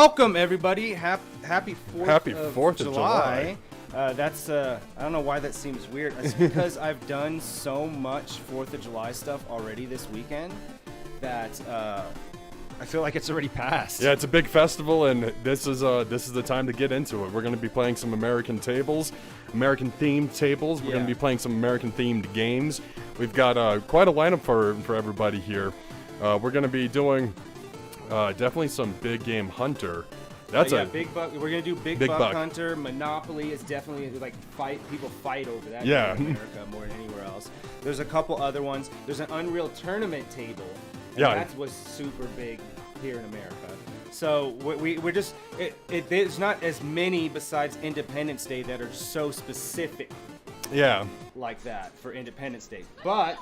Welcome everybody. Happy 4th of July. That's I don't know why that seems weird. It's because I've done so much 4th of July stuff already this weekend that I feel like it's already passed. Yeah, it's a big festival, and this is the time to get into it. We're going to be playing some American tables, American-themed tables. We're going to be playing some American-themed games. We've got quite a lineup for everybody here. We're going to be doing definitely some big game hunter. That's big buck. We're gonna do big buck hunter. Monopoly is definitely like people fight over that. Yeah. In America more than anywhere else. There's a couple other ones. There's an Unreal Tournament table. And that was super big here in America. So we're just there's not as many besides Independence Day that are so specific. Yeah. Like that for Independence Day, but.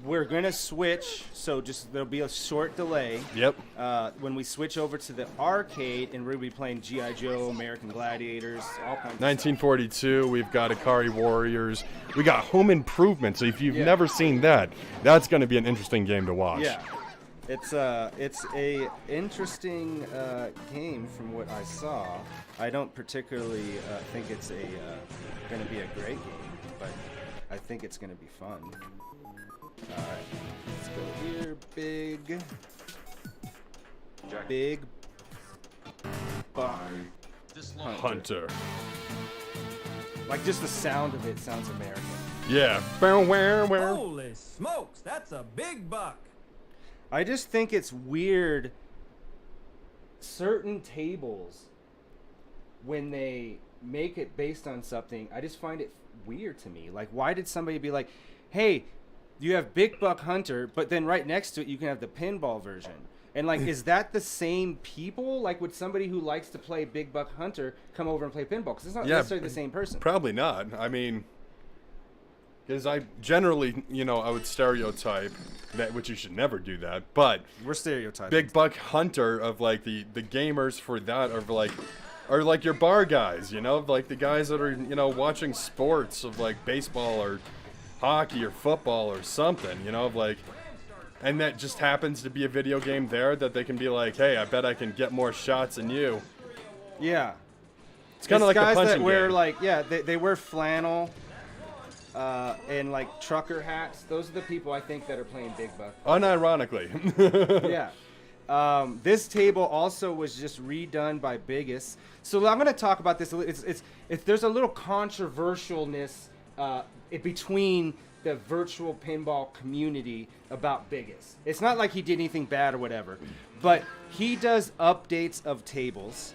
We're gonna switch, so there'll be a short delay. Yep. When we switch over to the arcade, and we're gonna be playing G.I. Joe, American Gladiators, all kinds of 1942. Stuff. We've got Akari Warriors. We got Home Improvement. So if you've never seen that, that's gonna be an interesting game to watch. Yeah. It's a interesting game from what I saw. I don't particularly think it's gonna be a great game, but I think it's gonna be fun. Alright, let's go here. Big buck hunter. Like just the sound of it sounds American. Yeah. Holy smokes, that's a big buck. I just think it's weird. Certain tables, when they make it based on something, I just find it weird to me. Like, why did somebody be like, hey, you have Big Buck Hunter, but then right next to it you can have the pinball version. And like, is that the same people? Like, would somebody who likes to play Big Buck Hunter come over and play pinball? Because it's not necessarily the same person. Probably not. I mean, because I generally, I would stereotype that, which you should never do that. But we're stereotyping. Big Buck Hunter of like the gamers for that are like your bar guys, like the guys that are watching sports of like baseball or hockey or football or something, and that just happens to be a video game there that they can be like, hey, I bet I can get more shots than you. Yeah. It's kind of like guys the punching that wear game. they wear flannel and like trucker hats. Those are the people I think that are playing Big Buck. Unironically. Yeah. This table also was just redone by Biggest. So I'm going to talk about this. There's a little controversialness between the virtual pinball community about Biggest. It's not like he did anything bad or whatever, but he does updates of tables,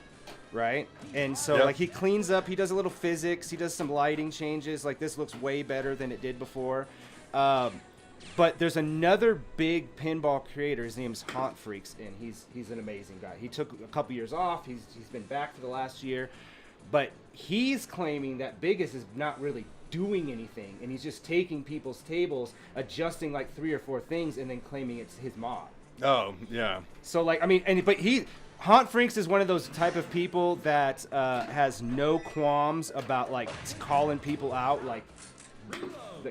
right? And so like he cleans up, he does a little physics, he does some lighting changes. Like this looks way better than it did before. But there's another big pinball creator. His name's Haunt Freaks, and he's an amazing guy. He took a couple years off. He's been back for the last year, but he's claiming that Biggest is not really doing anything, and he's just taking people's tables, adjusting like 3 or 4 things, and then claiming it's his mod. Oh yeah. So like, I mean, Haunt Freaks is one of those type of people that has no qualms about like calling people out, like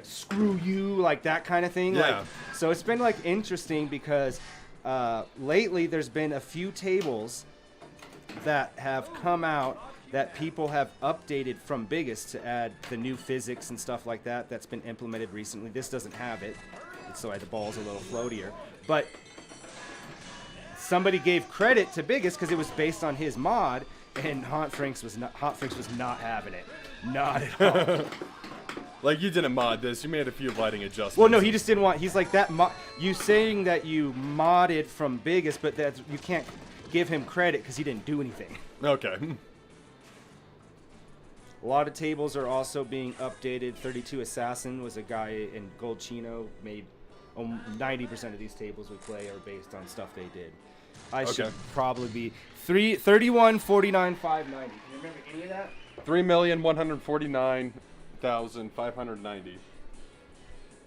screw you, like that kind of thing. Yeah. Like, so it's been like interesting because lately there's been a few tables that have come out that people have updated from Biggest to add the new physics and stuff like that that's been implemented recently. This doesn't have it, so the ball's a little floatier. But somebody gave credit to Biggest because it was based on his mod, and Haunt Freaks was not having it. Not at all. Like, you didn't mod this. You made a few lighting adjustments. Well, no, he just didn't want... He's like, you saying that you modded from Biggest, but you can't give him credit because he didn't do anything. Okay. A lot of tables are also being updated. 32 Assassin was a guy in Gold Chino, made 90% of these tables we play are based on stuff they did. I should probably be 31, 49, 590. Can you remember any of that? 3,149,590.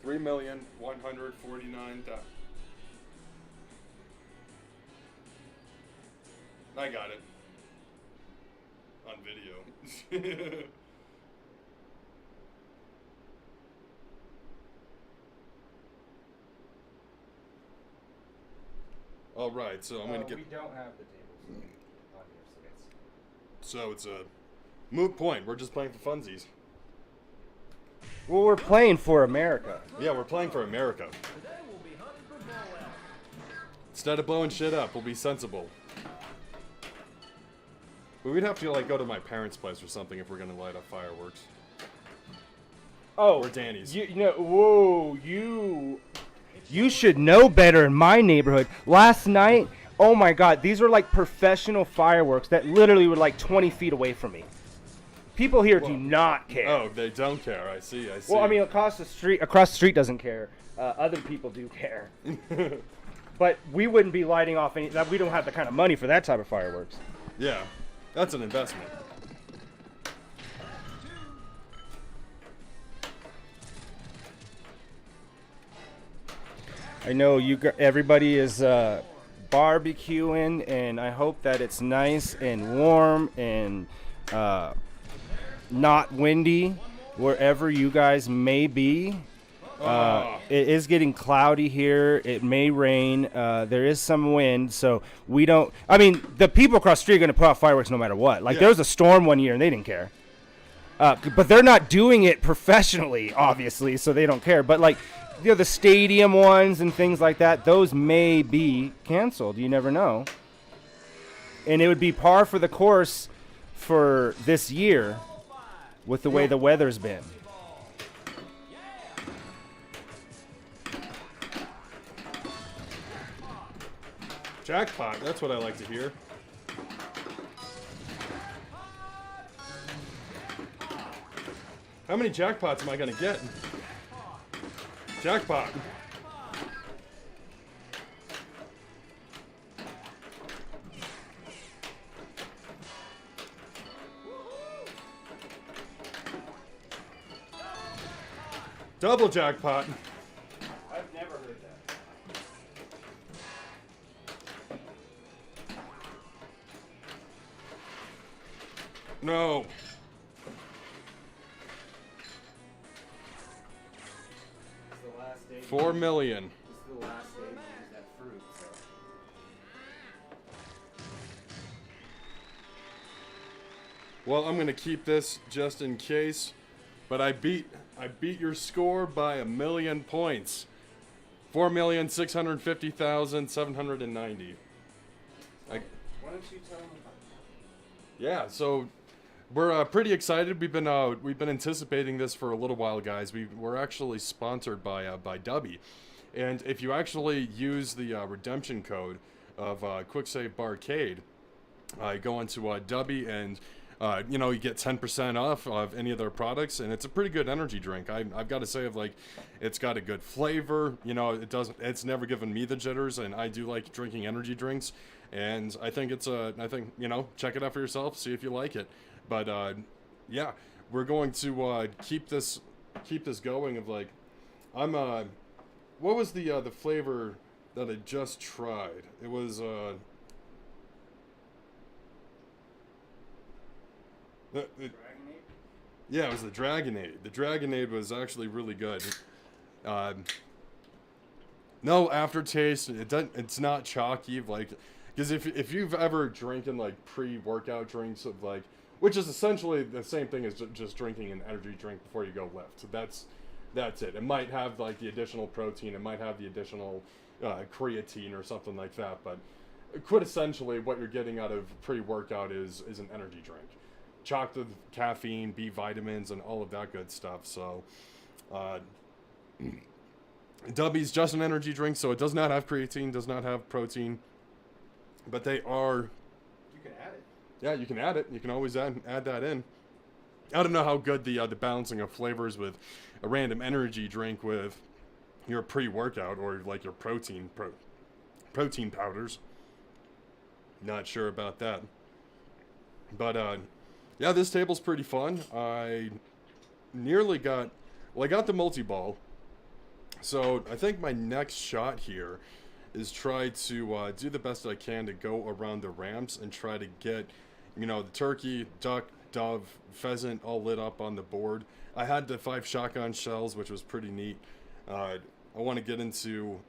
3,149,000. I got it. On video. All right, so I'm gonna get. We don't have the tables. So it's a moot point. We're just playing for funsies. Well, we're playing for America. Yeah, we're playing for America. Instead of blowing shit up, we'll be sensible. But we'd have to like go to my parents' place or something if we're gonna light up fireworks. Oh, Or Danny's. You know, whoa, you should know better in my neighborhood. Last night, oh my God, these were like professional fireworks that literally were like 20 feet away from me. People here do not care. Oh, they don't care. I see. Well, I mean, across the street doesn't care. Other people do care. But we wouldn't be lighting off any. We don't have the kind of money for that type of fireworks. Yeah, that's an investment. I know everybody is barbecuing, and I hope that it's nice and warm and not windy wherever you guys may be. It is getting cloudy here. It may rain. There is some wind, so we don't. I mean, the people across the street are going to put out fireworks no matter what. Like, there was a storm one year, and they didn't care. But they're not doing it professionally, obviously, so they don't care. But, like, you know, the stadium ones and things like that, those may be canceled. You never know. And it would be par for the course for this year with the way the weather's been. Jackpot, that's what I like to hear. How many jackpots am I gonna get? Jackpot. Double jackpot. I've never heard that. No. The last day. 4 million. This is the last day to use that fruit. So. Well, I'm gonna keep this just in case, but I beat your score by 1,000,000 points. 4,650,790. Why don't you tell me? Yeah, so we're pretty excited. We've been anticipating this for a little while, guys. We're actually sponsored by Dubby, and if you actually use the redemption code of Quicksave Barcade, go into Dubby and you get 10% off of any of their products, and it's a pretty good energy drink. I've got to say, it's got a good flavor. You know, it's never given me the jitters, and I do like drinking energy drinks. And I think check it out for yourself, see if you like it. But yeah, we're going to keep this going. What was the flavor that I just tried? It was yeah, it was the Dragonade. The Dragonade was actually really good. No aftertaste. It's not chalky. Because if you've ever drinking pre-workout drinks which is essentially the same thing as just drinking an energy drink before you go lift. So that's it. It might have the additional protein. It might have the additional creatine or something like that. But quintessentially, what you're getting out of pre-workout is an energy drink. Chocked with caffeine, B vitamins, and all of that good stuff. So, Dubby's just an energy drink, so it does not have creatine, does not have protein, but they are. You can add it. Yeah, you can add it. You can always add that in. I don't know how good the balancing of flavors with a random energy drink with your pre-workout or your protein powders. Not sure about that, but yeah, this table's pretty fun. I nearly got the multi-ball. So I think my next shot here is try to do the best I can to go around the ramps and try to get, the turkey, duck, dove, pheasant all lit up on the board. I had the 5 shotgun shells, which was pretty neat. I want to get into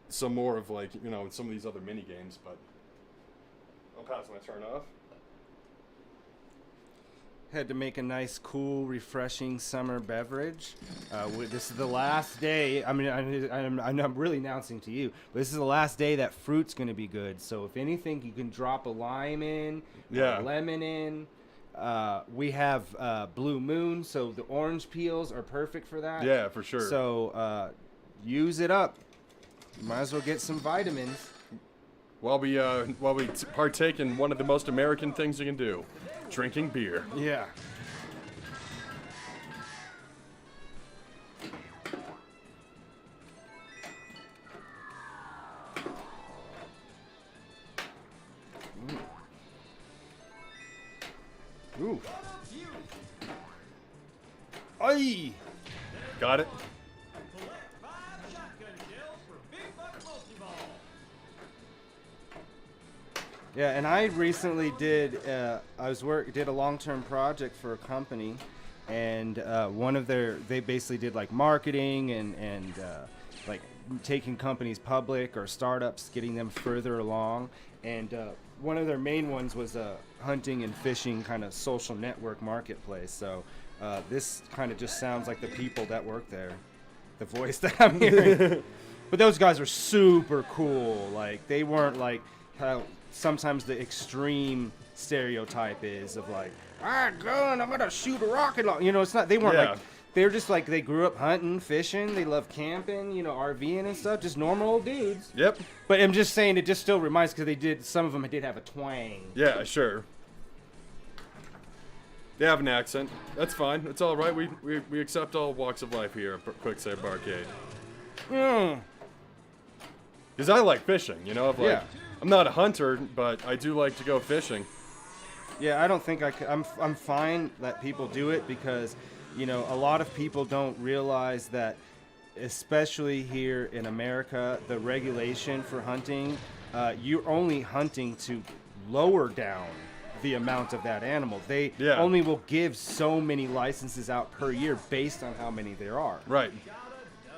some more of some of these other mini games, but I'll pass my turn off. Had to make a nice, cool, refreshing summer beverage. This is the last day. I mean, I'm really announcing to you, but this is the last day that fruit's going to be good. So if anything, you can drop a lime in, Yeah. a lemon in. We have Blue Moon, so the orange peels are perfect for that. Yeah, for sure. So use it up. You might as well get some vitamins. While we partake in one of the most American things you can do, drinking beer. Yeah. Ooh. Aye. Got it? Collect 5 shotgun shells for Big Buck Multi-Ball. Yeah, and I recently did did a long-term project for a company, and they basically did like marketing and like taking companies public or startups, getting them further along, and one of their main ones was a hunting and fishing kind of social network marketplace. So this kind of just sounds like the people that work there, the voice that I'm hearing. But those guys are super cool. Like, they weren't like how sometimes the extreme stereotype is of like, gun, I'm gonna shoot a rocket launcher. You know, it's not. They weren't like. They're just like, they grew up hunting, fishing. They love camping, you know, RVing and stuff. Just normal old dudes. Yep. But I'm just saying, it just still reminds, because some of them did have a twang. Yeah, sure. They have an accent. That's fine. It's all right. We accept all walks of life here at Quicksave Arcade. Because I like fishing, you know? Yeah. I'm not a hunter, but I do like to go fishing. Yeah, I don't think I'm fine that people do it, because, you know, a lot of people don't realize that, especially here in America, the regulation for hunting, you're only hunting to lower down the amount of that animal. They only will give so many licenses out per year based on how many there are. Right.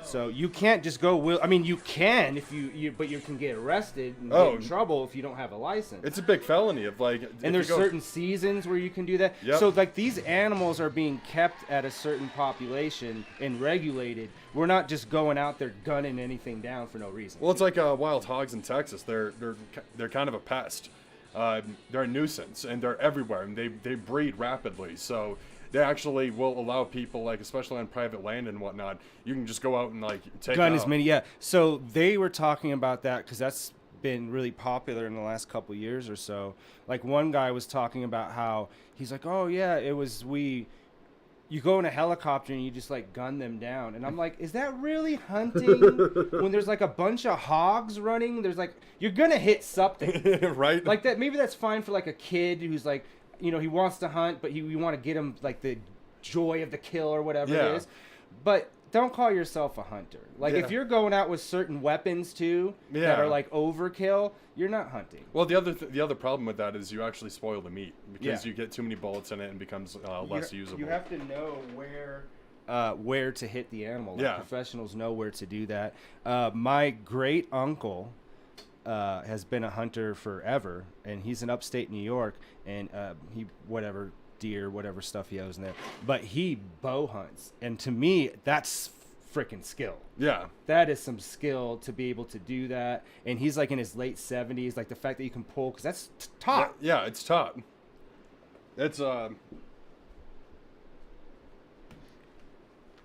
So you can't just go. I mean, you can if but you can get arrested and get in trouble if you don't have a license. It's a big felony of like. And there's certain seasons where you can do that. Yep. So like, these animals are being kept at a certain population and regulated. We're not just going out there gunning anything down for no reason. Well, it's like wild hogs in Texas. They're kind of a pest. They're a nuisance, and they're everywhere, and they breed rapidly. So they actually will allow people, like, especially on private land and whatnot, you can just go out and like take gun out as many. Yeah. So they were talking about that because that's been really popular in the last couple years or so. Like, one guy was talking about how he's like, oh yeah, you go in a helicopter and you just like gun them down. And I'm like, is that really hunting? When there's like a bunch of hogs running, there's like, you're gonna hit something. right? Like that, maybe that's fine for like a kid who's like, you know, he wants to hunt, but you want to get him like the joy of the kill or whatever it is. But don't call yourself a hunter. Like, if you're going out with certain weapons too that are like overkill, you're not hunting. Well, the other problem with that is you actually spoil the meat because you get too many bullets in it and becomes less usable. You have to know where to hit the animal. Like, professionals know where to do that. My great uncle has been a hunter forever, and he's in upstate New York, and deer, whatever stuff he owes in there. But he bow hunts, and to me, that's freaking skill. Yeah. That is some skill to be able to do that. And he's like in his late 70s. Like, the fact that you can pull, because that's top. Yeah, it's top. It's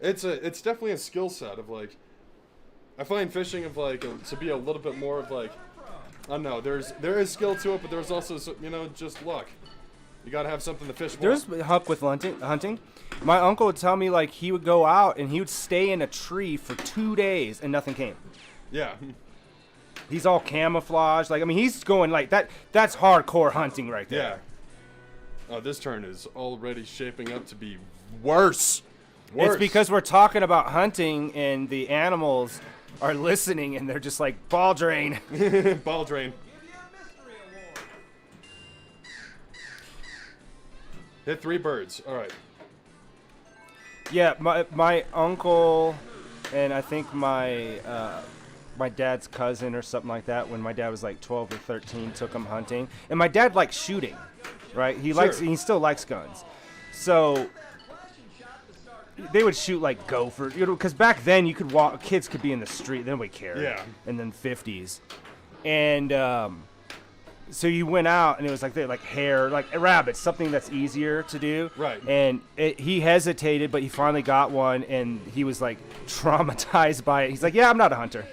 it's definitely a skill set of like. I find fishing of like to be a little bit more of like, I don't know. There is skill to it, but there's also, you know, just luck. You gotta have something to fish for. There's huck with hunting. My uncle would tell me, like, he would go out and he would stay in a tree for 2 days and nothing came. Yeah. He's all camouflaged. Like, I mean, he's going like that. That's hardcore hunting right there. Yeah. Oh, this turn is already shaping up to be worse. It's because we're talking about hunting and the animals are listening and they're just like, ball drain. Ball drain. Hit 3 birds. All right. Yeah, my uncle and I think my my dad's cousin or something like that when my dad was like 12 or 13, took him hunting. And my dad likes shooting, right? He still likes guns. So they would shoot like gopher, because back then you could walk, kids could be in the street, then we cared. Yeah. And then 50s. And so you went out and it was like hare, like rabbits, something that's easier to do. Right. And he hesitated, but he finally got one, and he was like traumatized by it. He's like, yeah, I'm not a hunter.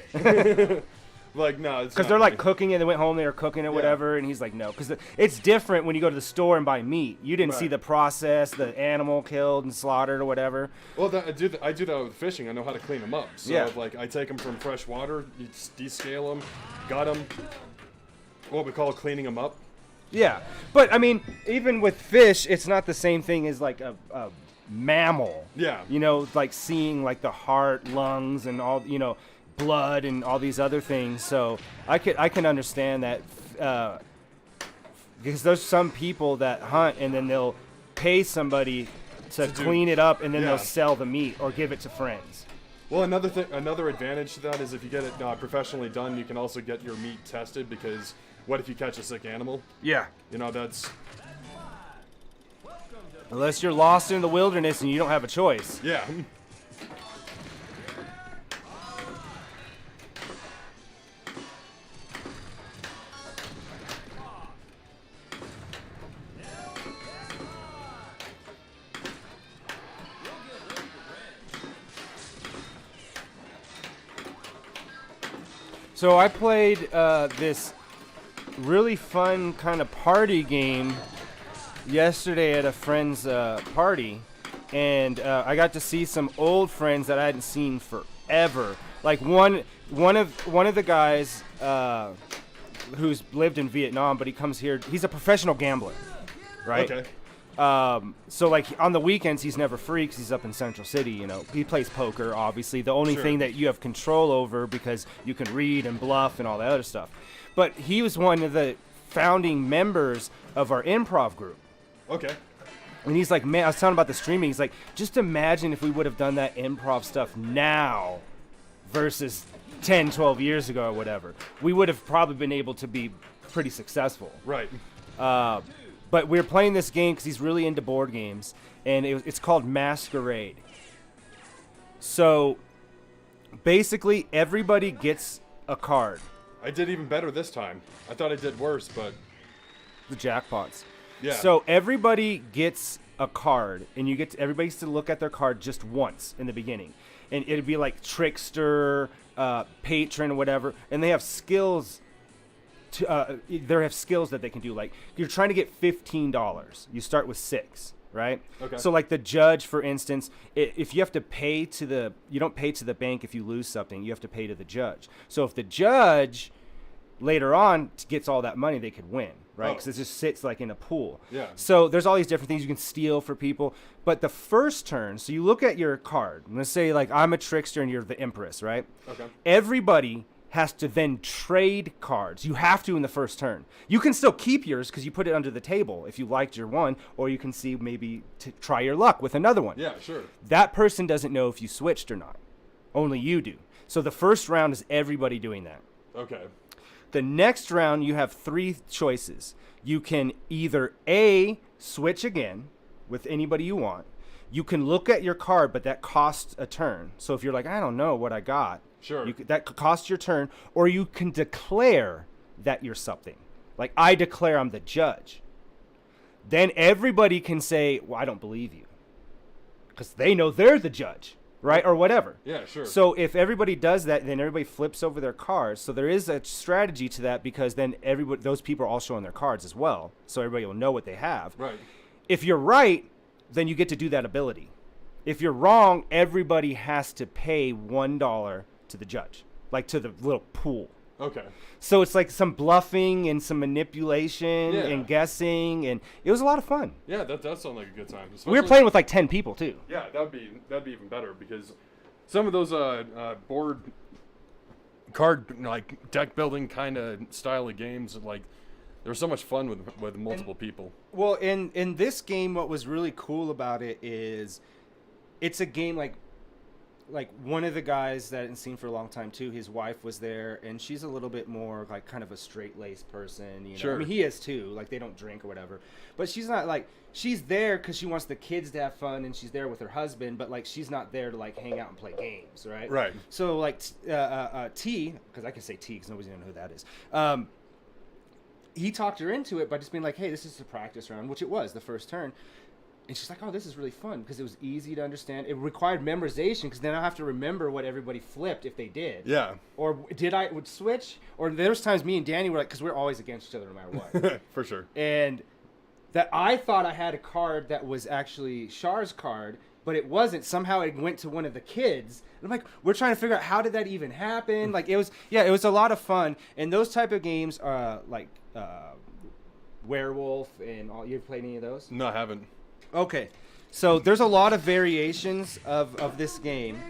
Like, no, it's Because they're like cooking it. They went home, they were cooking it, whatever. And he's like, no. Because it's different when you go to the store and buy meat. You didn't see Right. the process, the animal killed and slaughtered or whatever. Well, I do that with fishing. I know how to clean them up. So, Yeah. like, I take them from fresh water, you descale them, gut them, what we call cleaning them up. Yeah. But, I mean, even with fish, it's not the same thing as like a mammal. Yeah. You know, like seeing like the heart, lungs, and all, blood and all these other things. So I can understand that because there's some people that hunt and then they'll pay somebody to clean it up, and then Yeah. they'll sell the meat or give it to friends. Well, another advantage to that is if you get it professionally done, you can also get your meat tested, because what if you catch a sick animal? Yeah. That's Unless you're lost in the wilderness and you don't have a choice. yeah. So I played this really fun kind of party game yesterday at a friend's party, and I got to see some old friends that I hadn't seen forever. Like one of the guys who's lived in Vietnam, but he comes here. He's a professional gambler, right? Okay. So like on the weekends he's never free because he's up in Central City. He plays poker, obviously. The only Sure. thing that you have control over, because you can read and bluff and all that other stuff. But he was one of the founding members of our improv group. Okay. And he's like, man, I was telling him about the streaming. He's like, just imagine if we would have done that improv stuff now versus 10, 12 years ago or whatever. We would have probably been able to be pretty successful. Right. But we're playing this game because he's really into board games, and it's called Masquerade. So basically, everybody gets a card. I did even better this time. I thought I did worse, but The jackpots. yeah. So everybody gets a card, and everybody gets to look at their card just once in the beginning, and it'd be like trickster, patron, whatever, and they have skills. They have skills that they can do. Like, you're trying to get $15. You start with 6, right? Okay. So like the judge, for instance, if you have to pay you don't pay to the bank if you lose something. You have to pay to the judge. So if the judge later on gets all that money, they could win, right? Because it just sits like in a pool. Yeah. So there's all these different things you can steal for people. But the first turn, so you look at your card. Let's say like I'm a trickster and you're the empress, right? Okay. Everybody has to then trade cards. You have to in the first turn. You can still keep yours because you put it under the table if you liked your one, or you can see maybe to try your luck with another one. Yeah, sure. That person doesn't know if you switched or not. Only you do. So the first round is everybody doing that. Okay. The next round, you have 3 choices. You can either A, switch again with anybody you want. You can look at your card, but that costs a turn. So if you're like, I don't know what I got, Sure. that costs your turn. Or you can declare that you're something. Like, I declare I'm the judge. Then everybody can say, well, I don't believe you. Because they know they're the judge, right? Or whatever. Yeah, sure. So if everybody does that, then everybody flips over their cards. So there is a strategy to that, because then those people are all showing their cards as well. So everybody will know what they have. Right. If you're right, then you get to do that ability. If you're wrong, everybody has to pay $1 to the judge, like to the little pool. Okay. So it's like some bluffing and some manipulation Yeah. and guessing, and it was a lot of fun. Yeah, that does sound like a good time. We were playing with like 10 people too. Yeah, that'd be even better, because some of those board card, like, deck building kind of style of games, like, there's so much fun with multiple people. Well, in this game, what was really cool about it is it's a game like like one of the guys that I hadn't seen for a long time too, his wife was there, and she's a little bit more like kind of a straight-laced person, you know. Sure. I mean, he is too. Like they don't drink or whatever, but she's not like she's there because she wants the kids to have fun, and she's there with her husband. But like she's not there to like hang out and play games, right? Right. So like T, because I can say T because nobody's gonna know who that is. He talked her into it by just being like, "Hey, this is a practice round," which it was the first turn. And she's like, "Oh, this is really fun," because it was easy to understand. It required memorization because then I have to remember what everybody flipped if they did. Yeah. Or would switch. Or there was times me and Danny were like, because we're always against each other no matter what. For sure. And that I thought I had a card that was actually Char's card, but it wasn't. Somehow it went to one of the kids. And I'm like, we're trying to figure out how did that even happen? Like it was a lot of fun. And those type of games are like Werewolf and all. You've played any of those? No, I haven't. Okay, so there's a lot of variations of this game,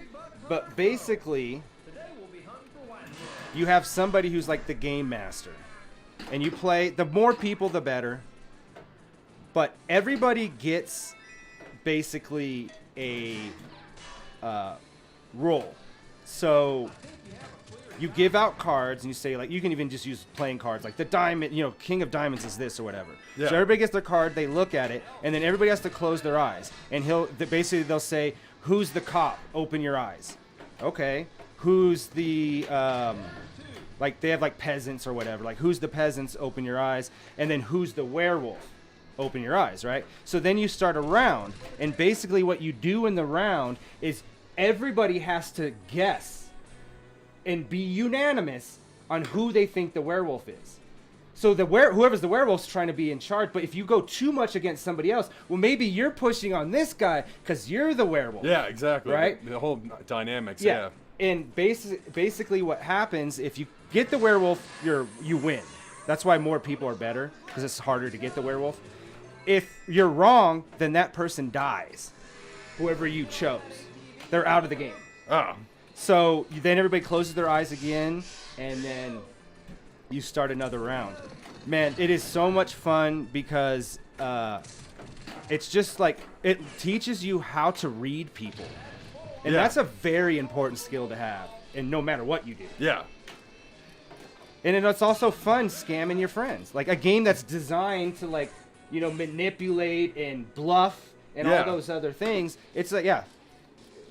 but basically you have somebody who's like the game master, and you play, the more people the better, but everybody gets basically a role. So you give out cards and you say, like, you can even just use playing cards, like the diamond, you know, King of Diamonds is this or whatever. Yeah. So everybody gets their card, they look at it, and then everybody has to close their eyes. And basically they'll say, who's the cop? Open your eyes. Okay. Who's the, like they have like peasants or whatever. Like who's the peasants? Open your eyes. And then who's the werewolf? Open your eyes, right? So then you start a round, and basically what you do in the round is everybody has to guess and be unanimous on who they think the werewolf is. So whoever's the werewolf's trying to be in charge, but if you go too much against somebody else, well, maybe you're pushing on this guy because you're the werewolf. Yeah, exactly. Right? The whole dynamics, Yeah. yeah. And basically what happens, if you get the werewolf, you win. That's why more people are better, because it's harder to get the werewolf. If you're wrong, then that person dies. Whoever you chose. They're out of the game. Ah. So then everybody closes their eyes again, and then you start another round. Man, it is so much fun because it's just like, it teaches you how to read people. And Yeah. that's a very important skill to have, and no matter what you do. Yeah. And then it's also fun scamming your friends. Like a game that's designed to, like, you know, manipulate and bluff and Yeah. all those other things. It's like, yeah.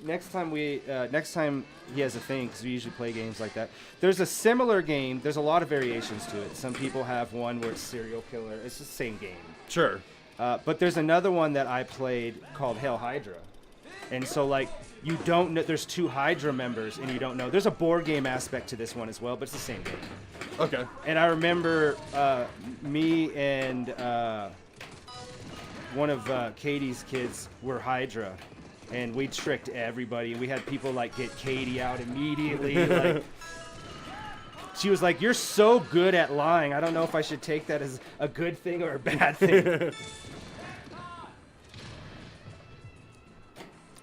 Next time he has a thing, because we usually play games like that. There's a similar game. There's a lot of variations to it. Some people have one where it's serial killer. It's the same game. Sure. But there's another one that I played called Hell Hydra. And so, like, you don't know, there's 2 Hydra members, and you don't know. There's a board game aspect to this one as well, but it's the same game. Okay. And I remember me and one of Katie's kids were Hydra, and we tricked everybody. We had people like get Katie out immediately. Like, she was like, "You're so good at lying. I don't know if I should take that as a good thing or a bad thing."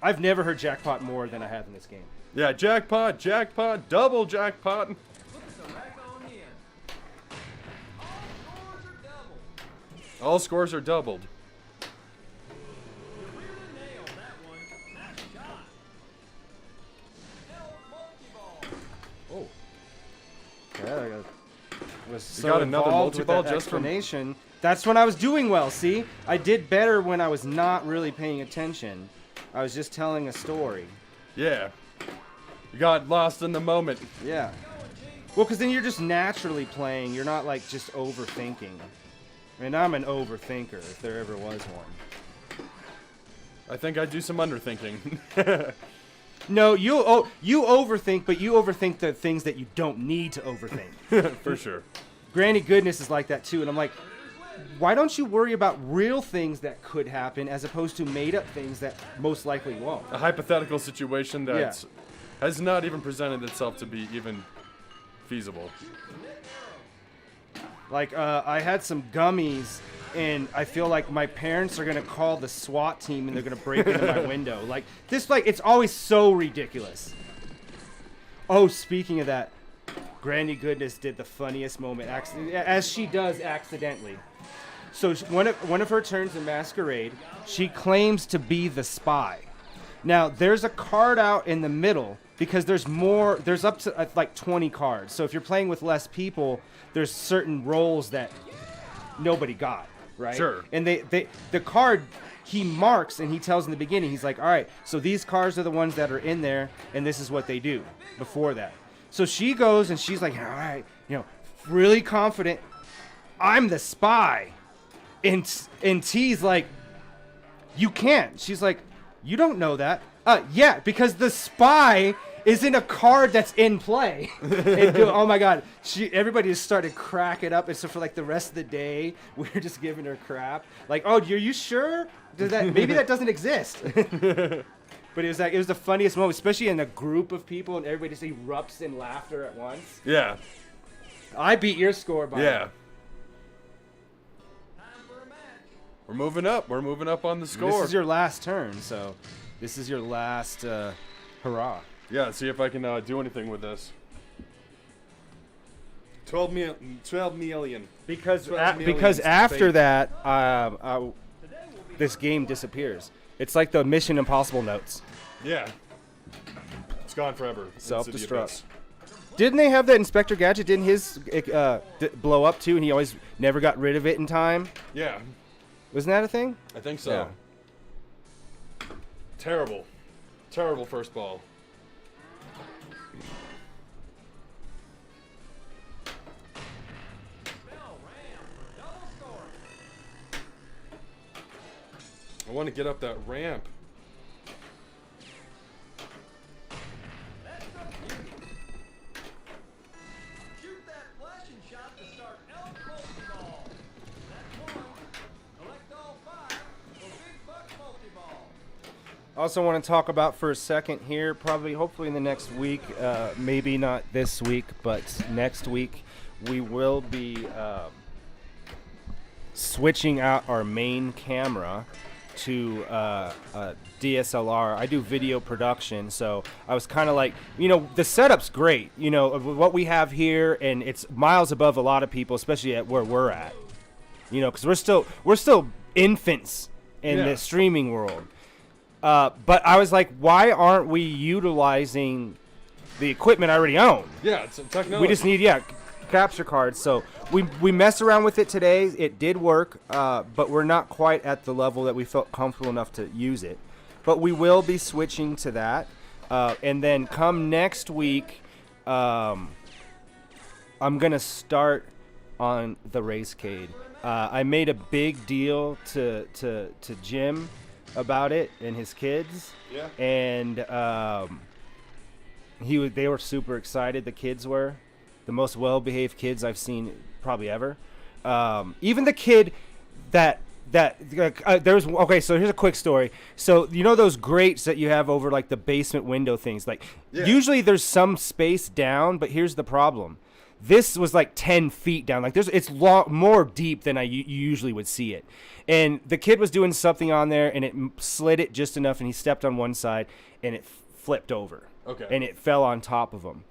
I've never heard jackpot more than I have in this game. Yeah, jackpot, double jackpot. Look at the rack on the end. All scores are doubled. All scores are doubled. You really nailed that one. Nice shot. Hell multi-ball. Oh. Yeah, I was so got another involved with multi-ball that just from- explanation. That's when I was doing well, see? I did better when I was not really paying attention. I was just telling a story. Yeah. You got lost in the moment. Yeah. Well, because then you're just naturally playing. You're not, like, just overthinking. And I'm an overthinker, if there ever was one. I think I do some underthinking. No, you overthink, but you overthink the things that you don't need to overthink. For sure. Granny Goodness is like that, too. And I'm like, why don't you worry about real things that could happen as opposed to made-up things that most likely won't? A hypothetical situation that has not even presented itself to be even feasible. Like, I had some gummies, and I feel like my parents are going to call the SWAT team, and they're going to break into my window. Like, this, like, it's always so ridiculous. Oh, speaking of that, Granny Goodness did the funniest moment, as she does accidentally. So one of her turns in Masquerade, she claims to be the spy. Now there's a card out in the middle because there's more. There's up to like 20 cards. So if you're playing with less people, there's certain rolls that nobody got, right? Sure. And the card he marks and he tells in the beginning, he's like, all right, so these cards are the ones that are in there, and this is what they do before that. So she goes and she's like, all right, really confident. I'm the spy. And T's like, you can't. She's like, you don't know that. Yeah, because the spy is in a card that's in play. Oh my God. Everybody just started cracking up. And so for like the rest of the day, we were just giving her crap. Like, oh, are you sure? Maybe that doesn't exist. But it was the funniest moment, especially in a group of people and everybody just erupts in laughter at once. Yeah. I beat your score by Yeah. We're moving up. We're moving up on the score. This is your last turn, so this is your last hurrah. Yeah, see if I can do anything with this. 12 million. Because 12 million because after fake. that, this game disappears. It's like the Mission Impossible notes. Yeah. It's gone forever. Self-destruct. Didn't they have that Inspector Gadget? Didn't his blow up too, and he always never got rid of it in time? Yeah. Wasn't that a thing? I think so. Yeah. Terrible. Terrible first ball. I want to get up that ramp. Shoot that flashing shot to start Elk Multi-Ball. That's 1. Collect all 5 for Big Buck Multi-Ball. Also want to talk about for a second here, hopefully in the next week, maybe not this week, but next week, we will be switching out our main camera to DSLR. I do video production, so I was kind of like, the setup's great, what we have here, and it's miles above a lot of people, especially at where we're at, because we're still infants in the streaming world. But I was like, why aren't we utilizing the equipment I already own? Yeah, it's technology. We just need, capture cards. So we messed around with it today. It did work, but we're not quite at the level that we felt comfortable enough to use it. But we will be switching to that. And then come next week, I'm going to start on the Racecade. I made a big deal to Jim about it and his kids. Yeah. And they were super excited. The kids were. The most well-behaved kids I've seen probably ever. Even the kid that there's okay. So here's a quick story. So those grates that you have over like the basement window things. Like usually there's some space down, but here's the problem. This was like 10 feet down. Like it's more deep than you usually would see it. And the kid was doing something on there, and it slid it just enough, and he stepped on one side, and it flipped over. Okay. And it fell on top of him.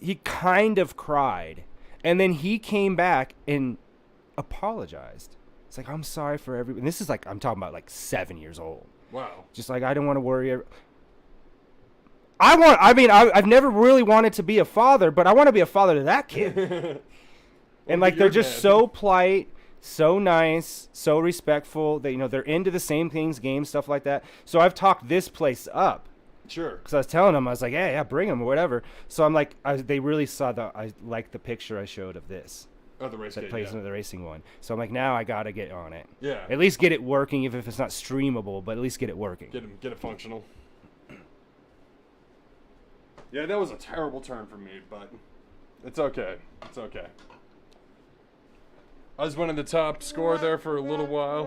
He kind of cried, and then he came back and apologized. It's like, I'm sorry for everything. This is like, I'm talking about like 7 years old. Wow. Just like, I don't want to worry. I've never really wanted to be a father, but I want to be a father to that kid. And like, they're just so polite, so nice, so respectful. They, they're into the same things, games, stuff like that. So I've talked this place up. Sure. Because I was telling them, I was like, yeah, bring them or whatever. So I'm like, they really saw I liked the picture I showed of this. Oh, the race That game, plays into the racing one. So I'm like, now I got to get on it. Yeah. At least get it working, even if it's not streamable, but at least get it working. Get it functional. Yeah, that was a terrible turn for me, but it's okay. It's okay. I was winning the top score there for a little while.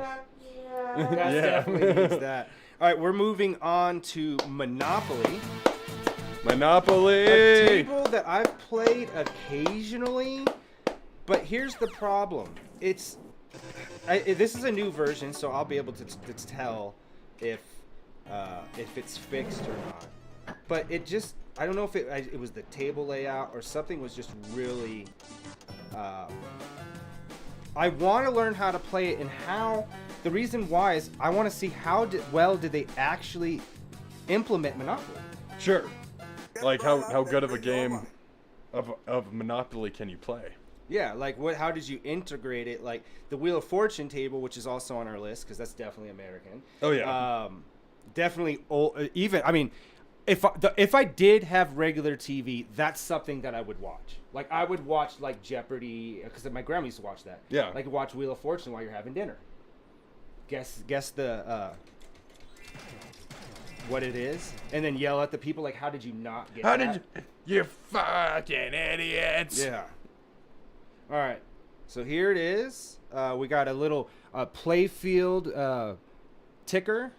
Definitely needs that. All right, we're moving on to Monopoly. Monopoly! A table that I've played occasionally, but here's the problem. This is a new version, so I'll be able to tell if it's fixed or not. But I don't know if it was the table layout or something was just really... I want to learn how to play it and how... The reason why is I want to see how well did they actually implement Monopoly. Sure. Like how good of a game of Monopoly can you play? Yeah, like how did you integrate it? Like the Wheel of Fortune table, which is also on our list because that's definitely American. Oh yeah. Definitely old. Even I mean, if I did have regular TV, that's something that I would watch. Like I would watch like Jeopardy because my grandma used to watch that. Yeah. Like watch Wheel of Fortune while you're having dinner. Guess the what it is, and then yell at the people like, "How did you not get How that?" did you fucking idiots? Yeah. All right. So here it is. We got a little playfield ticker.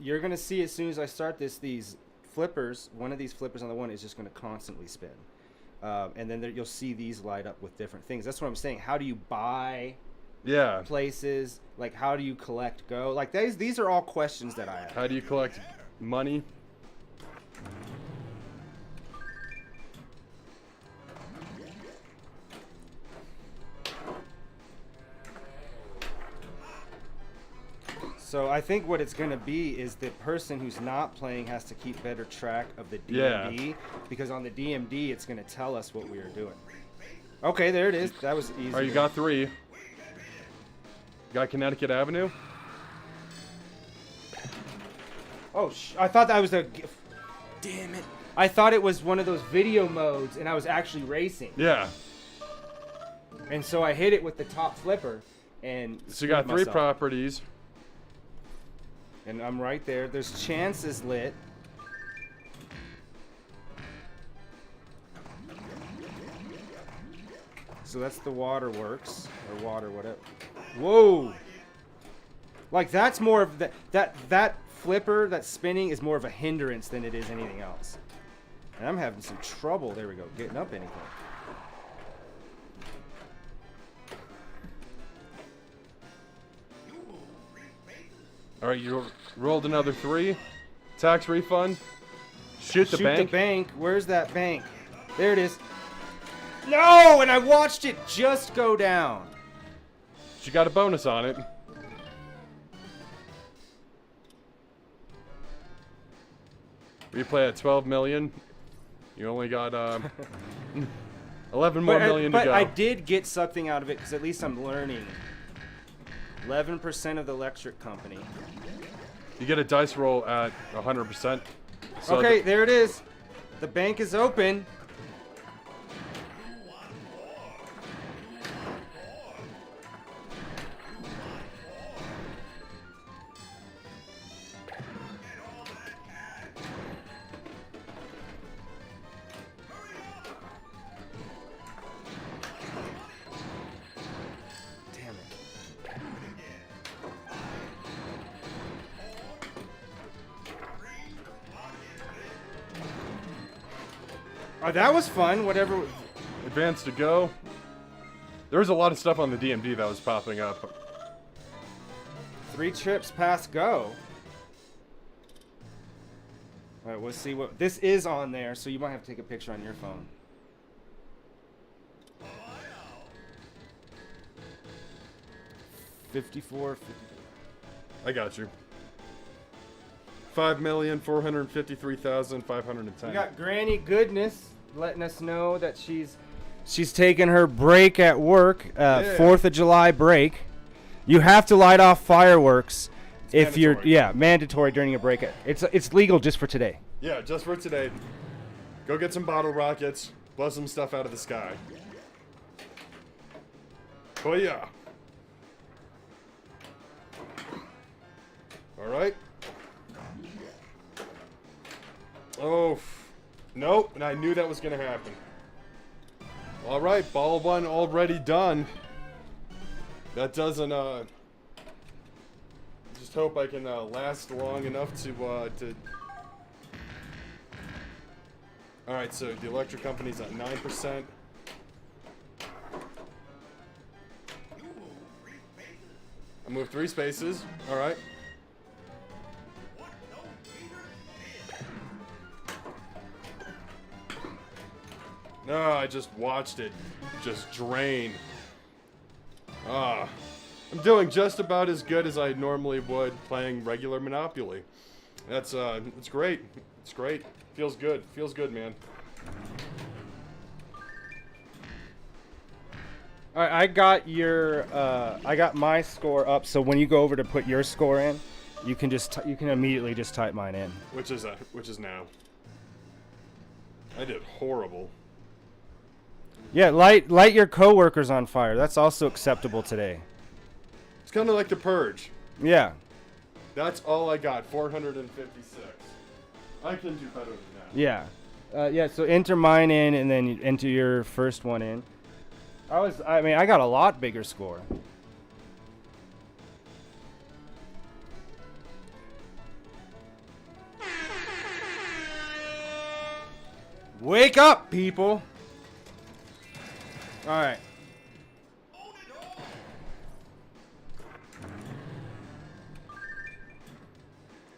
You're going to see as soon as I start this, these flippers, one of these flippers on the one is just going to constantly spin. And then you'll see these light up with different things. That's what I'm saying. How do you buy Yeah. places? Like, how do you collect go? Like, these are all questions that I have. How do you collect money? So I think what it's going to be is the person who's not playing has to keep better track of the DMD, because on the DMD it's going to tell us what we are doing. Okay, there it is. That was easy. All right, you got 3. You got Connecticut Avenue. Oh, I thought that was a... Damn it. I thought it was one of those video modes and I was actually racing. Yeah. And so I hit it with the top flipper and... So you got screwed 3 myself. properties. And I'm right there. There's chances lit. So that's the waterworks or water whatever. Whoa! Like that's more of that flipper, that spinning is more of a hindrance than it is anything else. And I'm having some trouble. There we go, getting up anything. All right, you rolled another 3. Tax refund. Shoot the Shoot bank. the bank. Where's that bank? There it is. No! And I watched it just go down. You got a bonus on it. We play at 12 million. You only got 11 more million to but go. I did get something out of it because at least I'm learning. 11% of the electric company. You get a dice roll at 100%. So Okay, there it is. The bank is open. Damn it. Oh, that was fun. Whatever. advance to go. There was a lot of stuff on the DMD that was popping up. 3 trips past go. All right, we'll see what this is on there. So you might have to take a picture on your phone. $54. I got you. 5,453,510. We got Granny Goodness letting us know that she's taking her break at work, 4th of July break. You have to light off fireworks if mandatory. mandatory during a break. It's legal just for today. Yeah, just for today. Go get some bottle rockets. Blow some stuff out of the sky. Oh yeah. All right. Oh, nope. And I knew that was gonna happen. All right, ball 1 already done. That doesn't. Just hope I can last long enough to. All right, so the electric company's at 9%. I moved 3 spaces. All right. No, I just watched it just drain. I'm doing just about as good as I normally would playing regular Monopoly. That's it's great. It's great. Feels good. Feels good, man. All right, I got my score up. So when you go over to put your score in, you can immediately just type mine in. Which is now. I did horrible. Yeah, light your coworkers on fire. That's also acceptable today. It's kind of like the Purge. Yeah. That's all I got. 456. I can do better than that. Yeah. Yeah. So enter mine in, and then you enter your first one in. I got a lot bigger score. Wake up, people. All right.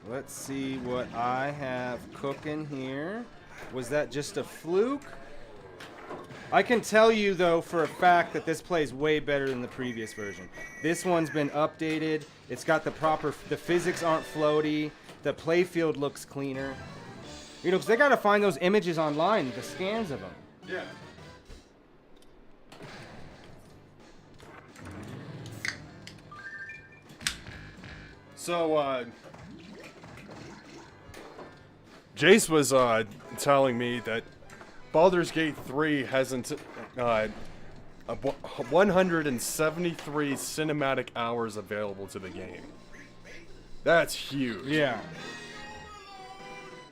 Let's see what I have cooking here. Was that just a fluke? I can tell you, though, for a fact that this plays way better than the previous version. This one's been updated. It's got the physics aren't floaty. The playfield looks cleaner. You know, because they got to find those images online, the scans of them. Yeah. So, Jace was telling me that Baldur's Gate 3 hasn't 173 cinematic hours available to the game. That's huge. Yeah.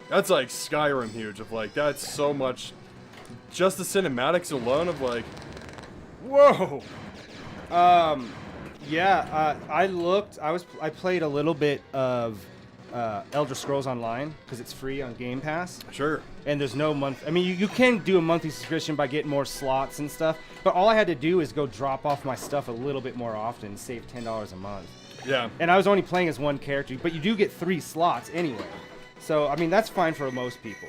That's like Skyrim huge. Of like, that's so much. Just the cinematics alone of like, whoa. Yeah. I looked. I played a little bit of Elder Scrolls Online because it's free on Game Pass. Sure. And there's no month. I mean, you can do a monthly subscription by getting more slots and stuff. But all I had to do is go drop off my stuff a little bit more often, and save $10 a month. Yeah. And I was only playing as one character, but you do get 3 slots anyway. So I mean, that's fine for most people.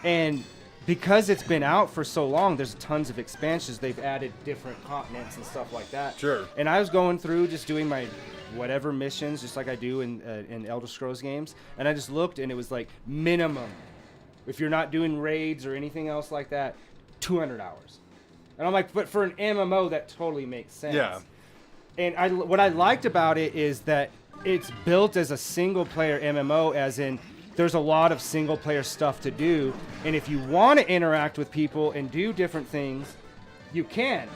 And because it's been out for so long, there's tons of expansions. They've added different continents and stuff like that. Sure. And I was going through just doing my whatever missions, just like I do in Elder Scrolls games. And I just looked, and it was like minimum, if you're not doing raids or anything else like that, 200 hours. And I'm like, but for an MMO, that totally makes sense. Yeah. And what I liked about it is that it's built as a single-player MMO, as in there's a lot of single-player stuff to do. And if you want to interact with people and do different things, you can.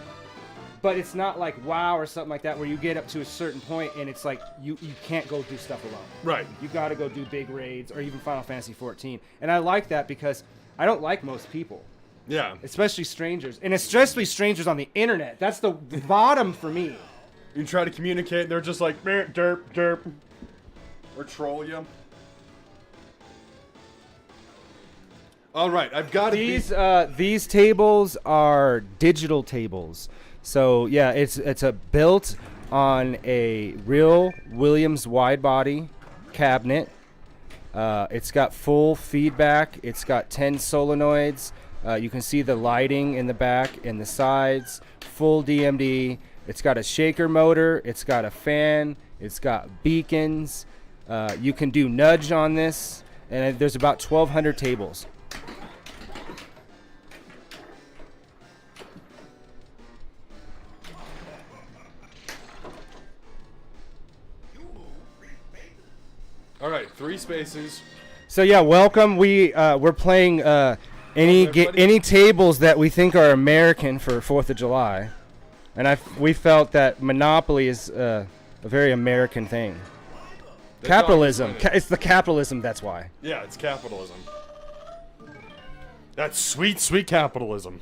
But it's not like WoW or something like that where you get up to a certain point and it's like you can't go do stuff alone. Right. You got to go do big raids or even Final Fantasy 14. And I like that because I don't like most people. Yeah. Especially strangers. And especially strangers on the internet. That's the bottom for me. You try to communicate, and they're just like, "Meh, derp, derp," or troll you. All right, I've got These tables are digital tables. So yeah, it's a built on a real Williams wide body cabinet. It's got full feedback. It's got 10 solenoids. You can see the lighting in the back and the sides. Full DMD. It's got a shaker motor. It's got a fan. It's got beacons. You can do nudge on this, and there's about 1,200 tables. All right, 3 spaces. So yeah, welcome. We're playing any tables that we think are American for 4th of July, and we felt that Monopoly is a very American thing. Capitalism. It's the capitalism. That's why. Yeah, it's capitalism. That's sweet, sweet capitalism.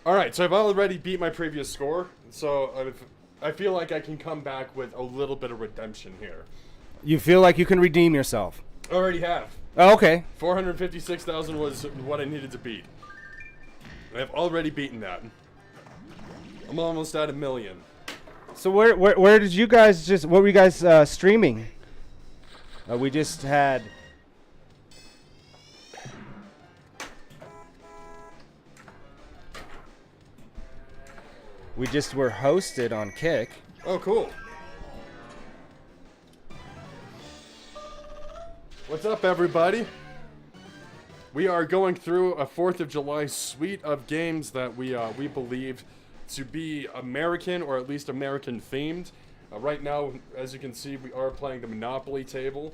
All right, so I've already beat my previous score, so I feel like I can come back with a little bit of redemption here. You feel like you can redeem yourself. Already have. Oh, okay. 456,000 was what I needed to beat. I've already beaten that. I'm almost at 1 million. So where did you guys what were you guys streaming? We just had. We just were hosted on Kick. Oh, cool. What's up, everybody? We are going through a 4th of July suite of games that we believe to be American, or at least American themed. Right now, as you can see, we are playing the Monopoly table.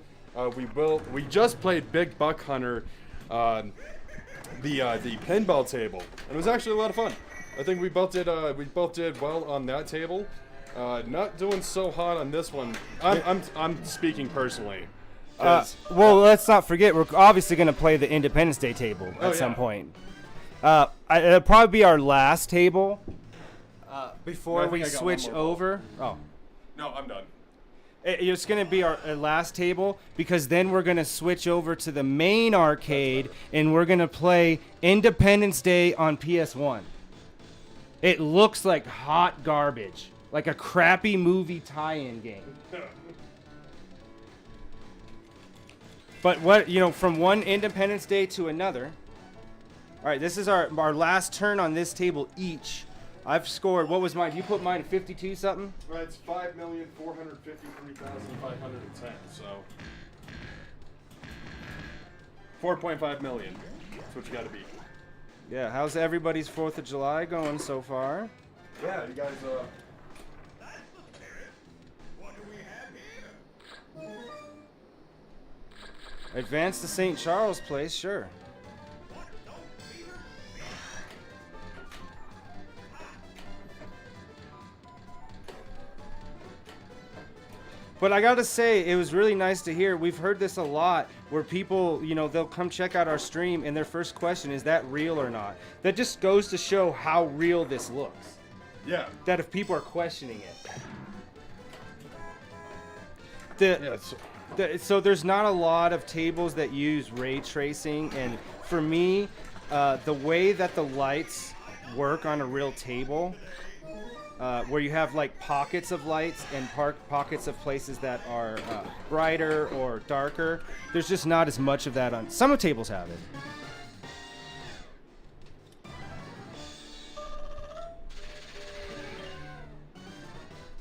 We just played Big Buck Hunter, the pinball table, and it was actually a lot of fun. I think we both did well on that table. Not doing so hot on this one. I'm speaking personally. Well, let's not forget, we're obviously going to play the Independence Day table at some point. It'll probably be our last table before we switch over. Oh. No, I'm done. It's going to be our last table, because then we're going to switch over to the main arcade, and we're going to play Independence Day on PS1. It looks like hot garbage, like a crappy movie tie-in game. But from one Independence Day to another. All right, this is our last turn on this table each. I've scored, what was mine? You put mine at 52 something? Right, it's 5,453,510, so 4.5 million. That's what you got to beat. Yeah, how's everybody's 4th of July going so far? Yeah, you guys, Advance to St. Charles Place, sure. But I gotta say, it was really nice to hear. We've heard this a lot, where people, they'll come check out our stream, and their first question is that real or not? That just goes to show how real this looks. yeah. That if people are questioning it. So there's not a lot of tables that use ray tracing, and for me, the way that the lights work on a real table, where you have like pockets of lights and pockets of places that are brighter or darker, there's just not as much of that on some tables have it.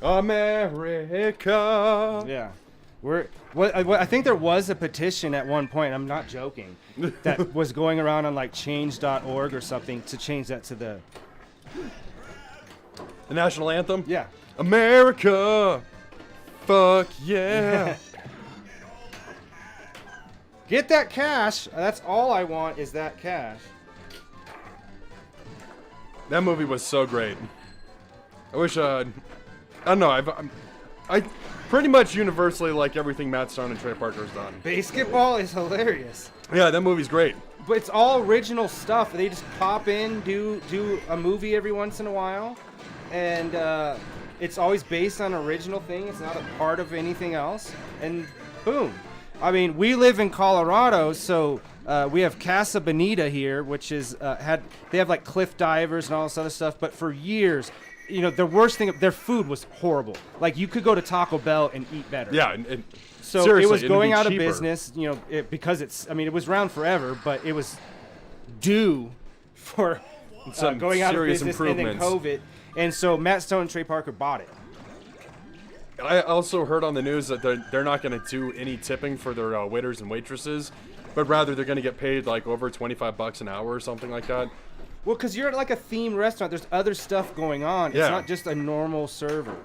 America. Yeah. I think there was a petition at one point, I'm not joking, that was going around on like change.org or something to change that to the national anthem? Yeah. America. Fuck yeah. Get that cash. That's all I want, is that cash. That movie was so great. I wish, I don't know, I pretty much universally like everything Matt Stone and Trey Parker's done. Basketball is hilarious. Yeah, that movie's great. But it's all original stuff. They just pop in, do a movie every once in a while, and it's always based on an original thing. It's not a part of anything else, and boom. I mean, we live in Colorado, so we have Casa Bonita here, which is they have like cliff divers and all this other stuff. But for years, the worst thing, their food was horrible. Like, you could go to Taco Bell and eat better. Yeah, so seriously, it was it'd going be out of cheaper. business, because it was around forever, but it was due for Some going out of serious business and then improvements. COVID. And so Matt Stone and Trey Parker bought it. I also heard on the news that they're not going to do any tipping for their waiters and waitresses, but rather they're going to get paid like over $25 an hour or something like that. Well, because you're at like a themed restaurant, there's other stuff going on. Yeah. It's not just a normal server.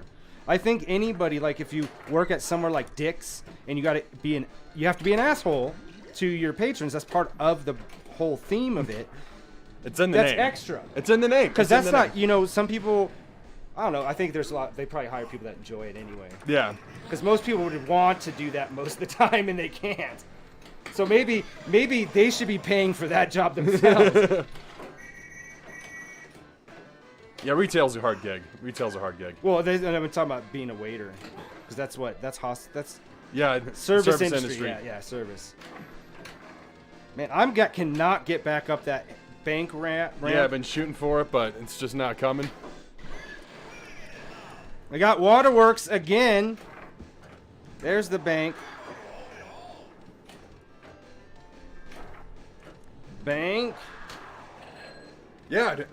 I think anybody, like if you work at somewhere like Dick's and you have to be an asshole to your patrons. That's part of the whole theme of it. It's in the name. That's extra. It's in the name. Because It's in that's the not, name. some people, I don't know, I think there's a lot, they probably hire people that enjoy it anyway. Yeah. Because most people would want to do that most of the time and they can't. So maybe they should be paying for that job themselves. Yeah, retail's a hard gig. Well, and I've been talking about being a waiter, because that's Yeah, service industry. Yeah, service. Man, cannot get back up that bank ramp. Yeah, I've been shooting for it, but it's just not coming. I got Waterworks again. There's the bank. Bank. Yeah.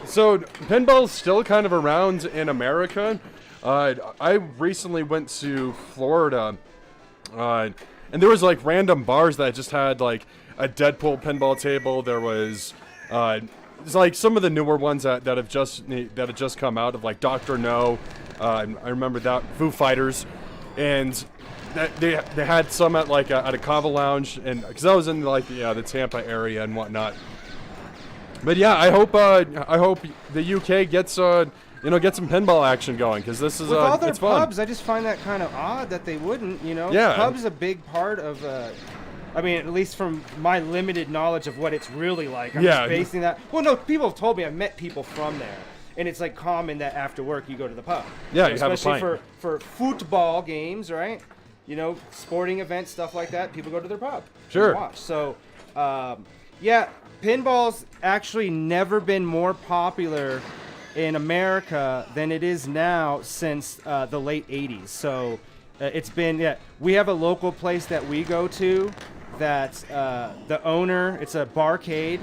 So pinball's still kind of around in America. I recently went to Florida and there was like random bars that just had like a Deadpool pinball table. There was it's like some of the newer ones that have just come out of like Dr. No. I remember that Foo Fighters, and that they had some at like at a Kava Lounge, and because I was in like the Tampa area and whatnot. But yeah, I hope the UK gets get some pinball action going, because this is with all their it's fun. pubs. I just find that kind of odd that they wouldn't. Yeah. Pubs a big part of. I mean, at least from my limited knowledge of what it's really like. I'm just basing that. Well, no, people have told me. I've met people from there, and it's like common that after work you go to the pub. Yeah, you have a pint. Especially for football games, right? Sporting events, stuff like that. People go to their pub. Sure. And watch. So, yeah, pinball's actually never been more popular in America than it is now since the late 80s. So it's been, we have a local place that we go to that the owner, it's a barcade,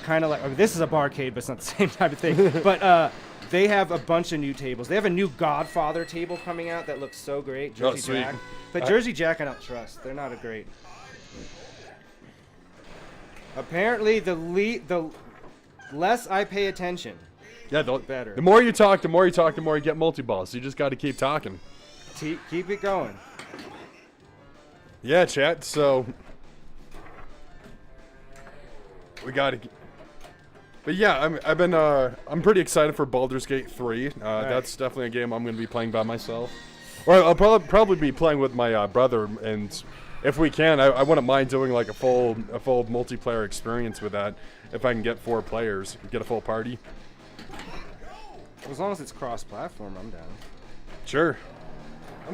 kind of like, this is a barcade, but it's not the same type of thing. But they have a bunch of new tables. They have a new Godfather table coming out that looks so great, Jersey Jack. But Jersey Jack I don't trust. They're not a great. Apparently, the less I pay attention, better. The more you talk, the more you get multi-balls. So you just got to keep talking. Keep it going. Yeah, chat. So we got to. But yeah, I'm pretty excited for Baldur's Gate 3. That's definitely a game I'm going to be playing by myself, or I'll probably be playing with my brother. And if we can, I wouldn't mind doing like a full multiplayer experience with that. If I can get 4 players, get a full party. As long as it's cross-platform, I'm down. Sure. I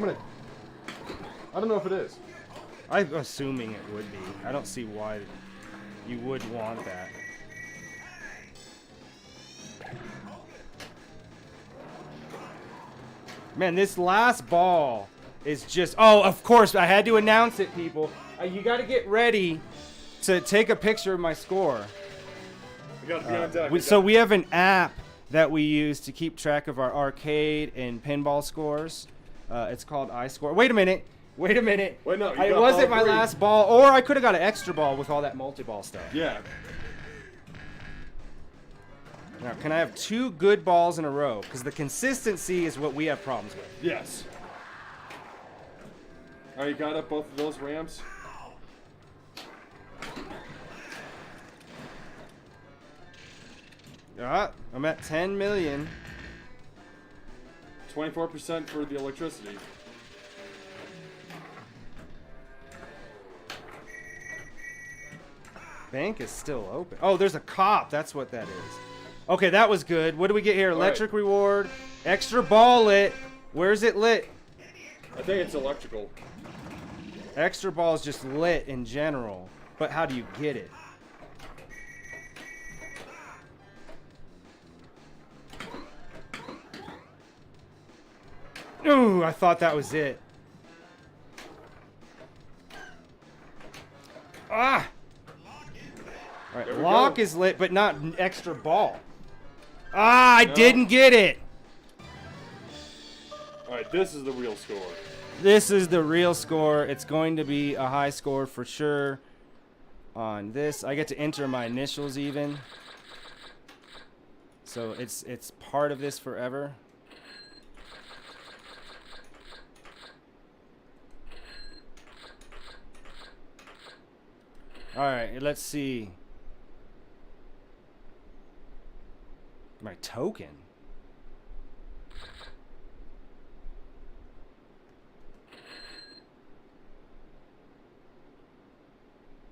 don't know if it is. I'm assuming it would be. I don't see why you would want that. Man, this last ball is just... Oh, of course, I had to announce it, people. You got to get ready to take a picture of my score. We got to be on deck. So we have an app that we use to keep track of our arcade and pinball scores. It's called iScore. Wait a minute. Wait, no. It wasn't my last ball, or I could have got an extra ball with all that multi-ball stuff. Yeah. Now, can I have 2 good balls in a row? Because the consistency is what we have problems with. Yes. All right, you got up both of those ramps? I'm at 10 million. 24% for the electricity. Bank is still open. Oh, there's a cop. That's what that is. Okay, that was good. What do we get here? Electric reward. Extra ball lit. Where's it lit? I think it's electrical. Extra ball is just lit in general. But how do you get it? Ooh, I thought that was it. Ah! Alright, lock is lit, but not an extra ball. Ah, I didn't get it! Alright, this is the real score. This is the real score. It's going to be a high score for sure on this. I get to enter my initials even. So it's part of this forever. Alright, let's see. My token.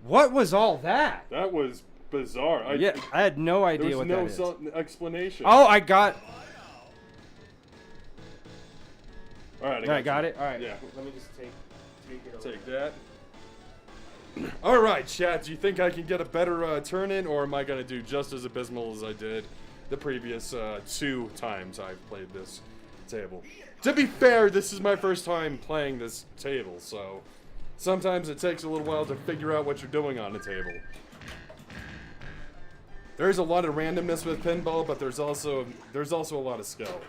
What was all that? That was bizarre. I had no idea what that is. There's no explanation. Oh, I got... Alright, I got it? Alright. Yeah. Let me just take it over. Take that. Alright, chat, do you think I can get a better turn-in, or am I going to do just as abysmal as I did the previous 2 times I've played this table? To be fair, this is my first time playing this table, so sometimes it takes a little while to figure out what you're doing on the table. There's a lot of randomness with pinball, but there's also a lot of skill.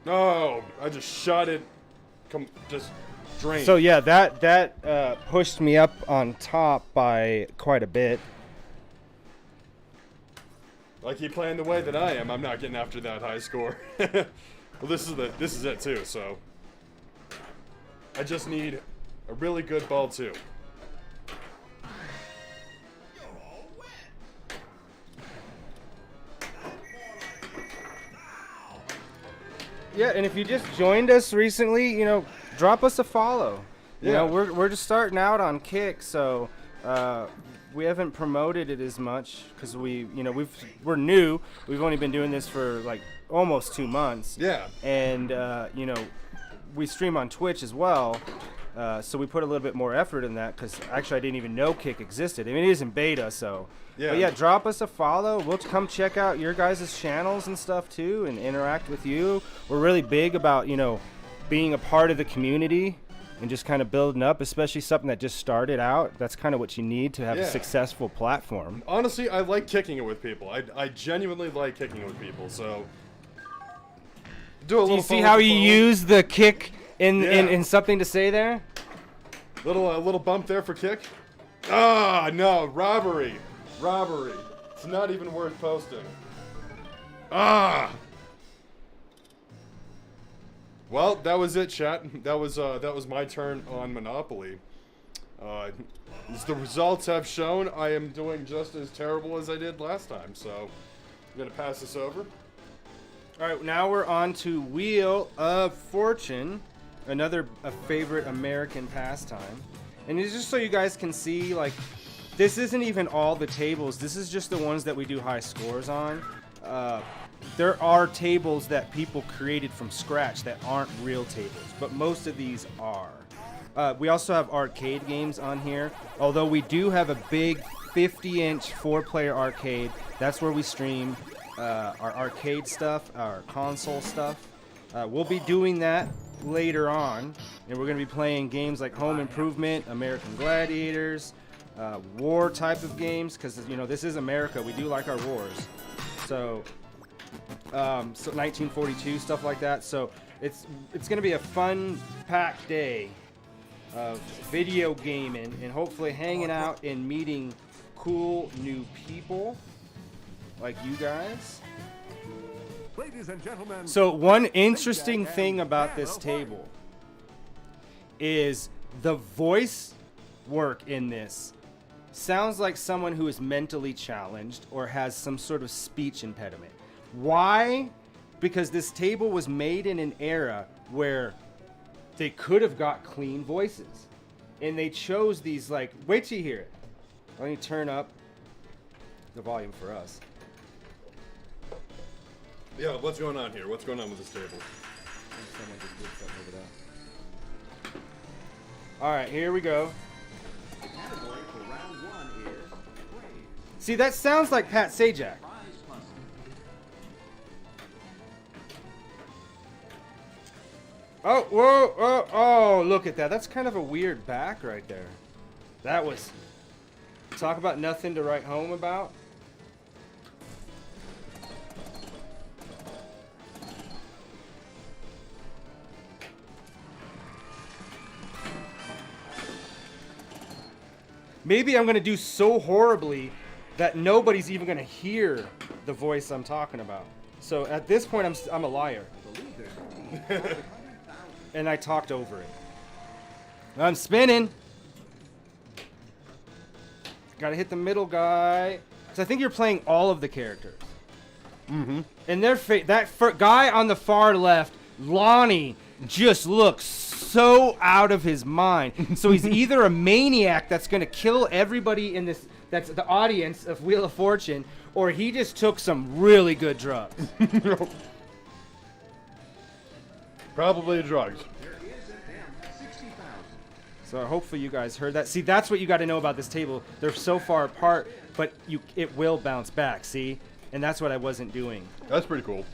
No, I just shot it. Just drained. So yeah, that pushed me up on top by quite a bit. I keep playing the way that I am. I'm not getting after that high score. Well, this is it too. So I just need a really good ball too. Yeah, and if you just joined us recently, you know, drop us a follow. You know, Yeah. we're just starting out on Kick, so we haven't promoted it as much because we're new. We've only been doing this for like almost 2 months. Yeah. And you know, we stream on Twitch as well. So we put a little bit more effort in that because actually I didn't even know Kick existed. I mean, it is in beta, so. Yeah. But yeah, drop us a follow. We'll come check out your guys' channels and stuff too and interact with you. We're really big about, you know, being a part of the community and just kind of building up, especially something that just started out. That's kind of what you need to have a Yeah. successful platform. Honestly, I like kicking it with people. I genuinely like kicking it with people. So do a Do little. you see follow how for you follow. use the kick in Yeah. something to say there? Little bump there for kick. Ah, no, robbery. It's not even worth posting. Ah. Well, that was it, chat. That was my turn on Monopoly. As the results have shown, I am doing just as terrible as I did last time. So I'm gonna pass this over. All right, now we're on to Wheel of Fortune, another favorite American pastime. And it's just so you guys can see, like, this isn't even all the tables. This is just the ones that we do high scores on. There are tables that people created from scratch that aren't real tables, but most of these are. We also have arcade games on here, although we do have a big 50-inch 4-player arcade. That's where we stream our arcade stuff, our console stuff. We'll be doing that later on, and we're going to be playing games like Home Improvement, American Gladiators, war type of games, because, you know, this is America. We do like our wars. So 1942, stuff like that. So it's going to be a fun, packed day of video gaming and hopefully hanging out and meeting cool new people like you guys. Ladies and gentlemen. So one interesting thing about this table is the voice work in this sounds like someone who is mentally challenged or has some sort of speech impediment. Why? Because this table was made in an era where they could have got clean voices. And they chose these, like, wait till you hear it. Let me turn up the volume for us. Yeah, what's going on here? What's going on with this table? Someone just did something over there. All right, here we go. Category for round 1 is brave. See, that sounds like Pat Sajak. Prize money. Oh, whoa, oh, look at that. That's kind of a weird back right there. That was... Talk about nothing to write home about. Maybe I'm going to do so horribly that nobody's even going to hear the voice I'm talking about. So at this point, I'm a liar. And I talked over it. I'm spinning. Gotta hit the middle guy. So I think you're playing all of the characters. Mm-hmm. And that guy on the far left, Lonnie, just looks so out of his mind. So he's either a maniac that's gonna kill everybody in this, that's the audience of Wheel of Fortune, or he just took some really good drugs. Probably drugs. There is an M60,000. So hopefully you guys heard that. See, that's what you got to know about this table. They're so far apart, but it will bounce back, see? And that's what I wasn't doing. That's pretty cool.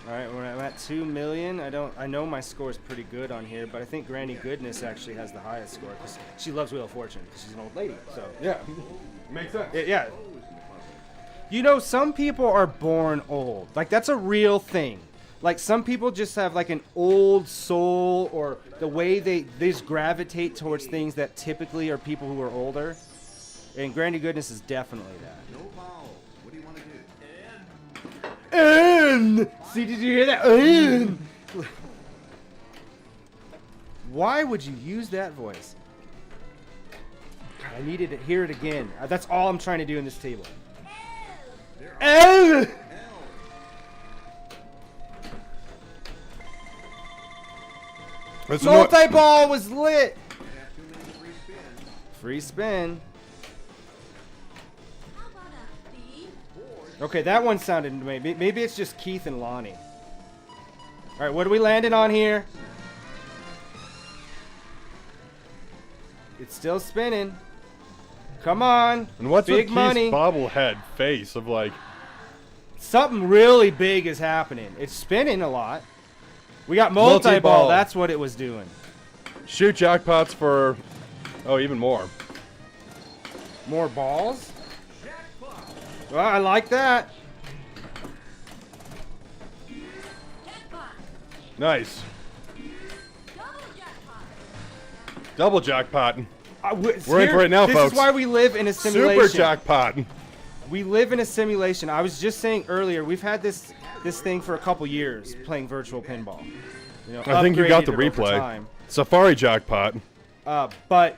All right, right, I'm at 2 million. I know my score is pretty good on here, but I think Granny Goodness actually has the highest score because she loves Wheel of Fortune because she's an old lady. So Yeah, makes sense. yeah. You know, some people are born old. Like, that's a real thing. Like, some people just have like an old soul, or the way they just gravitate towards things that typically are people who are older. And Granny Goodness is definitely that. No foul. What do you want to do? And see, did you hear that? And. Why would you use that voice? God, I needed to hear it again. That's all I'm trying to do in this table. And. That's anno- Multi-ball was lit. You have 2 minutes free spin. Free spin. How about a thief? Okay, that one sounded maybe it's just Keith and Lonnie. All right, what are we landing on here? It's still spinning. Come on. And what's big with money? Keith's bobblehead face of like, Something really big is happening. It's spinning a lot. We got multi-ball. Multi-ball. That's what it was doing. shoot jackpots for, oh, even more. More balls? Well, I like that. Jackpot! Nice. Double jackpot! Double jackpot. We're in for it now, this folks. This is why we live in a simulation. Super jackpot. We live in a simulation. I was just saying earlier, we've had this thing for a couple years, playing virtual pinball. You know, I think you got the upgraded it over replay. time. Safari jackpot. But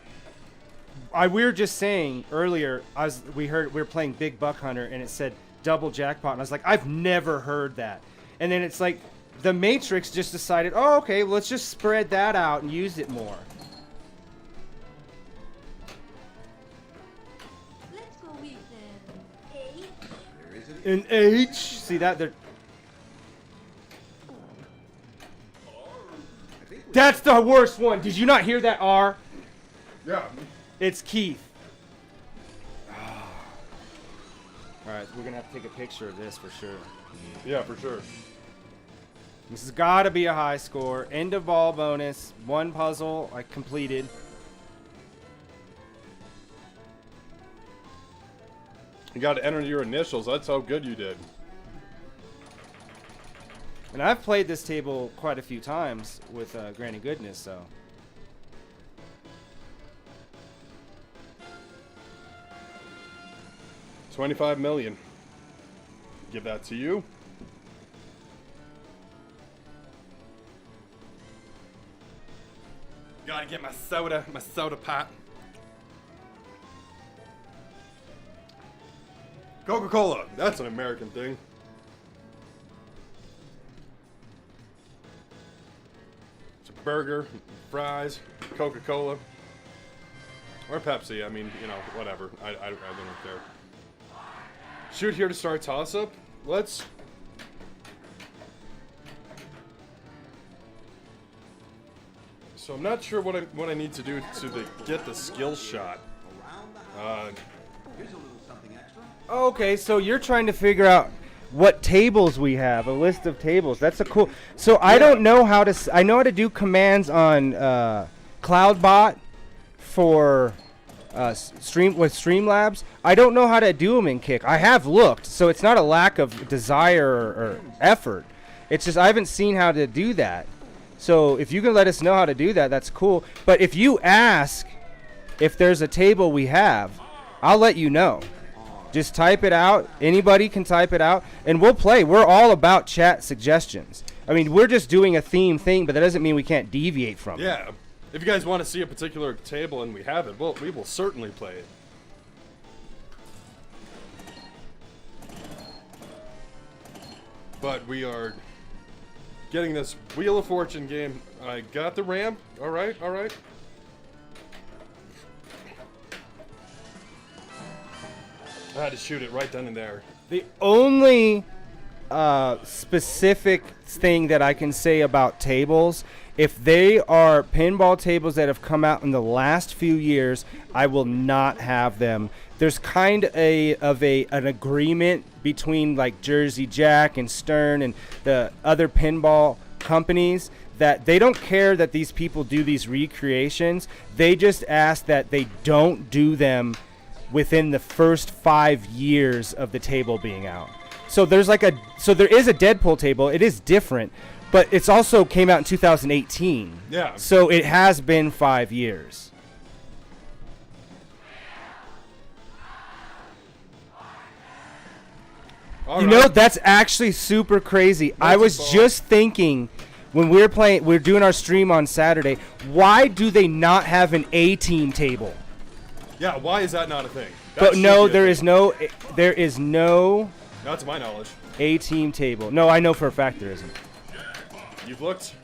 we were just saying earlier, we were playing Big Buck Hunter, and it said double jackpot, and I was like, I've never heard that. And then it's like the Matrix just decided, oh, okay, well, let's just spread that out and use it more. Let's go with an 8. There is an An H. See that? That's the worst one. Did you not hear that R? Yeah. It's Keith. All right, we're gonna have to take a picture of this for sure. Yeah, for sure. This has got to be a high score. End of ball bonus. One puzzle I completed. You got to enter your initials. That's how good you did. And I've played this table quite a few times with Granny Goodness, so. $25 million. Give that to you. Gotta get my soda pop. Coca-Cola. That's an American thing. It's a burger, fries, Coca-Cola, or Pepsi. I mean, you know, whatever. I don't care. Shoot here to start toss-up. Let's. So I'm not sure what I need to do to get the skill shot. around the house. Here's a little something extra. Okay, so you're trying to figure out what tables we have, a list of tables. That's a cool. So I don't know how to. I know how to do commands on CloudBot for Streamlabs. I don't know how to do them in Kick. I have looked, so it's not a lack of desire or effort. It's just I haven't seen how to do that. So if you can let us know how to do that, that's cool. But if you ask if there's a table we have, I'll let you know. Just type it out. Anybody can type it out, and we'll play. We're all about chat suggestions. I mean, we're just doing a theme thing, but that doesn't mean we can't deviate from it. Yeah. If you guys want to see a particular table and we have it, we will certainly play it. But we are getting this Wheel of Fortune game. I got the ramp. All right, all right. I had to shoot it right then and there. The only specific thing that I can say about tables, if they are pinball tables that have come out in the last few years, I will not have them there's kind of an agreement between like Jersey Jack and Stern and the other pinball companies that they don't care that these people do these recreations. They just ask that they don't do them within the first 5 years of the table being out. So there is a Deadpool table. It is different, but it's also came out in 2018. Yeah. So it has been 5 years. All You right. know, that's actually super crazy. I was Multi-ball. just thinking when we're doing our stream on Saturday, why do they not have an A-team table? Yeah, why is that not a thing? That But should no, be a there thing. is no Not to my knowledge. A-team table. No, I know for a fact there isn't. You've looked?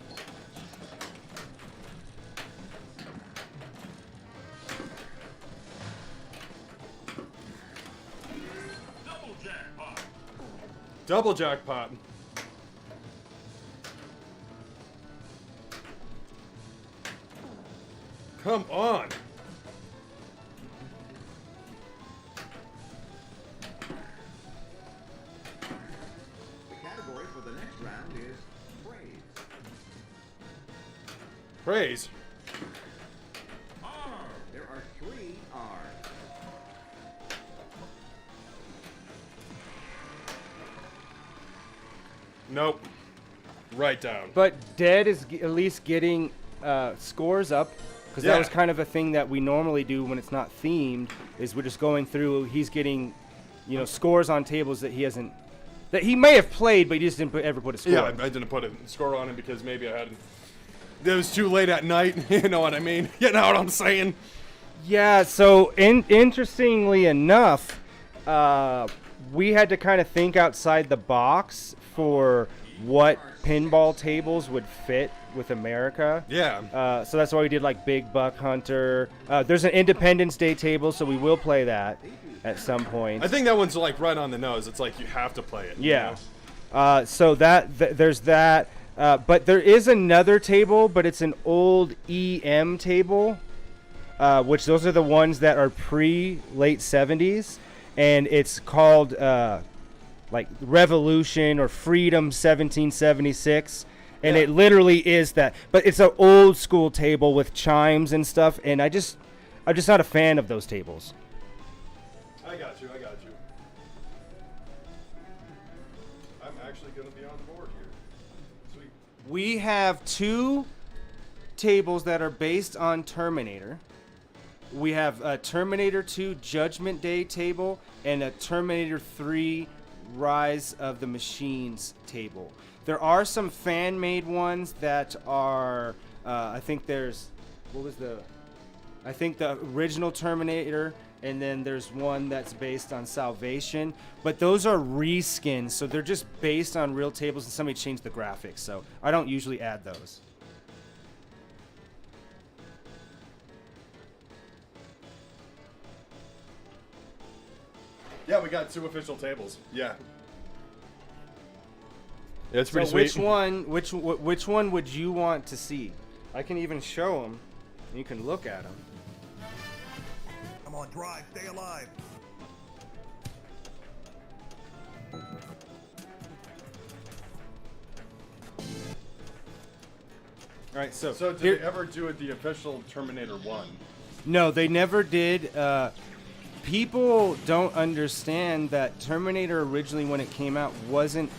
Double jackpot. Come on. The category for the next round is praise. Praise. There are 3 R's. Nope. Right down. But Dead is at least getting scores up, because that Yeah. was kind of a thing that we normally do when it's not themed. Is we're just going through. He's getting, scores on tables that he may have played, but he just didn't ever put a score. Yeah, I didn't put a score on it because maybe I hadn't. It was too late at night. You know what I mean? You know what I'm saying? Yeah, so interestingly enough, we had to kind of think outside the box for what pinball tables would fit with America. Yeah. So that's why we did like Big Buck Hunter. There's an Independence Day table, so we will play that at some point. I think that one's like right on the nose. It's like you have to play it. you Yeah. know? So there's that. But there is another table, but it's an old EM table, which those are the ones that are pre-late 70s. And it's called like Revolution or Freedom 1776. And Yeah. it literally is that. But it's an old school table with chimes and stuff. And I'm just not a fan of those tables. I got you. I'm actually going to be on the board here. Sweet. We have 2 tables that are based on Terminator. We have a Terminator 2 Judgment Day table and a Terminator 3 Rise of the Machines table. There are some fan-made ones that are, I think the original Terminator, and then there's one that's based on Salvation. But those are reskins, so they're just based on real tables, and somebody changed the graphics. So I don't usually add those. Yeah, we got 2 official tables. Yeah. Yeah, it's pretty So sweet. which one would you want to see? I can even show them. You can look at them. Come on, drive, stay alive. All right, so So here- did they ever do the official Terminator 1? no, they never did. People don't understand that Terminator originally, when it came out, wasn't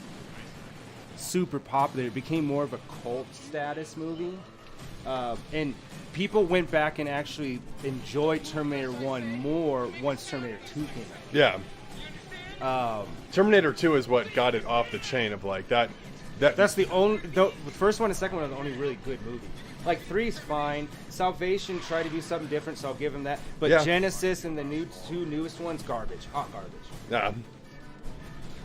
super popular. It became more of a cult status movie, and people went back and actually enjoyed Terminator 1 more once Terminator 2 came out. Yeah. Terminator 2 is what got it off the chain of like that. That's the first one and second one are the only really good movies. Like 3's fine. Salvation tried to do something different, so I'll give him that. But Yeah. Genesis and the two newest ones, garbage, hot garbage. Yeah.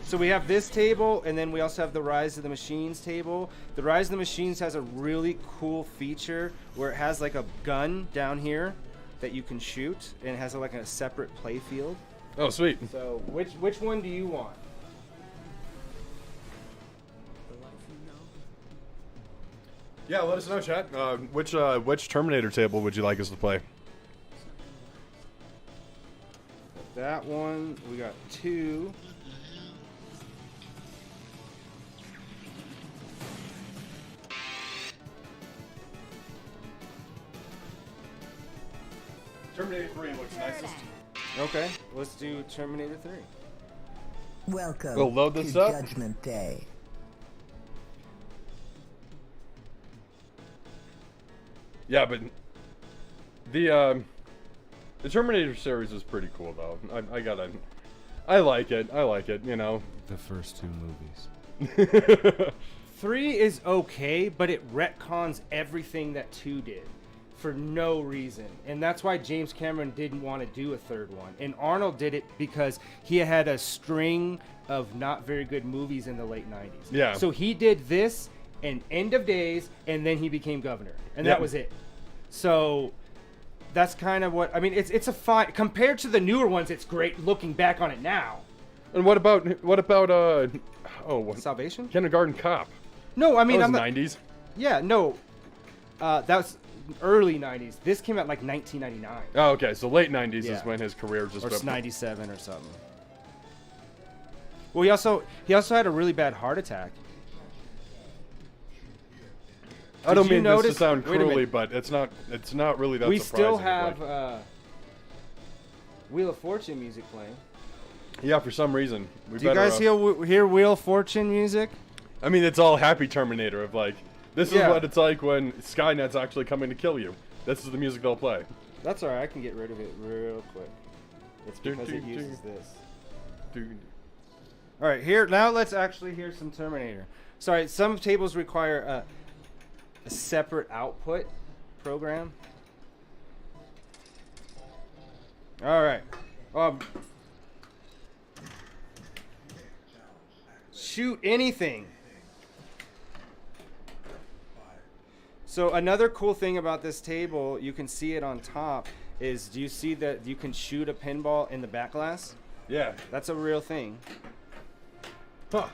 So we have this table, and then we also have the Rise of the Machines table. The Rise of the Machines has a really cool feature where it has like a gun down here that you can shoot, and it has like a separate play field. Oh, sweet. So which one do you want? Yeah, let us know, chat. Which Terminator table would you like us to play? that one. We got 2. Terminator 3 looks nicest. Okay, let's do Terminator 3. Welcome We'll load this to up. Judgment Day. Yeah, but the Terminator series is pretty cool though. I like it. I like it. You know. The first 2 movies. 3 is okay, but it retcons everything that 2 did for no reason. And that's why James Cameron didn't want to do a 3rd one. And Arnold did it because he had a string of not very good movies in the late 90s. Yeah. So he did this and End of Days, and then he became governor. And Yeah. that was it. So that's kind of what, I mean, it's a fine, compared to the newer ones, it's great looking back on it now. And what about Salvation? Kindergarten Cop? No, I mean, That I'm was not, 90s. yeah, no. That was early 90s. This came out like 1999. Oh, okay. So late 90s Yeah. is when his career just Or went. 97 or something. Well, he also had a really bad heart attack. I don't Did you mean this to notice- sound wait a cruelly, minute. but it's not really that We surprising. still have like- Wheel of Fortune music playing. yeah, for some reason. We Do you better, guys hear Wheel of Fortune music? I mean, it's all happy Terminator of like, this is Yeah. what it's like when Skynet's actually coming to kill you. This is the music they'll play. That's alright. I can get rid of it real quick. It's Do, because do, it do. uses this. Dude. All right, here now let's actually hear some Terminator. Sorry, some tables require a separate output program. All right. Shoot anything. So another cool thing about this table, you can see it on top, is do you see that you can shoot a pinball in the back glass? Yeah. That's a real thing. Huh.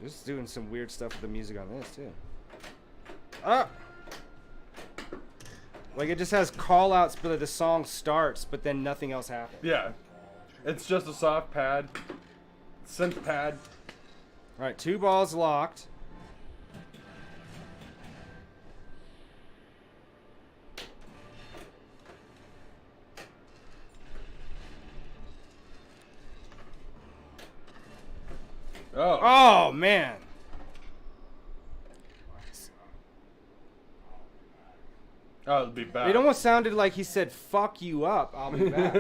Just doing some weird stuff with the music on this too. Ah! Like it just has call outs but the song starts but then nothing else happens. Yeah. It's just a soft pad. Synth pad. Alright, 2 balls locked. Oh. Oh man. Oh, it'll be bad. It almost sounded like he said fuck you up, I'll be back.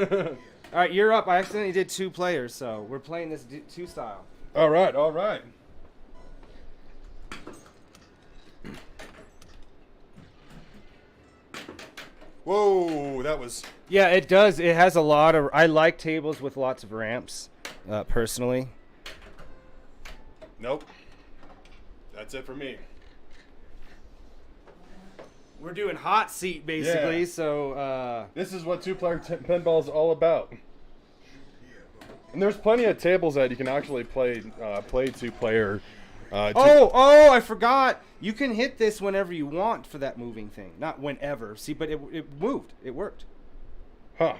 Alright, you're up. I accidentally did 2 players, so we're playing this 2 style. All right, all right. Whoa, that was. Yeah, it does. It has a lot of. I like tables with lots of ramps, personally. Nope. That's it for me. We're doing hot seat basically, Yeah. so This is what two-player pinball is all about. And there's plenty of tables that you can actually play two-player. Oh, I forgot. You can hit this whenever you want for that moving thing. Not whenever. See, but it moved. It worked. Huh.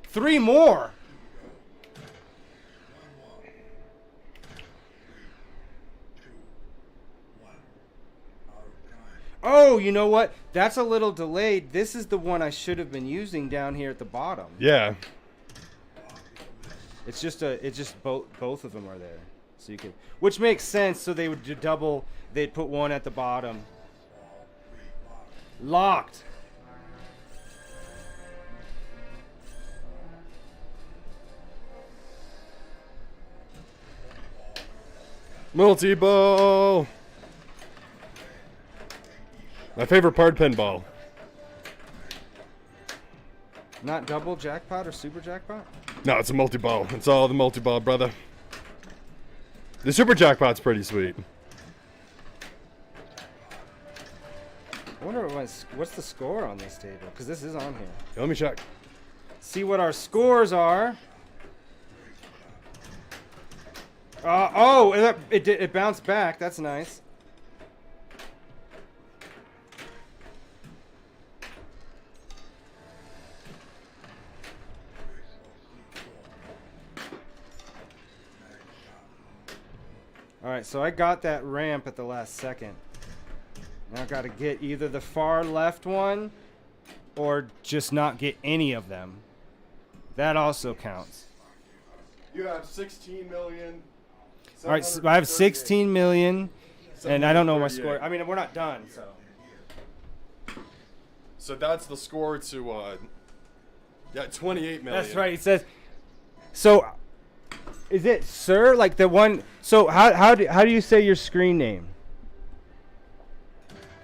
Three more. Oh, you know what? That's a little delayed. This is the one I should have been using down here at the bottom. Yeah. It's just both of them are there. So you can, which makes sense. So they would do double. They'd put one at the bottom. Locked. Multi-ball. My favorite part, pinball. Not double jackpot or super jackpot? No, it's a multi-ball. It's all the multi-ball, brother. The super jackpot's pretty sweet. I wonder what's the score on this table, because this is on here. Let me check. See what our scores are. Oh, it bounced back. That's nice. All right, so I got that ramp at the last second. Now I got to get either the far left one or just not get any of them. That also counts. You have 16 million. All right, so I have 16 million, and I don't know my score. I mean, we're not done, so. So that's the score to, 28 million. That's right. It says. So, is it Sir? Like the one? So how do you say your screen name?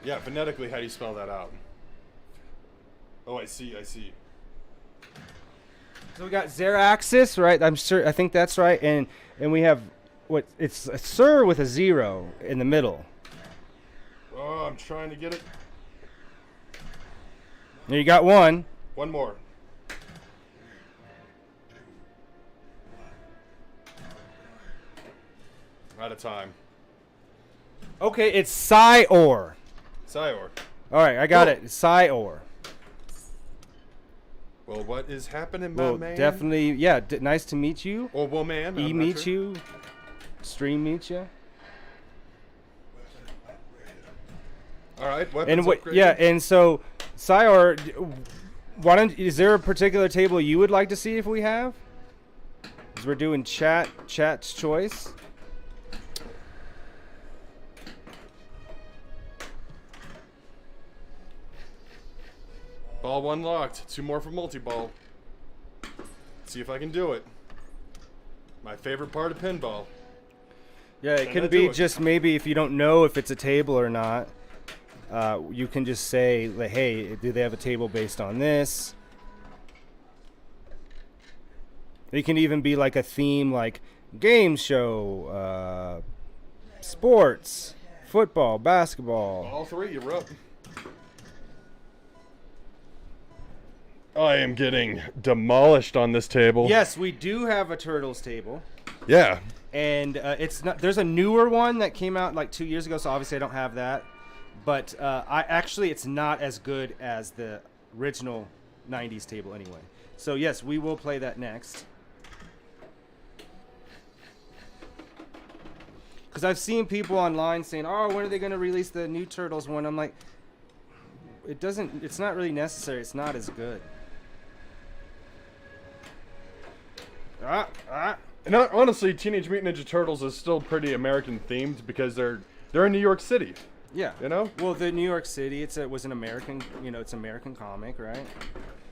Yeah, phonetically, how do you spell that out? Oh, I see. So we got Zeraxis, right? I'm sure. I think that's right. And we have what? It's a Sir with a 0 in the middle. Oh, I'm trying to get it. There you got one. One more. Out of time. Okay, it's Scior. Scior. All right, I got Oh. it. Scior. Well, what is happening, my Well, man? definitely. Yeah. Nice to meet you. Or woman. E I'm not meet sure. you. Stream meet you. All right. Weapons And what? upgraded. Yeah. And so, Scior, why don't? Is there a particular table you would like to see if we have? Because we're doing chat's choice. Ball one locked. 2 more for multi-ball. See if I can do it. My favorite part of pinball. Yeah, it Can can I be do it? just maybe if you don't know if it's a table or not, you can just say, like, hey, do they have a table based on this? It can even be like a theme like game show, sports, football, basketball. All 3, you're up. I am getting demolished on this table. Yes, we do have a Turtles table. Yeah. And it's not. There's a newer one that came out like 2 years ago, so obviously I don't have that. But it's not as good as the original '90s table anyway. So yes, we will play that next. Because I've seen people online saying, "Oh, when are they going to release the new Turtles one?" I'm like, it doesn't. It's not really necessary. It's not as good. And honestly, Teenage Mutant Ninja Turtles is still pretty American themed because they're in New York City. Yeah. You know? Well, the New York City, was an American, it's American comic, right?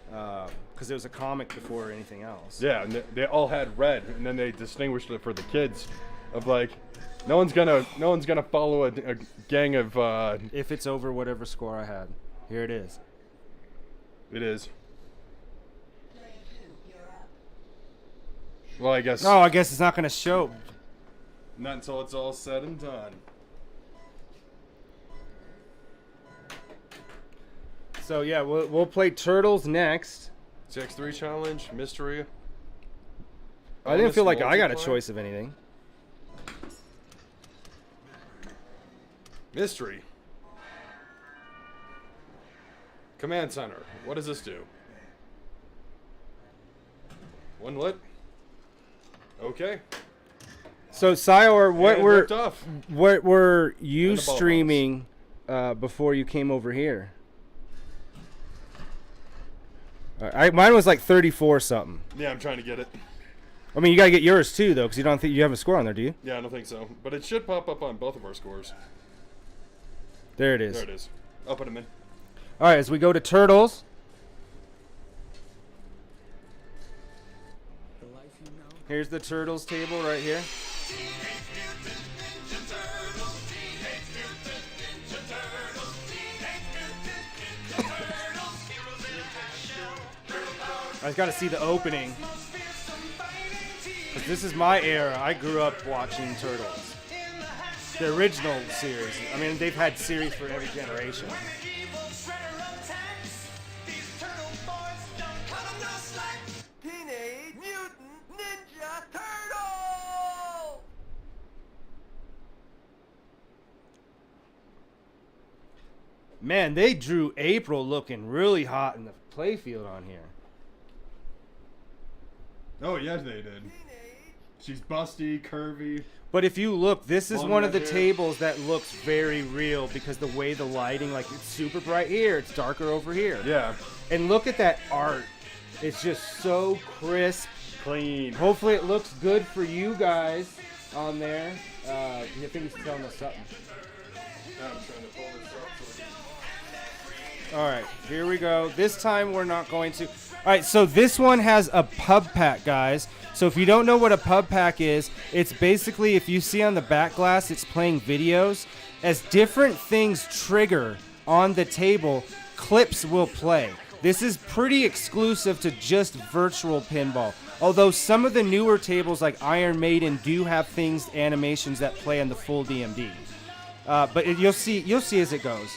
Because it was a comic before anything else. Yeah, and they all had red, and then they distinguished it for the kids, of like, no one's gonna follow a gang of. If it's over whatever score I had, here it is. It is. Well, I guess. No, I guess it's not gonna show. Not until it's all said and done. So yeah, we'll play Turtles next. CX3 challenge, mystery. I didn't feel like I got a multiplier? choice of anything. Mystery. Command center. What does this do? One lit. Okay. So Scior, And ripped off. what were you And the ball streaming before you came over here? Mine was like 34 something. Yeah, I'm trying to get it. I mean, you gotta get yours too, though, because you don't think you have a score on there, do you? Yeah, I don't think so. But it should pop up on both of our scores. There it is. There it is. I'll put them in. All right, as we go to Turtles. Here's the Turtles table right here. I got to see the opening. 'Cause this is my era. I grew up watching Turtles. The original series. I mean, they've had series for every generation. Man, they drew April looking really hot in the playfield on here. Oh, yes, they did. She's busty, curvy. But if you look, this is Long one of the red hair. tables that looks very real because the way the lighting, like it's super bright here, it's darker over here. Yeah. And look at that art. It's just so crisp. Clean. Hopefully it looks good for you guys on there. I think he's telling us something. I'm trying to pull this up. All right, here we go. This time we're not going to. All right, so this one has a pub pack, guys. So if you don't know what a pub pack is, it's basically, if you see on the back glass, it's playing videos. As different things trigger on the table, clips will play. This is pretty exclusive to just virtual pinball. Although some of the newer tables like Iron Maiden do have things, animations that play on the full DMD. But you'll see as it goes.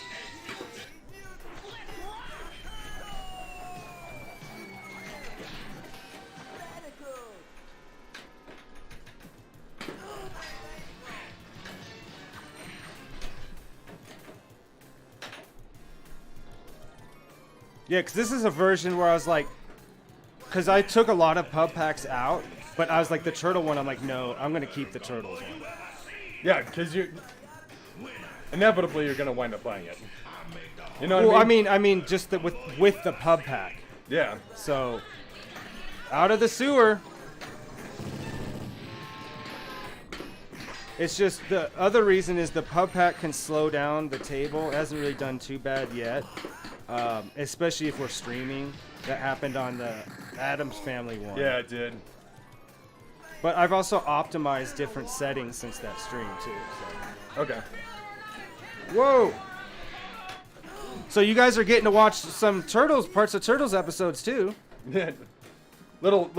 Yeah, because this is a version where I was like, because I took a lot of pub packs out, but I was like, the turtle one, I'm like, no, I'm going to keep the turtles one. Yeah, because inevitably you're gonna wind up playing it. You know Well, what I mean? I mean, just with the pub pack. Yeah. So, out of the sewer. It's just the other reason is the pub pack can slow down the table. It hasn't really done too bad yet, especially if we're streaming. That happened on the Addams Family one. Yeah, it did. But I've also optimized different settings since that stream too. So. Okay. Whoa! So you guys are getting to watch some parts of Turtles episodes too. little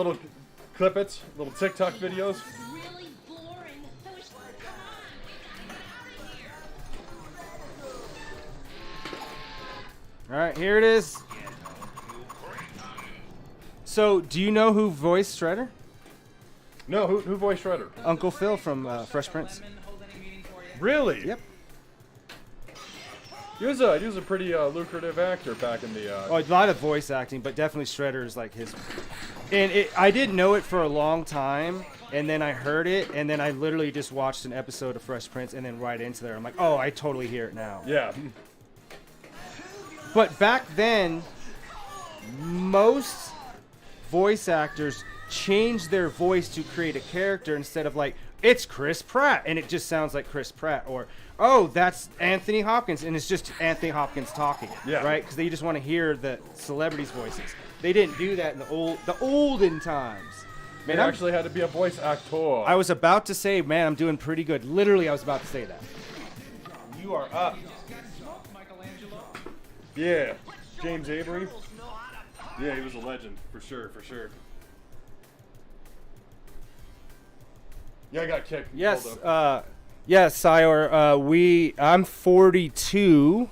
clippets, little TikTok videos. Really boring. I wish. All right, here it is. So, do you know who voiced Shredder? No, who voiced Shredder? Uncle Phil from Fresh Prince. Really? Yep. He was a pretty lucrative actor back in the. Oh, a lot of voice acting, but definitely Shredder is like his. And I didn't know it for a long time, and then I heard it, and then I literally just watched an episode of Fresh Prince, and then right into there, I'm like, oh, I totally hear it now. Yeah. But back then, most voice actors changed their voice to create a character instead of like, it's Chris Pratt, and it just sounds like Chris Pratt, or oh, that's Anthony Hopkins, and it's just Anthony Hopkins talking, Yeah. right? Because they just want to hear the celebrities' voices. They didn't do that in the olden times. Man, actually had to be a voice actor. I was about to say, man, I'm doing pretty good. Literally, I was about to say that. You are up. Yeah. James Avery. Yeah, he was a legend for sure. Yeah, I got kicked. Yes, Hold up. yes, Sire. I'm 42,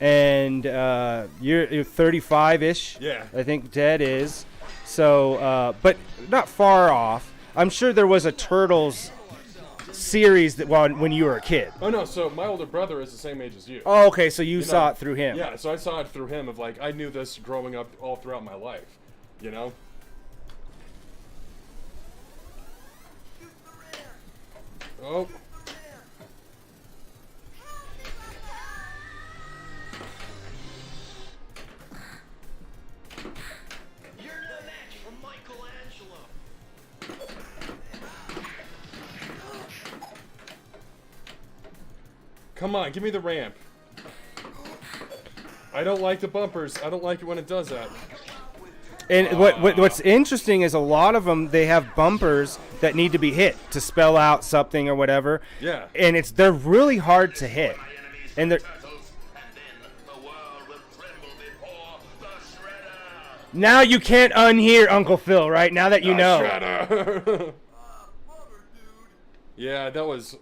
and you're 35-ish. Yeah. I think Ted is. So, but not far off. I'm sure there was a Turtles series that when you were a kid. Oh no, so my older brother is the same age as you. Oh, okay. So you You saw know, it through him. Yeah, so I saw it through him of like I knew this growing up all throughout my life, you know? Oh. You're no match for Michelangelo. Come on, give me the ramp. I don't like the bumpers. I don't like it when it does that. And what's interesting is a lot of them, they have bumpers that need to be hit to spell out something or whatever. Yeah. And they're really hard to hit. And they're now you can't unhear Uncle Phil, right? Now that you know. Shredder. Yeah, that was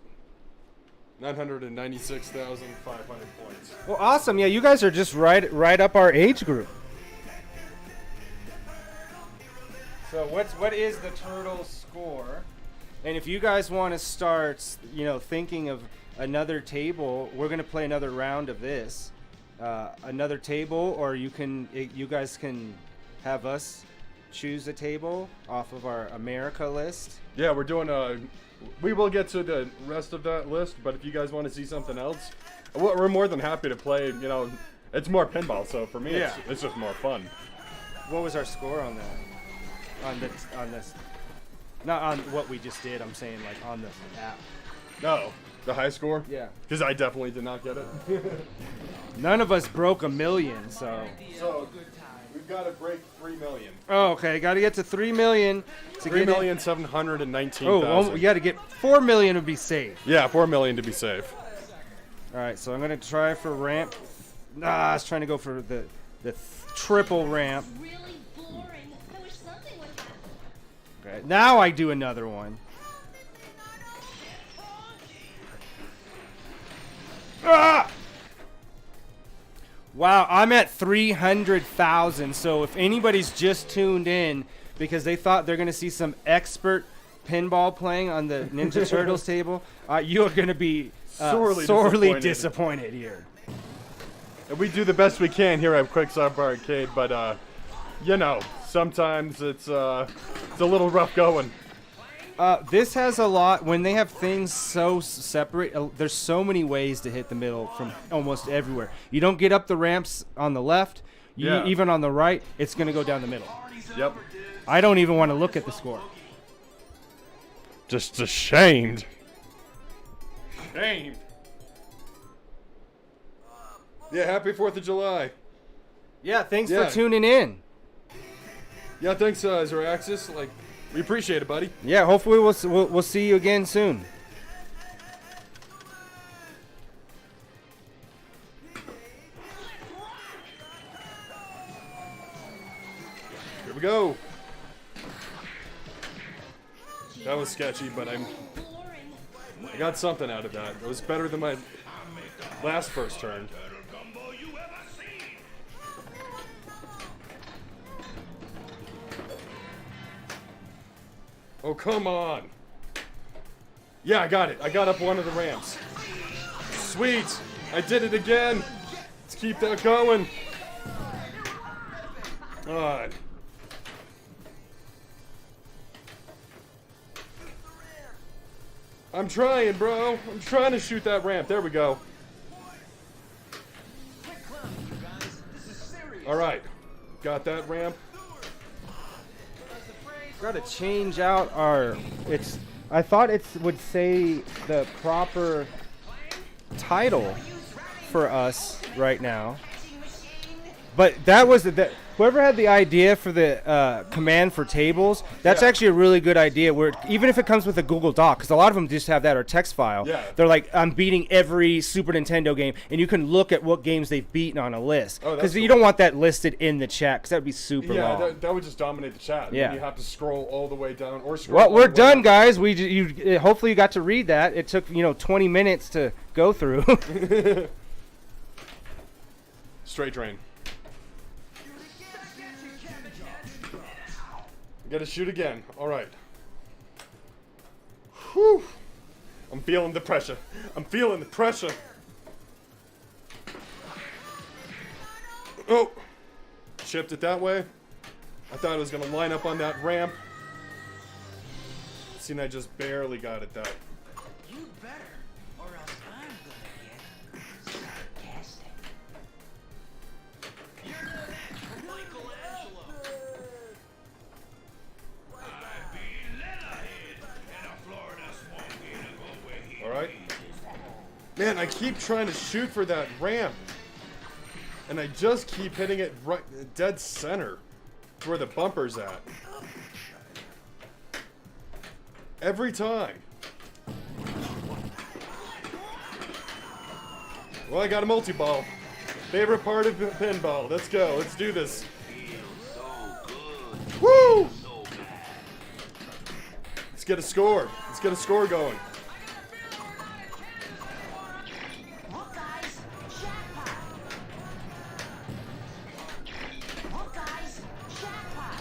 996,500 points. Well, awesome. Yeah, you guys are just right up our age group. So what is the Turtles score? And if you guys want to start, thinking of another table, we're gonna play another round of this. another table, or you guys can have us choose a table off of our America list. Yeah, we're doing we will get to the rest of that list, but if you guys want to see something else, we're more than happy to play. You know, it's more pinball, so for me, it's just more fun. What was our score on that? On this, not on what we just did. I'm saying like on the app. No, the high score? Yeah. Because I definitely did not get it. None of us broke 1 million, so. So we've got to break 3 million. Oh, okay. Got to get to 3 million. To get 3,719,000. Oh, you got to get 4 million to be safe. Yeah, 4 million to be safe. All right, so I'm gonna try for ramp. I was trying to go for the triple ramp. Really boring. I wish something would happen. Okay, now I do another one. Ah! Wow, I'm at 300,000. So if anybody's just tuned in because they thought they're gonna see some expert pinball playing on the Ninja Turtles table, you are gonna be sorely disappointed here. And we do the best we can here at Quicksave Arcade, but you know, sometimes it's a little rough going. This has a lot. When they have things so separate, there's so many ways to hit the middle from almost everywhere. You don't get up the ramps on the left. Even on the right, it's going to go down the middle. Yep. I don't even want to look at the score. Just ashamed. Shamed. Yeah, happy 4th of July. Yeah, thanks for tuning in. Yeah, thanks, Zeraxis. Like, we appreciate it, buddy. Yeah, hopefully we'll see you again soon. Here we go. That was sketchy, but I got something out of that. It was better than my last first turn. Oh, come on. Yeah, I got it. I got up one of the ramps. Sweet. I did it again. Let's keep that going. God. I'm trying, bro. I'm trying to shoot that ramp. There we go. All right. Got that ramp. Got to change out our. I thought it would say the proper title for us right now, but that was whoever had the idea for the command for tables. That's actually a really good idea. Where even if it comes with a Google Doc, because a lot of them just have that or text file. Yeah. They're like, I'm beating every Super Nintendo game, and you can look at what games they've beaten on a list. Oh, because that's you cool. don't want that listed in the chat, because that would be super long. Yeah, that would just dominate the chat. Yeah. And you have to scroll all the way down or scroll. Well, all we're the way done, up. guys. Hopefully you got to read that. It took 20 minutes to go through. Straight drain. Gotta shoot again. All right. Whew. I'm feeling the pressure. I'm feeling the pressure. Oh. Chipped it that way. I thought it was gonna line up on that ramp. Seen I just barely got it that. You better, or else I'm gonna get sarcastic. Michelangelo. All right. Man, I keep trying to shoot for that ramp, and I just keep hitting it right dead center, to where the bumper's at. Every time. Well, I got a multi-ball. Favorite part of pinball. Let's go. Let's do this. Woo! Let's get a score. Let's get a score going. Look, guys, jackpot. Look, guys, jackpot.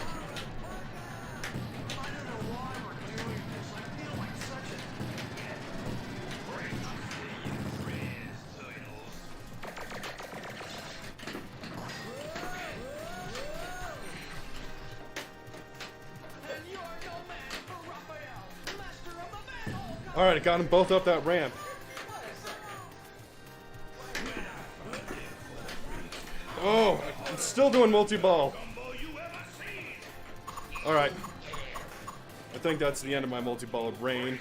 I don't know why we're doing this. I feel like such a dickhead. All right, I got them both up that ramp. Oh, I'm still doing multi-ball. All right. I think that's the end of my multi-ball reign.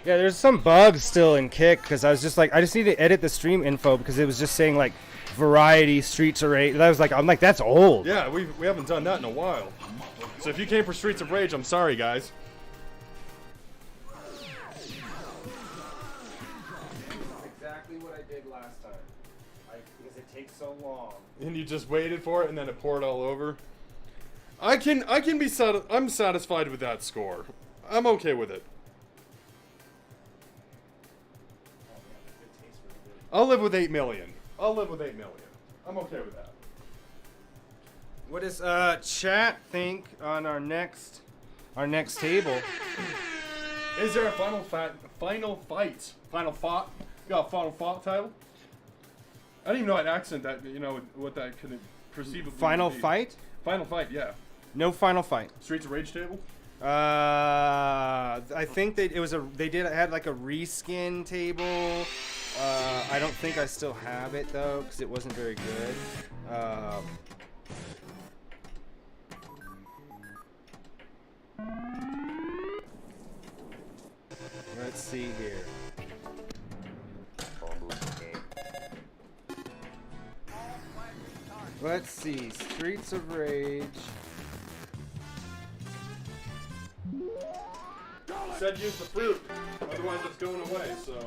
Yeah, there's some bugs still in Kick because I was just like, I just need to edit the stream info because it was just saying like variety Streets of Rage. And I was like, I'm like, that's old. Yeah, we haven't done that in a while. So if you came for Streets of Rage, I'm sorry, guys. Exactly what I did last time. Because it takes so long. And you just waited for it, and then it poured all over. I can be I'm satisfied with that score. I'm okay with it. I'll live with 8 million. I'm okay with that. What does chat think on our next table? Is there a final fight? You got a final fight title? I didn't even know what accent that, what that could perceivably Final be. fight? Final fight, yeah. No final fight. Streets of Rage table? I think that had like a reskin table. I don't think I still have it though because it wasn't very good. Let's see here. Let's see, Streets of Rage. Said use the fruit, otherwise it's going away, so.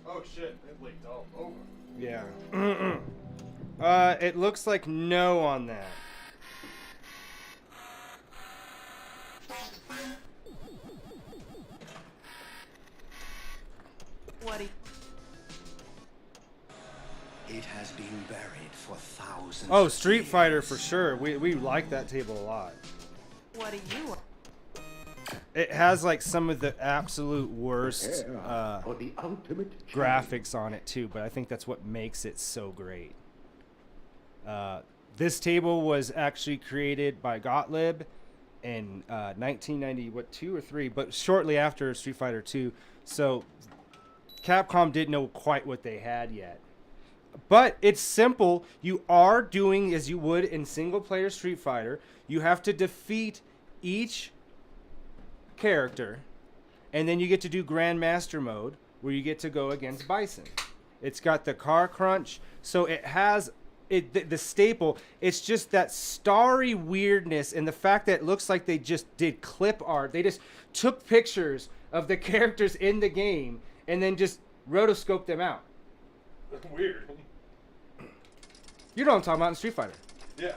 Oh shit, it leaked all over. Yeah. It looks like no on that. It has been buried for thousands. Oh, Street Fighter for sure. We like that table a lot. What do you? It has like some of the absolute worst For the ultimate graphics on it too, but I think that's what makes it so great. This table was actually created by Gottlieb in 1990, what, 2 or 3, but shortly after Street Fighter 2. So Capcom didn't know quite what they had yet. But it's simple. You are doing as you would in single player Street Fighter. You have to defeat each character, and then you get to do Grandmaster mode where you get to go against Bison. It's got the car crunch, so it has the staple. It's just that starry weirdness and the fact that it looks like they just did clip art. They just took pictures of the characters in the game and then just rotoscoped them out. Weird. You know what I'm talking about in Street Fighter. Yeah.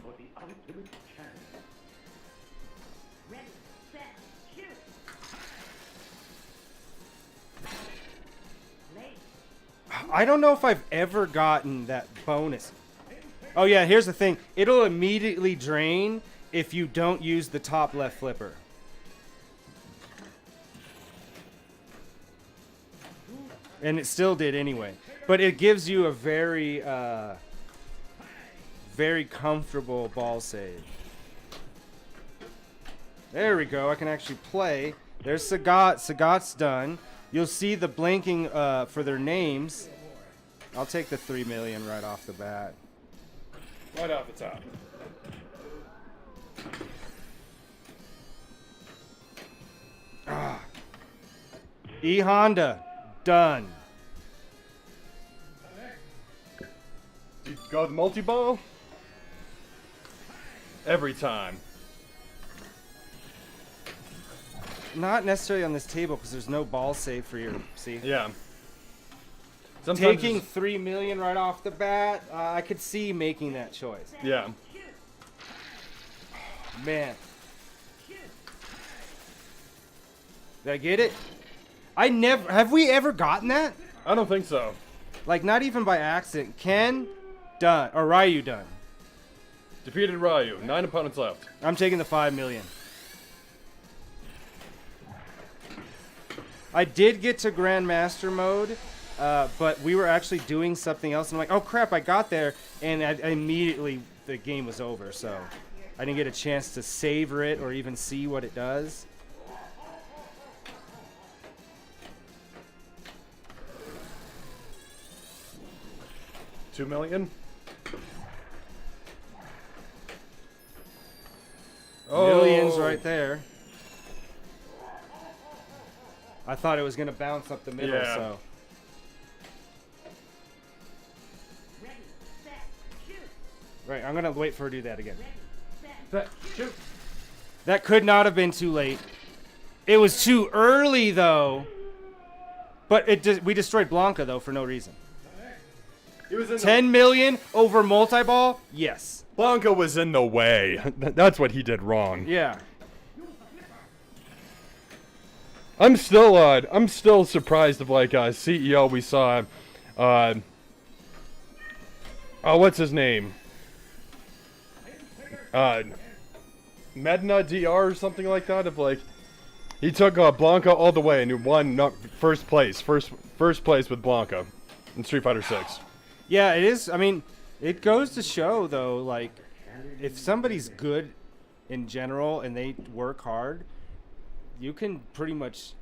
for the ultimate chance. Ready, set, shoot. Late. I don't know if I've ever gotten that bonus. Oh yeah, here's the thing. It'll immediately drain if you don't use the top left flipper. And it still did anyway. But it gives you a very, very comfortable ball save. There we go. I can actually play. There's Sagat. Sagat's done. You'll see the blinking for their names. I'll take the 3 million right off the bat. Right off the top. E Honda, done. You go with multi-ball? Every time. Not necessarily on this table because there's no ball save for your. See? Yeah. Sometimes Taking it's- 3 million right off the bat, I could see making that choice. Yeah. Man. Did I get it? I never. Have we ever gotten that? I don't think so. Like, not even by accident. Ken, done. Or Ryu, done. Defeated Ryu. 9 opponents left. I'm taking the 5 million. I did get to Grandmaster mode, but we were actually doing something else. And I'm like, oh crap, I got there, and immediately the game was over. So I didn't get a chance to savor it or even see what it does. $2 million. Millions right there. I thought it was gonna bounce up the middle, Yeah. so. Ready, set, shoot. Right, I'm gonna wait for her to do that again. Ready, set, Shoot. That could not have been too late. It was too early though. But we destroyed Blanca though for no reason. He was in 10 million over multi-ball? Yes. Blanca was in the way. That's what he did wrong. Yeah. I'm still surprised of like CEO we saw. Oh, what's his name? Medna DR or something like that. Of like, he took Blanca all the way and he won first place with Blanca in Street Fighter 6. Yeah, it is. I mean, it goes to show though, like, if somebody's good in general and they work hard, you can pretty much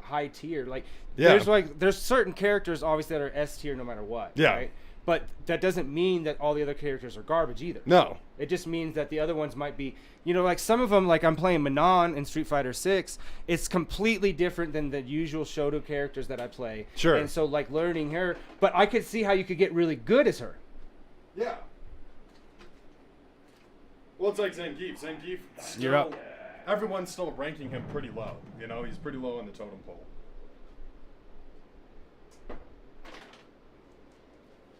high tier. Like, Yeah. there's certain characters obviously that are S tier no matter what. Yeah. Right? But that doesn't mean that all the other characters are garbage either. No. It just means that the other ones might be, you know, like some of them, like I'm playing Manon in Street Fighter 6. It's completely different than the usual Shoto characters that I play. Sure. And so, like, learning her, but I could see how you could get really good as her. Yeah. Well, it's like Zangief. Zangief, You're up. Everyone's still ranking him pretty low. You know, he's pretty low on the totem pole.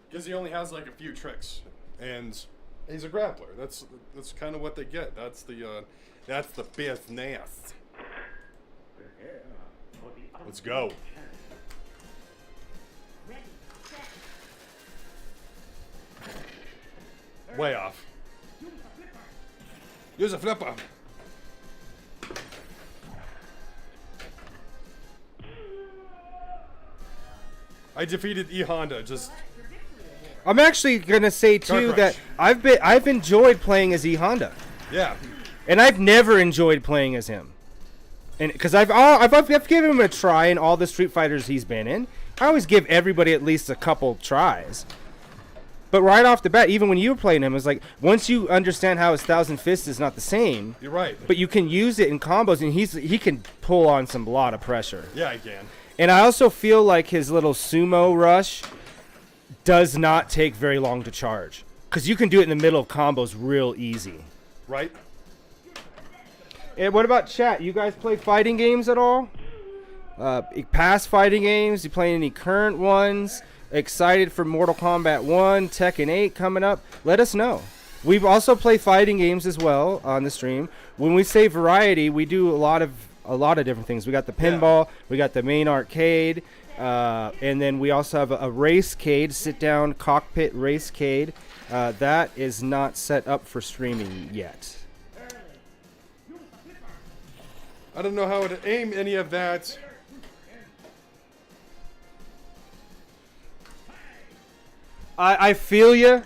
Because he only has like a few tricks, and he's a grappler. That's kind of what they get. That's the business. Let's go. ready, set. Way off. Use a flipper. I defeated E Honda. Just I'm actually gonna say too Car that crash. I've enjoyed playing as E Honda, yeah. and I've never enjoyed playing as him, and because I've given him a try in all the Street Fighters he's been in. I always give everybody at least a couple tries. But right off the bat, even when you were playing him, it's like once you understand how his Thousand Fists is not the same, You're right. but you can use it in combos, and he can pull on some lot of pressure. Yeah, I can. And I also feel like his little sumo rush does not take very long to charge, because you can do it in the middle of combos real easy. Right? And what about chat? You guys play fighting games at all? Past fighting games? You play any current ones? Excited for Mortal Kombat 1, Tekken 8 coming up? Let us know. We've also played fighting games as well on the stream. When we say variety, we do a lot of different things. We got the pinball, we got the main arcade, and then we also have a racecade, sit-down cockpit racecade. That is not set up for streaming yet. I don't know how to aim any of that. I feel you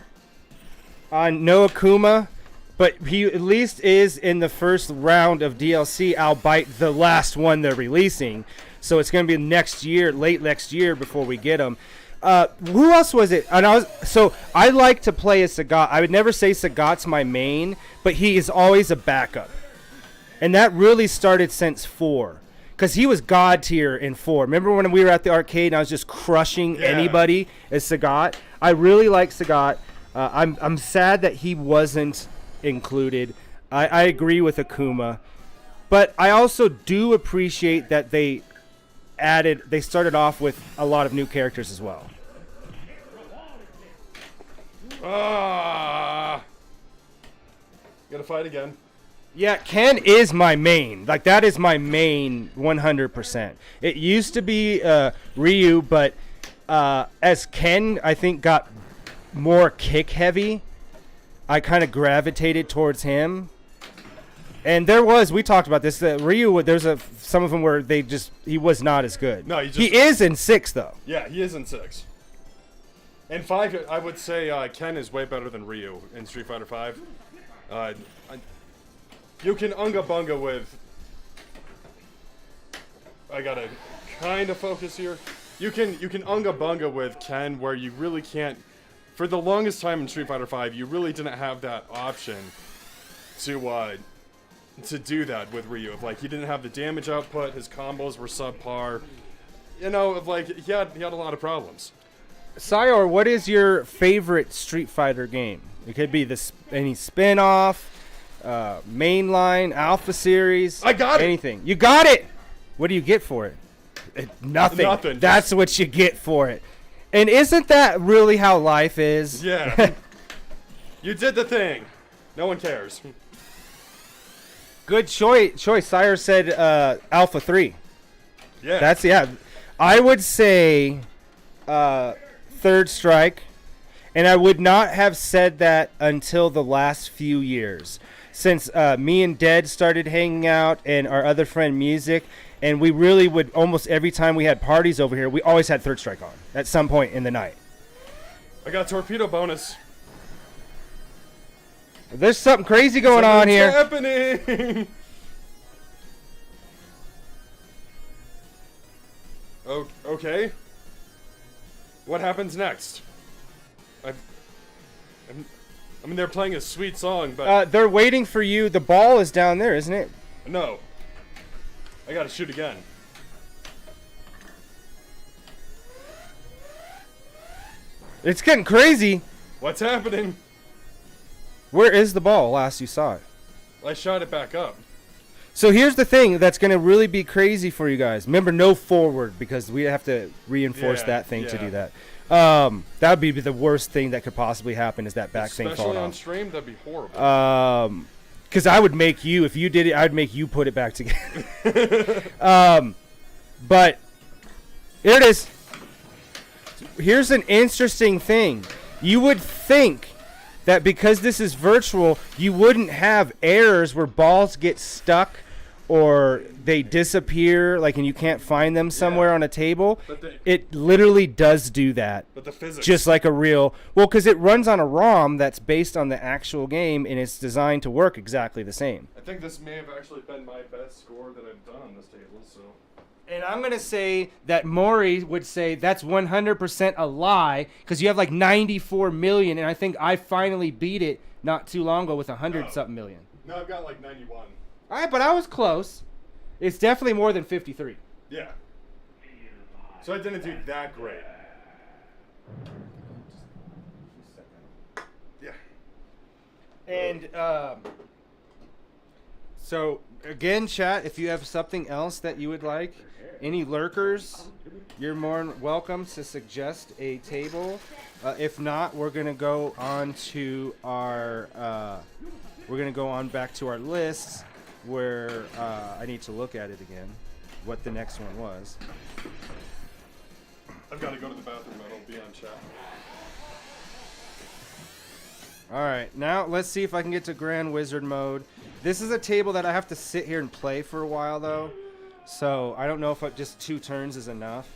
on no Akuma, but he at least is in the first round of DLC, albeit the last one they're releasing. So it's going to be next year, late next year, before we get him. Who else was it? And I like to play as Sagat. I would never say Sagat's my main, but he is always a backup. And that really started since 4. Because he was God tier in 4. Remember when we were at the arcade and I was just crushing anybody as Sagat? I really like Sagat. I'm sad that he wasn't included. I agree with Akuma. But I also do appreciate that they started off with a lot of new characters as well. Gotta fight again. Yeah, Ken is my main. Like, that is my main 100%. It used to be Ryu, but as Ken, I think, got more kick heavy, I kind of gravitated towards him. And we talked about this. Ryu, some of them where he was not as good. No, he is in 6 though. Yeah, he is in 6. In 5, I would say Ken is way better than Ryu in Street Fighter 5. You can unga bunga with. I gotta kind of focus here. You can unga bunga with Ken where you really can't. For the longest time in Street Fighter 5, you really didn't have that option to do that with Ryu. Of like, he didn't have the damage output, his combos were subpar. You know, of like, he had a lot of problems. Sayor, what is your favorite Street Fighter game? It could be any spin-off, mainline, Alpha Series. I got it! Anything. You got it! What do you get for it? Nothing. Nothing. That's what you get for it. And isn't that really how life is? Yeah. You did the thing. No one cares. Good choice. Sire said Alpha 3. Yeah. I would say Third Strike. And I would not have said that until the last few years. Since me and Dead started hanging out and our other friend Music. And we really would, almost every time we had parties over here, we always had Third Strike on at some point in the night. I got torpedo bonus. There's something crazy going on here. Happening. Okay. What happens next? I mean, they're playing a sweet song, but They're waiting for you. The ball is down there, isn't it? no. I gotta shoot again. It's getting crazy. What's happening? Where is the ball last you saw it? I shot it back up. So here's the thing that's going to really be crazy for you guys. Remember, no forward, because we have to reinforce that thing to do that. That would be the worst thing that could possibly happen is that back thing falling Especially on off. stream, that'd be horrible. Because I would make you, if you did it, I'd make you put it back together. But here it is. Here's an interesting thing. You would think that because this is virtual, you wouldn't have errors where balls get stuck or they disappear, like, and you can't find them somewhere on a table. It literally does do that. But the physics. Just like a real, well, because it runs on a ROM that's based on the actual game, and it's designed to work exactly the same. I think this may have actually been my best score that I've done on this table, so. And I'm going to say that Maury would say that's 100% a lie, because you have like 94 million, and I think I finally beat it not too long ago with 100-something million. No, I've got like 91. All right, but I was close. It's definitely more than 53. Yeah. So I didn't do that great. Yeah. And so again, chat, if you have something else that you would like, any lurkers, you're more than welcome to suggest a table. If not, we're gonna go on to our back to our lists where I need to look at it again, what the next one was. I've got to go to the bathroom. I don't be on chat. All right, now let's see if I can get to Grand Wizard mode. This is a table that I have to sit here and play for a while, though. So I don't know if just 2 turns is enough.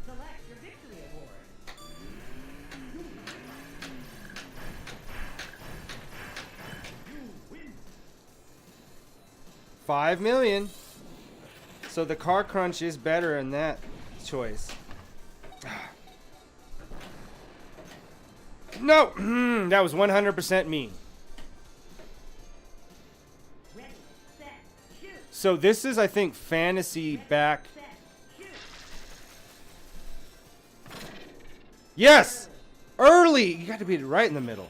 Select your victory award. 5 million. So the car crunch is better in that choice. No, that was 100% me. Ready, set, shoot. So this is, I think, fantasy back. Set, shoot. Yes! Early! You got to be right in the middle.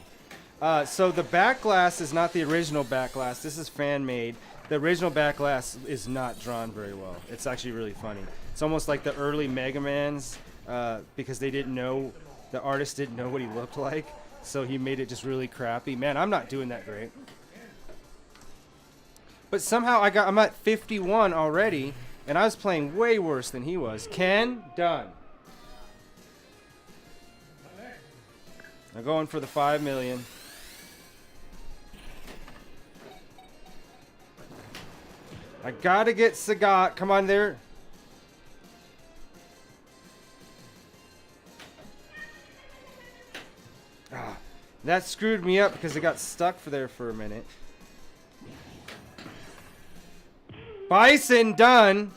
So the back glass is not the original back glass. This is fan-made. The original back glass is not drawn very well. It's actually really funny. It's almost like the early Mega Mans because they didn't know, the artist didn't know what he looked like. So he made it just really crappy. Man, I'm not doing that great. But somehow I'm at 51 already, and I was playing way worse than he was. Ken, done. I'm going for the 5 million. I gotta get Sagat. Come on there. Ah, that screwed me up because it got stuck there for a minute. Bison done.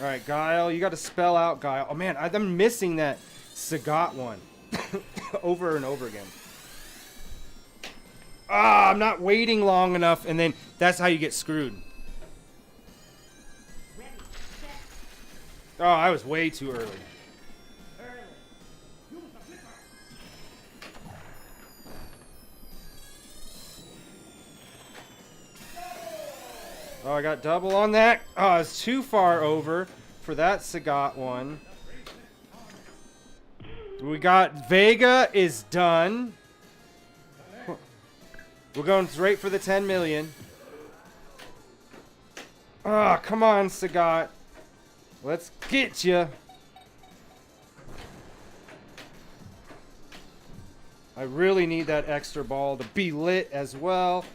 All right, Guile, you got to spell out Guile. Oh man, I'm missing that Sagat one over and over again. Ah, I'm not waiting long enough, and then that's how you get screwed. Ready, set, Oh, I was way too early. early. Use the flipper. Oh, I got double on that. Oh, I was too far over for that Sagat one. We got Vega is done. We're going straight for the 10 million. Ah, come on, Sagat. Let's get you. I really need that extra ball to be lit as well.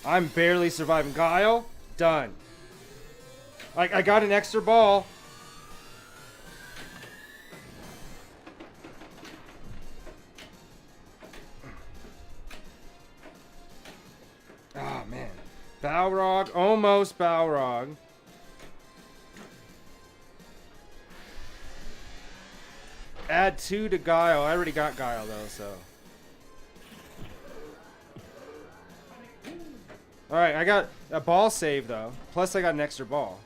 I'm barely surviving. Guile, done. I got an extra ball. Oh, man. Balrog, almost Balrog. Add 2 to Guile. I already got Guile, though, so. Alright, I got a ball save, though. Plus, I got an extra ball.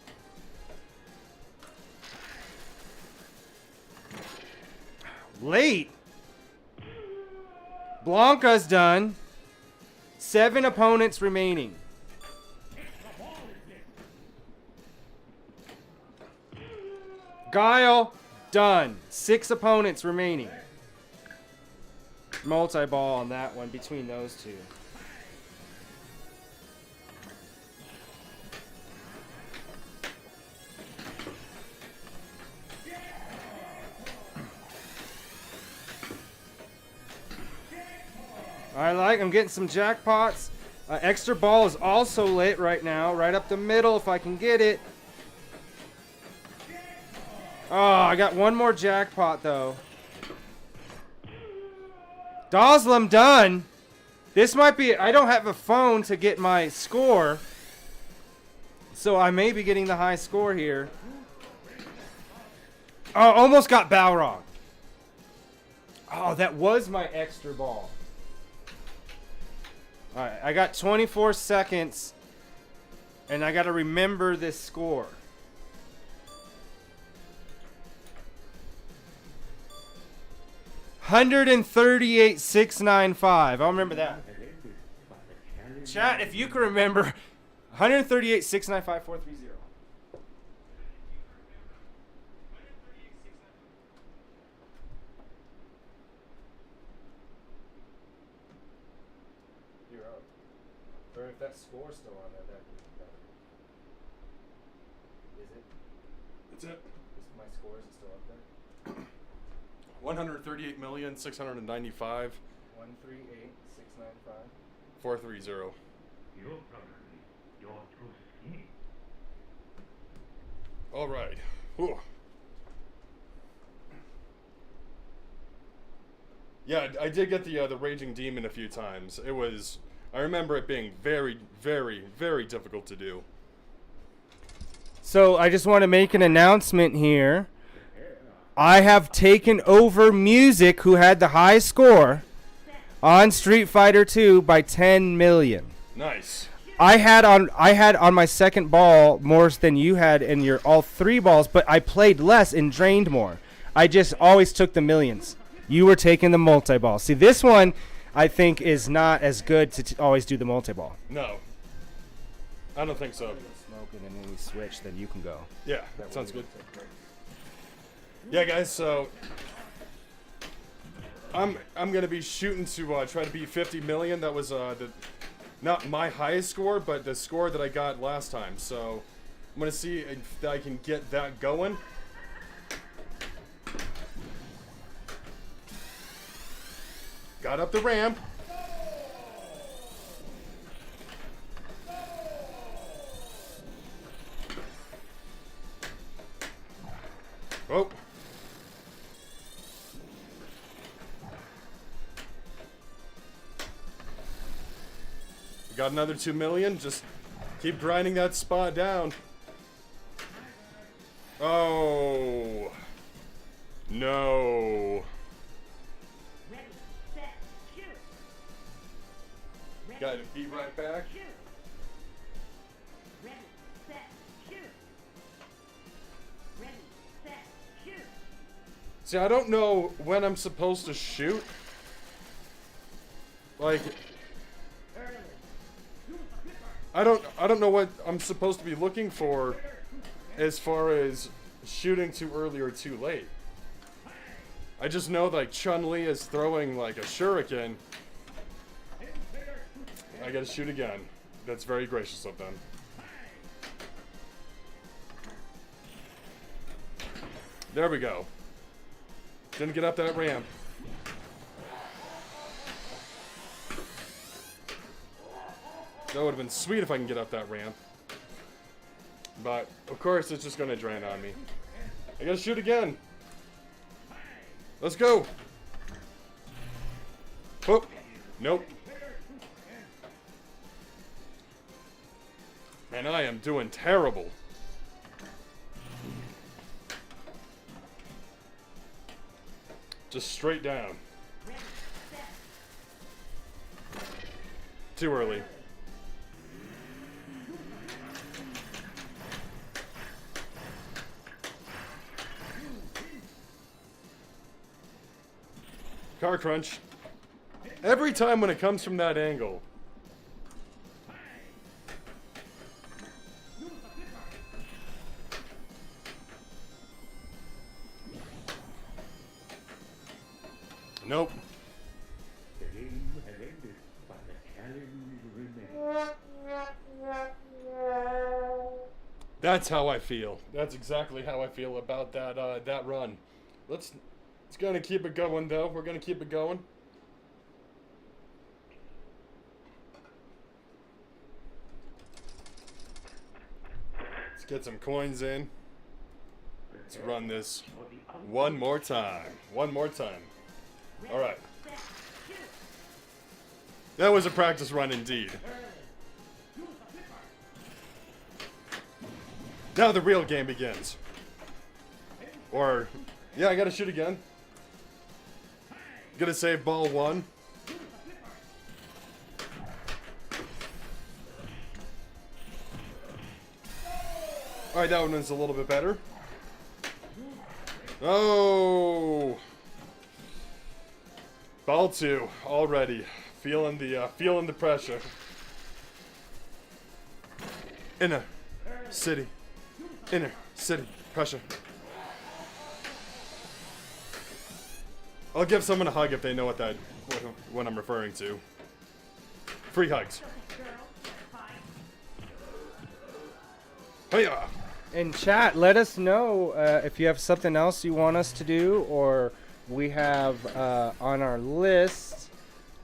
Late. Blanca's done. 7 opponents remaining. Guile, done. 6 opponents remaining. Multi-ball on that one between those two. I'm getting some jackpots. Extra ball is also lit right now, right up the middle if I can get it. Oh, I got one more jackpot though. Doslam done. This might be, I don't have a phone to get my score, so I may be getting the high score here. Oh, almost got Balrog. Oh, that was my extra ball. Alright, I got 24 seconds, and I got to remember this score. $138,695. I'll remember that. Chat, if you can remember, 138,695,430. You're up. Or if that score's still on there, that'd be better. Is it? That's it. My score is still up there? 138,695,430. 138,695. 430. All right. Whew. Yeah, I did get the Raging Demon a few times. It was, I remember it being very, very, very difficult to do. So I just want to make an announcement here. I have taken over Music, who had the high score on Street Fighter 2 by 10 million. Nice. I had on my second ball more than you had in your all 3 balls, but I played less and drained more. I just always took the millions. You were taking the multi-ball. See, this one I think is not as good to always do the multi-ball. No. I don't think so. Smoking and then we switch, then you can go. Yeah, that sounds good. Yeah, guys, so I'm gonna be shooting to try to beat 50 million. That was not my highest score, but the score that I got last time. So I'm gonna see if I can get that going. Got up the ramp. Oh. We got another 2 million. Just keep grinding that spot down. Oh. No. Ready, set, shoot. Ready, Got to be right back. shoot. Ready, set, shoot. Ready, set, shoot. See, I don't know when I'm supposed to shoot. Like, I don't know what I'm supposed to be looking for as far as shooting too early or too late. I just know like Chun-Li is throwing like a shuriken. I gotta shoot again. That's very gracious of them. There we go. Didn't get up that ramp. That would have been sweet if I can get up that ramp. But, of course, it's just going to drain on me. I gotta shoot again. Let's go. Oh, nope. Man, I am doing terrible. Just straight down. Too early. Car crunch. Every time when it comes from that angle. Nope. The game has ended, but the challenge remains. That's how I feel. That's exactly how I feel about that that run. Let's gonna keep it going though. We're gonna keep it going. Let's get some coins in. Let's run this one more time. One more time. All right. That was a practice run indeed. Now the real game begins. Or, yeah, I gotta shoot again. Gonna save ball 1. Alright, that one was a little bit better. Oh! Ball 2 already. Feeling the pressure. Inner city pressure. I'll give someone a hug if they know what I'm referring to. Free hugs. Hiya! In chat, let us know if you have something else you want us to do, or we have on our list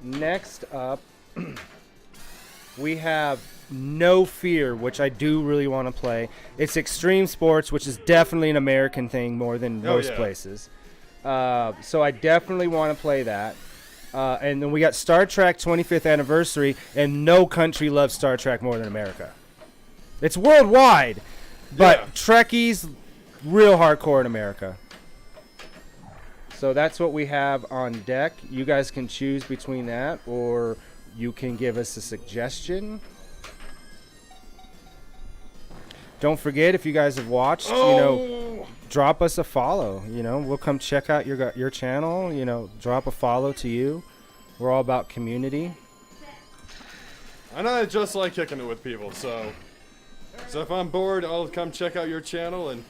next up. We have No Fear, which I do really want to play. It's extreme sports, which is definitely an American thing more than most places. So I definitely want to play that. And then we got Star Trek 25th anniversary, and no country loves Star Trek more than America. It's worldwide, but Trekkies, real hardcore in America. So that's what we have on deck. You guys can choose between that, or you can give us a suggestion. Don't forget, if you guys have watched, drop us a follow. We'll come check out your channel. Drop a follow to you. We're all about community. And I just like kicking it with people, so if I'm bored, I'll come check out your channel and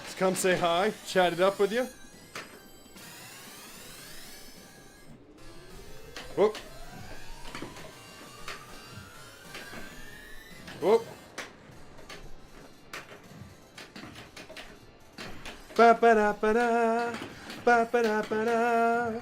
just come say hi, chat it up with you. Whoop. Whoop. Ba ba da ba da, ba ba da ba da.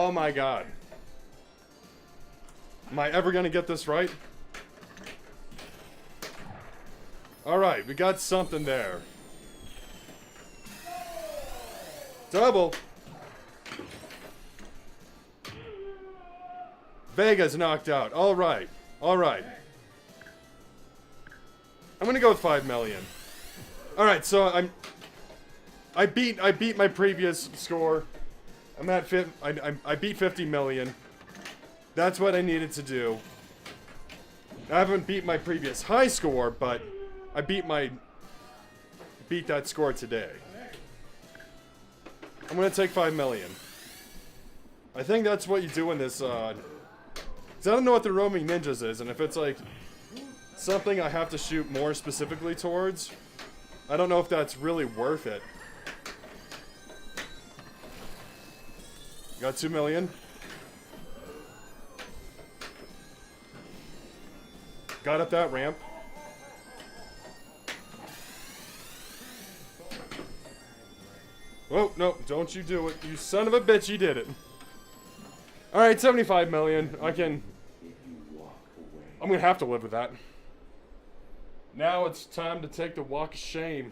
Oh my god. Am I ever gonna get this right? Alright, we got something there. Double. Vega's knocked out. Alright. Alright. I'm gonna go with 5 million. Alright, so I beat my previous score. I'm at I beat 50 million. That's what I needed to do. I haven't beat my previous high score, but I beat that score today. I'm gonna take 5 million. I think that's what you do in this, 'cause I don't know what the roaming ninjas is, and if it's like something I have to shoot more specifically towards, I don't know if that's really worth it. Got 2 million. Got up that ramp. Oh, no, don't you do it. You son of a bitch, you did it. Alright, 75 million. I'm gonna have to live with that. Now it's time to take the walk of shame.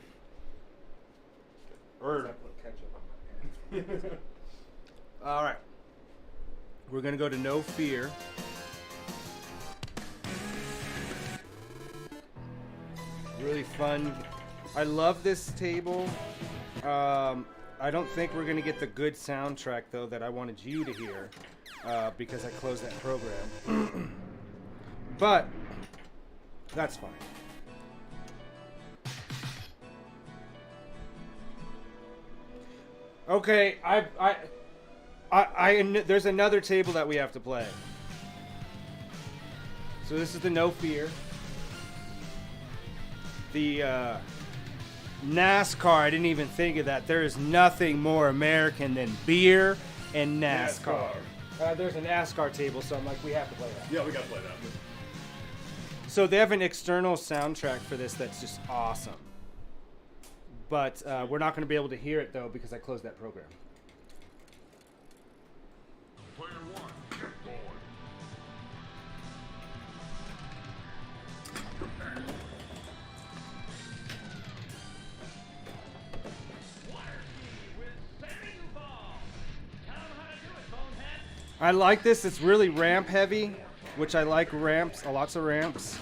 All right. We're going to go to No Fear. Really fun. I love this table. I don't think we're going to get the good soundtrack, though, that I wanted you to hear because I closed that program. But that's fine. Okay, there's another table that we have to play. So this is the No Fear. The NASCAR, I didn't even think of that. There is nothing more American than beer and NASCAR. There's a NASCAR table, so I'm like, we have to play that. Yeah, we gotta play that. So they have an external soundtrack for this that's just awesome. But we're not going to be able to hear it, though, because I closed that program. Player one, get forward. I like this. It's really ramp heavy, which I like ramps. Lots of ramps.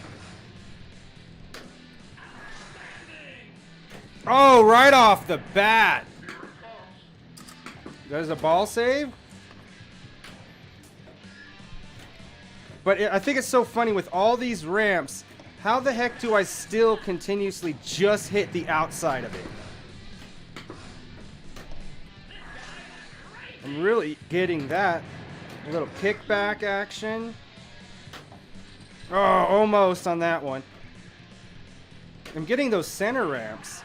Oh, right off the bat. There's a ball save. But I think it's so funny with all these ramps. How the heck do I still continuously just hit the outside of it? I'm really getting that. A little kickback action. Oh, almost on that one. I'm getting those center ramps.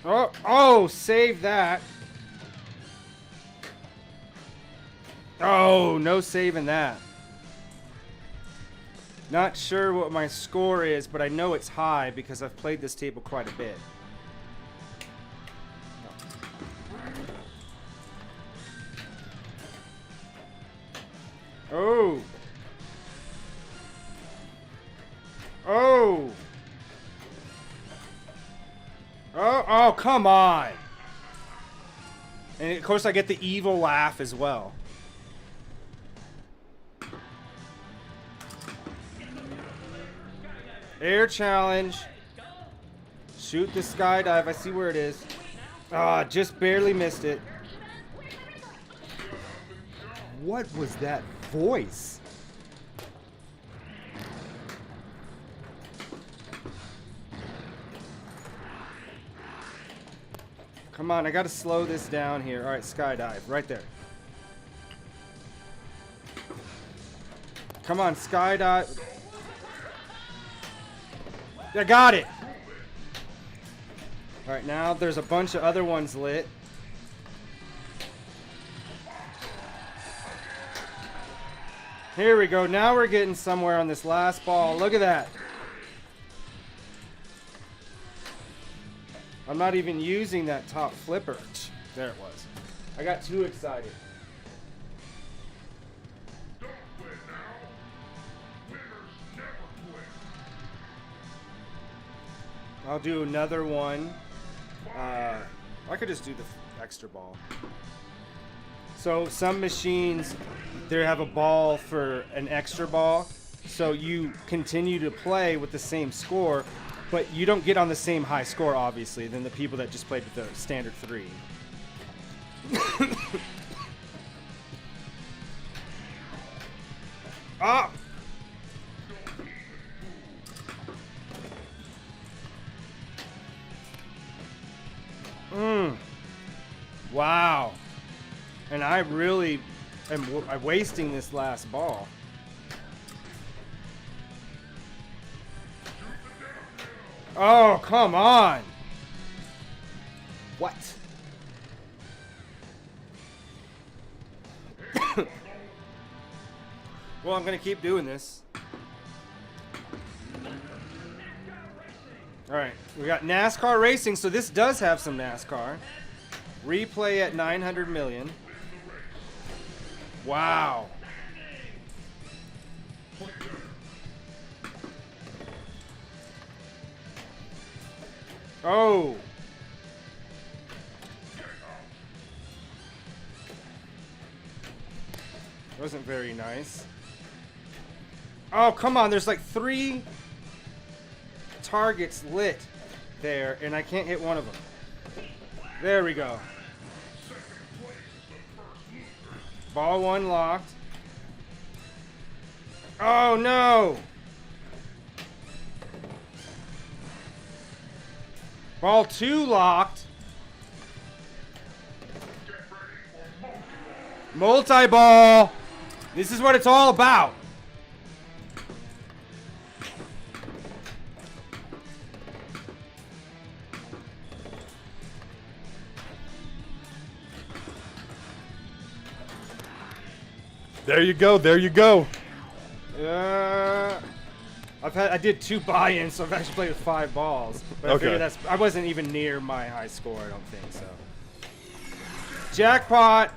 Oh, save that. Oh, no saving that. Not sure what my score is, but I know it's high because I've played this table quite a bit. Oh. Oh. Oh, come on. And of course I get the evil laugh as well. Air challenge. Shoot the skydive. I see where it is. Ah, just barely missed it. What was that voice? Come on, I gotta slow this down here. All right, skydive, right there. Come on, skydive. I got it. All right, now there's a bunch of other ones lit. Here we go. Now we're getting somewhere on this last ball. Look at that. I'm not even using that top flipper. There it was. I got too excited. Don't quit now. Winners never quit. I'll do another one. I could just do the extra ball. So some machines, they have a ball for an extra ball. So you continue to play with the same score, but you don't get on the same high score, obviously, than the people that just played with the standard 3. Ah! Wow. And I really am I'm wasting this last ball. Oh, come on. What? Well, I'm going to keep doing this. All right, we got NASCAR racing, so this does have some NASCAR. Replay at 900 million. Wow. Oh. Wasn't very nice. Oh, come on. There's like 3 targets lit there, and I can't hit one of them. There we go. Ball 1 locked. Oh, no. Ball 2 locked. Multi-ball. This is what it's all about. There you go. There you go. I did 2 buy-ins, so I've actually played with 5 balls. But I figured I wasn't even near my high score, I don't think so. Jackpot.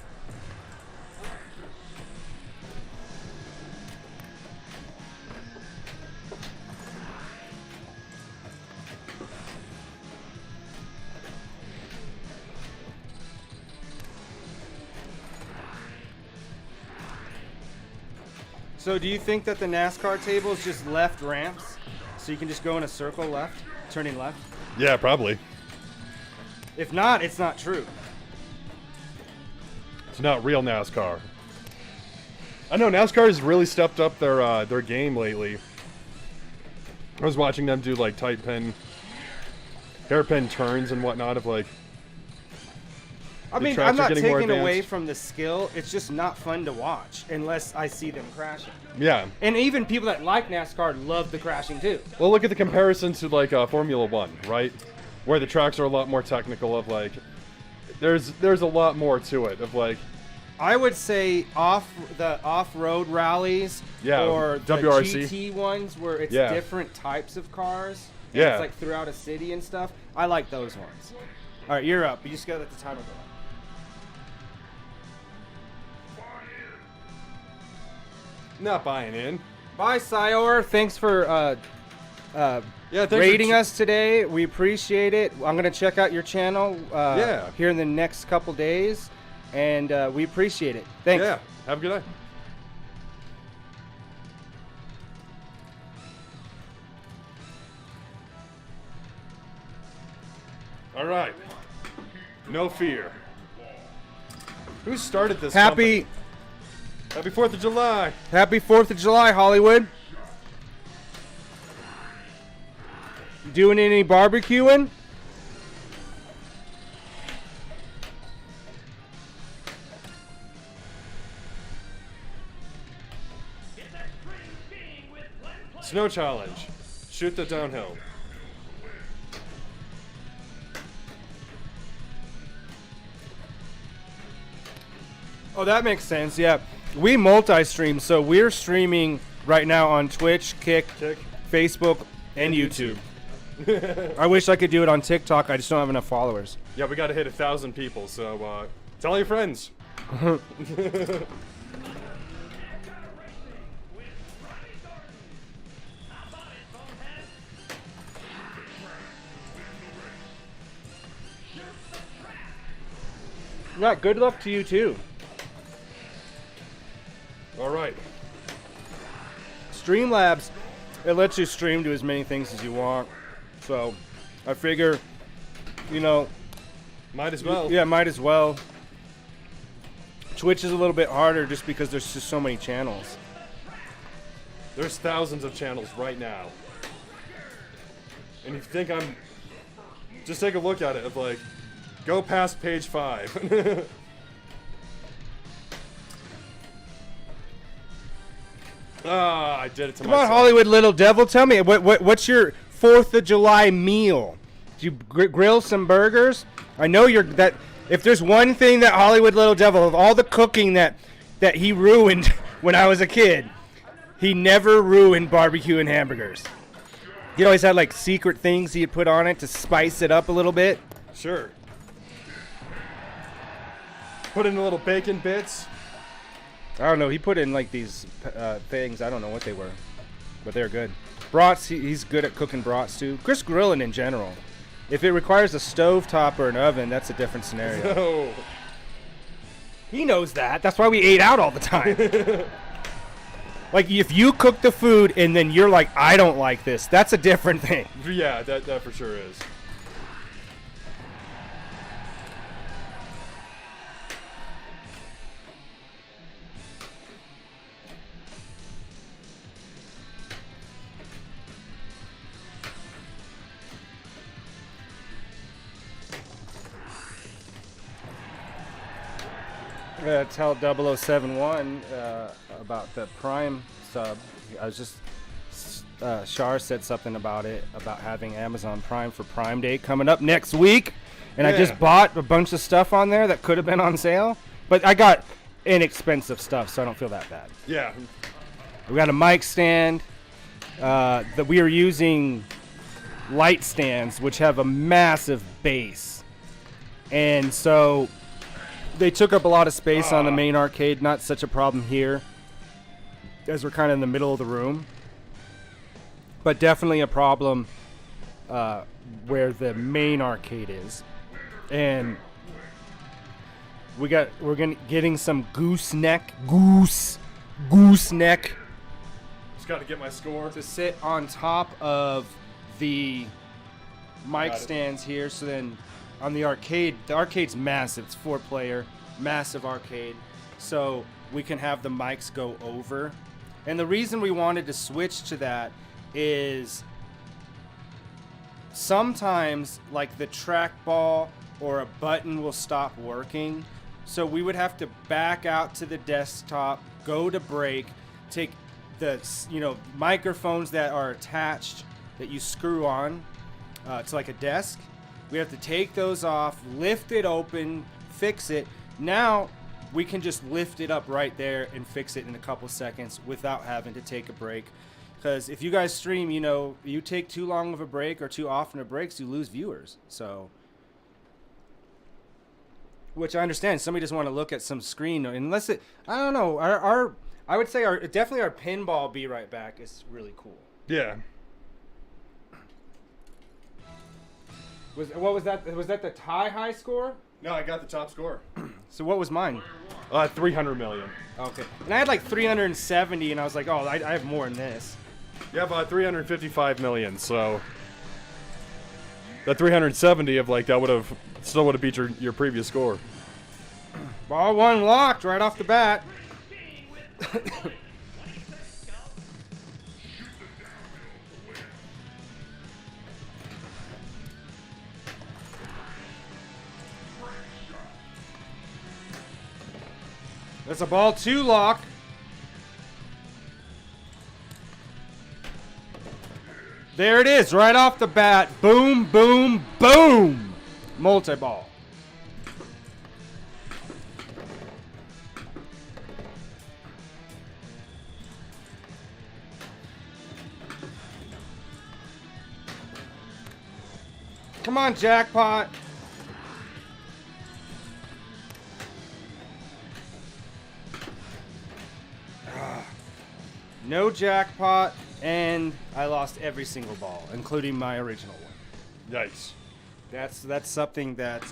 So do you think that the NASCAR table is just left ramps? So you can just go in a circle left, turning left? Yeah, probably. If not, it's not true. It's not real NASCAR. I know NASCAR has really stepped up their game lately. I was watching them do like tight pin, hairpin turns and whatnot of like. I mean, I'm not taking away from the skill. It's just not fun to watch unless I see them crashing. Yeah. And even people that like NASCAR love the crashing too. Well, look at the comparison to like Formula One, right? Where the tracks are a lot more technical. Of like, there's a lot more to it. Of like, I would say off-road rallies, or the WRC. GT ones where it's Yeah. different types of cars. And Yeah. it's like throughout a city and stuff. I like those ones. All right, you're up. You just gotta let the timer go. Not buying in. Bye, Syor. Thanks for Thanks rating for us today. We appreciate it. I'm gonna check out your channel here in the next couple days, and we appreciate it. Thanks. Yeah. Have a good night. All right. No fear. Who started this? Happy 4th of July. Happy 4th of July, Hollywood. Doing any barbecuing? Snow challenge. Shoot the downhill. Oh, that makes sense. Yeah. We multi-stream, so we're streaming right now on Twitch, Kick, Facebook, and YouTube. I wish I could do it on TikTok. I just don't have enough followers. Yeah, we got to hit 1,000 people. So tell your friends. Yeah, good luck to you too. All right. Streamlabs, it lets you stream to as many things as you want. So I figure, you know, Might as well. yeah, might as well. Twitch is a little bit harder just because there's just so many channels. There's thousands of channels right now. And if you think I'm... Just take a look at it. Of like, go past page 5. Ah, I did it to Come myself. on, Hollywood Little Devil, tell me, what's your 4th of July meal? Do you grill some burgers? I know you're that. If there's one thing that Hollywood Little Devil, of all the cooking that he ruined when I was a kid, he never ruined barbecue and hamburgers. He always had like secret things he'd put on it to spice it up a little bit. Sure. Put in the little bacon bits. I don't know. He put in like these things. I don't know what they were, but they're good. Brats. He's good at cooking brats too. Chris grilling in general. If it requires a stovetop or an oven, that's a different scenario. Oh. He knows that. That's why we ate out all the time. Like if you cook the food and then you're like, I don't like this, that's a different thing. Yeah, that for sure is. Tell 0071 about the Prime sub. I was just Shar said something about it, about having Amazon Prime for Prime Day coming up next week, and I Yeah. just bought a bunch of stuff on there that could have been on sale, but I got inexpensive stuff, so I don't feel that bad. Yeah. We got a mic stand that we are using light stands, which have a massive base, and so they took up a lot of space on the main arcade. Not such a problem here, as we're kind of in the middle of the room, but definitely a problem where the main arcade is. And we're getting some gooseneck Just got to get my score. to sit on top of the mic Got it. stands here. So then on the arcade's massive. It's 4-player, massive arcade. So we can have the mics go over. And the reason we wanted to switch to that is sometimes like the trackball or a button will stop working. So we would have to back out to the desktop, go to break, take the microphones that are attached that you screw on to like a desk. We have to take those off, lift it open, fix it. Now we can just lift it up right there and fix it in a couple seconds without having to take a break. Because if you guys stream, you take too long of a break or too often of breaks, you lose viewers. So, which I understand. Somebody just want to look at some screen, unless it. I don't know. I would say definitely our pinball Be Right Back is really cool. Yeah. What was that? Was that the high score? No, I got the top score. So what was mine? 300 million. Okay. And I had like 370, and I was like, oh, I have more than this. You have 355 million, so that 370 of like that still would have beat your previous score. Ball one locked right off the bat. That's a ball 2 lock. There it is, right off the bat. Boom, boom, boom. Multi-ball. Come on, jackpot. No jackpot, and I lost every single ball, including my original one. Yikes. That's something that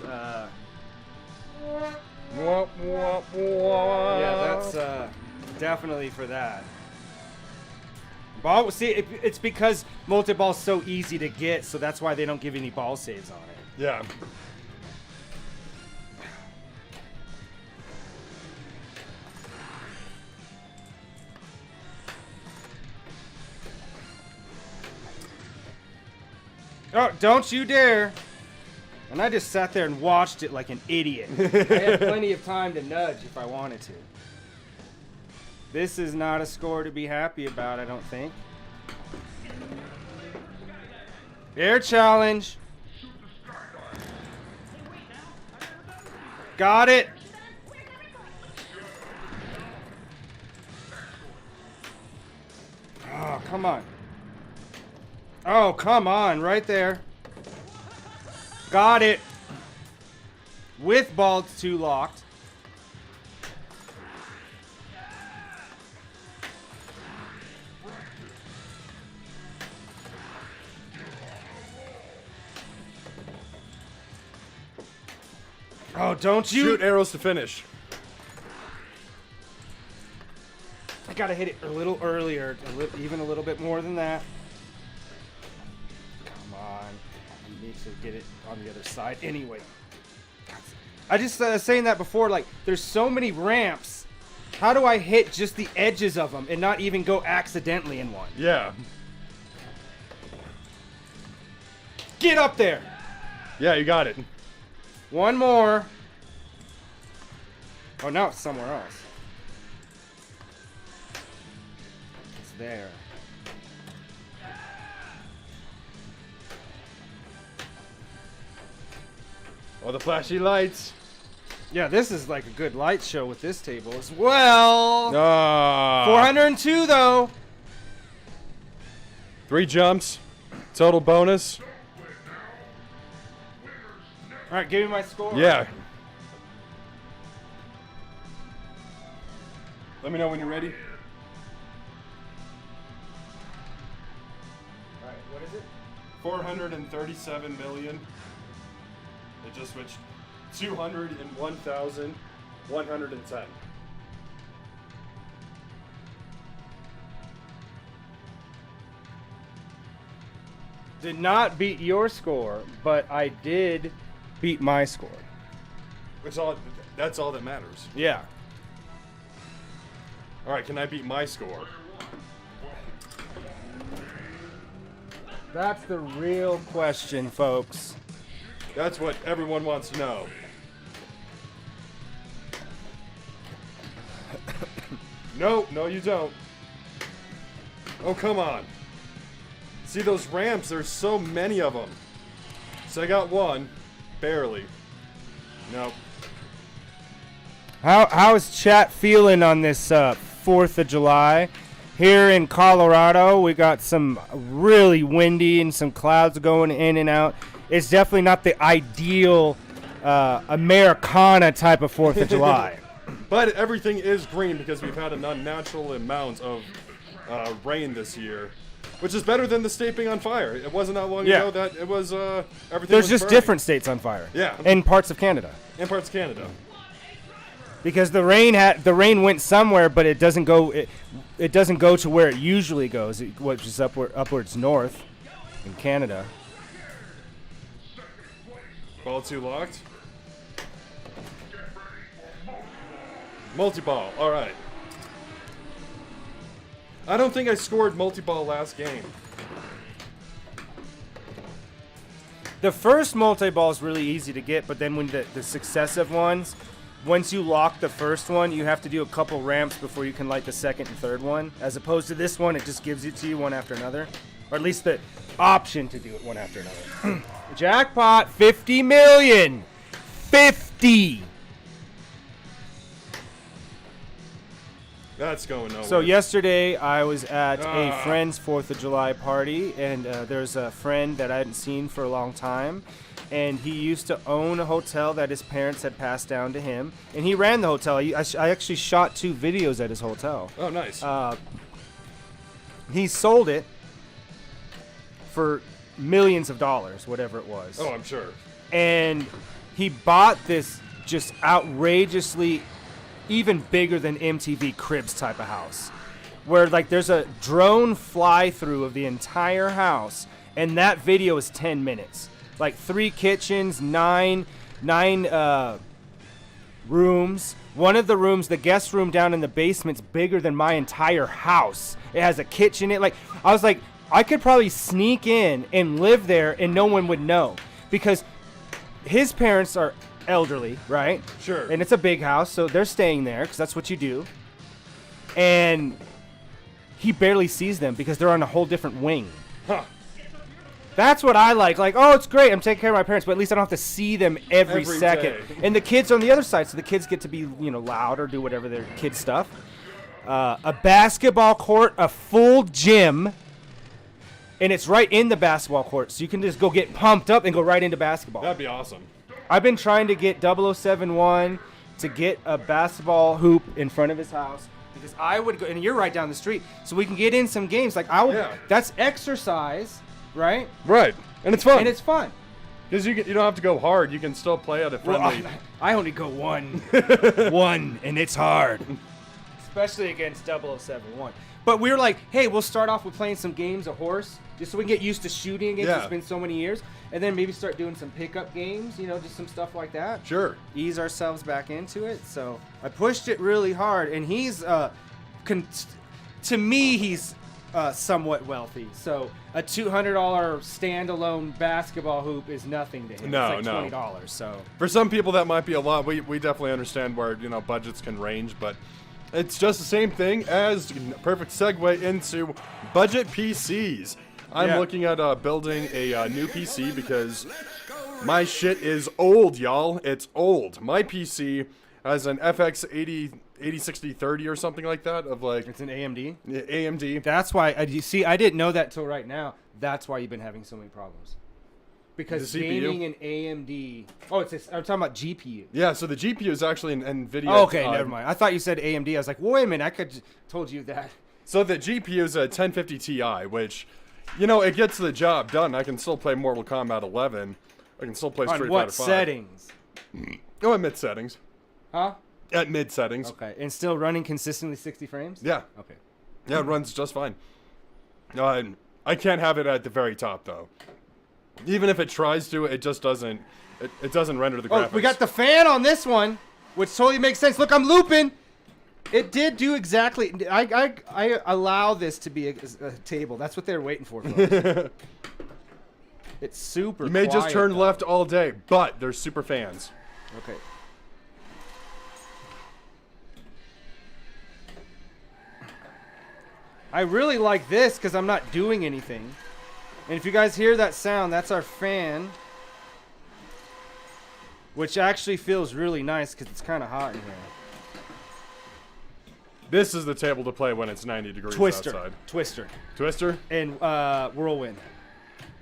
Wah, wah, wah. yeah, that's definitely for that. Ball, see, it's because multi-ball's so easy to get, so that's why they don't give any ball saves on it. Yeah. Oh, don't you dare! And I just sat there and watched it like an idiot. I had plenty of time to nudge if I wanted to. This is not a score to be happy about, I don't think. Air challenge. Got it. Oh, come on. Oh, come on, right there. Got it. With ball 2 locked. Oh, don't you? Shoot arrows to finish. I gotta hit it a little earlier, even a little bit more than that. Come on. I need to get it on the other side anyway. I just saying that before, like, there's so many ramps. How do I hit just the edges of them and not even go accidentally in one? Yeah. Get up there. Yeah, you got it. One more. Oh, now it's somewhere else. It's there. Oh, the flashy lights. Yeah, this is like a good light show with this table as well. Ah. 402 though. 3 jumps. Total bonus. All right, give me my score. Yeah. Let me know when you're ready. All right, what is it? 437 million. It just switched 201,110. Did not beat your score, but I did beat my score. That's all that matters. Yeah. All right, can I beat my score? That's the real question, folks. That's what everyone wants to know. No, you don't. Oh, come on. See those ramps? There's so many of them. So I got one, barely. Nope. How is chat feeling on this 4th of July? Here in Colorado, we got some really windy and some clouds going in and out. It's definitely not the ideal Americana type of 4th of July. But everything is green because we've had an unnatural amount of rain this year, which is better than the state being on fire. It wasn't that long ago that it was everything. There's was just burning. different states on fire. Yeah. In parts of Canada. In parts of Canada. Because the rain went somewhere, but it doesn't go it doesn't go to where it usually goes, which is upwards north in Canada. Ball 2 locked. Multi-ball. All right. I don't think I scored multi-ball last game. The first multi-ball is really easy to get, but then when the successive ones, once you lock the first one, you have to do a couple ramps before you can light the second and third one. As opposed to this one, it just gives it to you one after another. Or at least the option to do it one after another. Jackpot, 50 million. 50. That's going nowhere. So yesterday I was at a friend's 4th of July party, and there's a friend that I hadn't seen for a long time, and he used to own a hotel that his parents had passed down to him, and he ran the hotel. I actually shot 2 videos at his hotel. Oh, nice. He sold it for millions of dollars, whatever it was. Oh, I'm sure. And he bought this just outrageously even bigger than MTV Cribs type of house, where like there's a drone fly through of the entire house, and that video is 10 minutes. Like 3 kitchens, nine rooms. One of the rooms, the guest room down in the basement's bigger than my entire house. It has a kitchen in it. Like, I was like, I could probably sneak in and live there and no one would know, because his parents are elderly, right? Sure. And it's a big house, so they're staying there because that's what you do. And he barely sees them because they're on a whole different wing. Huh. That's what I like. Like, oh, it's great. I'm taking care of my parents, but at least I don't have to see them every second. day. And the kids are on the other side, so the kids get to be, loud or do whatever their kid stuff. A basketball court, a full gym, and it's right in the basketball court, so you can just go get pumped up and go right into basketball. That'd be awesome. I've been trying to get 0071 to get a basketball hoop in front of his house, because I would go, and you're right down the street, so we can get in some games. Like, that's exercise, right? Right. And it's fun. And it's fun. Because you don't have to go hard. You can still play at a friendly. Well, I only go one, and it's hard, especially against 0071. But we were like, hey, we'll start off with playing some games of horse, just so we can get used to shooting again. Yeah. It's been so many years, and then maybe start doing some pickup games, just some stuff like that. Sure. Ease ourselves back into it. So I pushed it really hard, and he's, to me, he's somewhat wealthy. So a $200 standalone basketball hoop is nothing to him. No, it's no. like $20. So For some people, that might be a lot. We definitely understand where, budgets can range, but it's just the same thing as perfect segue into budget PCs. I'm looking at building a new PC because my shit is old, y'all. It's old. My PC has an FX 806030 or something like that of like. it's an AMD. AMD. That's why. You see, I didn't know that till right now. That's why you've been having so many problems. Because The CPU? gaming in AMD. Oh, I'm talking about GPU. Yeah, so the GPU is actually an NVIDIA. Oh, okay, never mind. I thought you said AMD. I was like, wait a minute. I could told you that. So the GPU is a 1050 Ti, which, it gets the job done. I can still play Mortal Kombat 11. I can still play Street On Fighter what 5. settings? Oh, at mid settings. Huh? At mid settings. Okay, and still running consistently 60 frames? Yeah. Okay. Yeah, it runs just fine. I can't have it at the very top though. Even if it tries to, it just doesn't. It doesn't render the graphics. Oh, we got the fan on this one, which totally makes sense. Look, I'm looping. It did do exactly. I allow this to be a table. That's what they're waiting for. Folks. It's super. You may just quiet, turn though. left all day, but there's super fans. Okay. I really like this because I'm not doing anything. And if you guys hear that sound, that's our fan. Which actually feels really nice because it's kind of hot in here. This is the table to play when it's 90 degrees Twister. outside. Twister. And Whirlwind.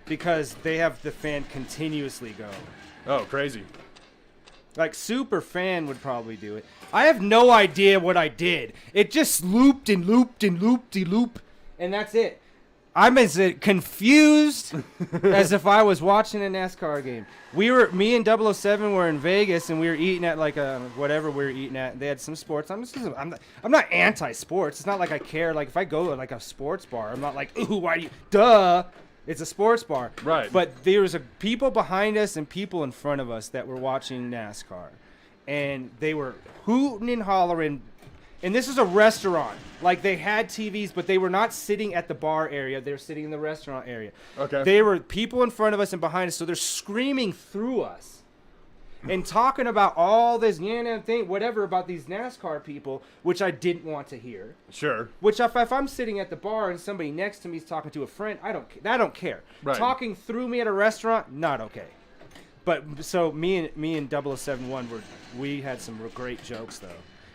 Because they have the fan continuously go. Oh, crazy. Like Super Fan would probably do it. I have no idea what I did. It just looped and looped and looped-de-loop. And that's it. I'm as confused as if I was watching a NASCAR game. Me and 007 were in Vegas, and we were eating at like whatever we were eating at. They had some sports. I'm not anti-sports. It's not like I care. Like if I go to like a sports bar, I'm not like, ooh, why do you? Duh, it's a sports bar. Right. But there was people behind us and people in front of us that were watching NASCAR, and they were hooting and hollering. And this is a restaurant. Like, they had TVs, but they were not sitting at the bar area. They were sitting in the restaurant area. Okay. They were people in front of us and behind us, so they're screaming through us and talking about all this thing, whatever, about these NASCAR people, which I didn't want to hear. Sure. Which, if I'm sitting at the bar and somebody next to me is talking to a friend, I don't care. Right. Talking through me at a restaurant, not okay. But, so me and 0071, we had some great jokes, though.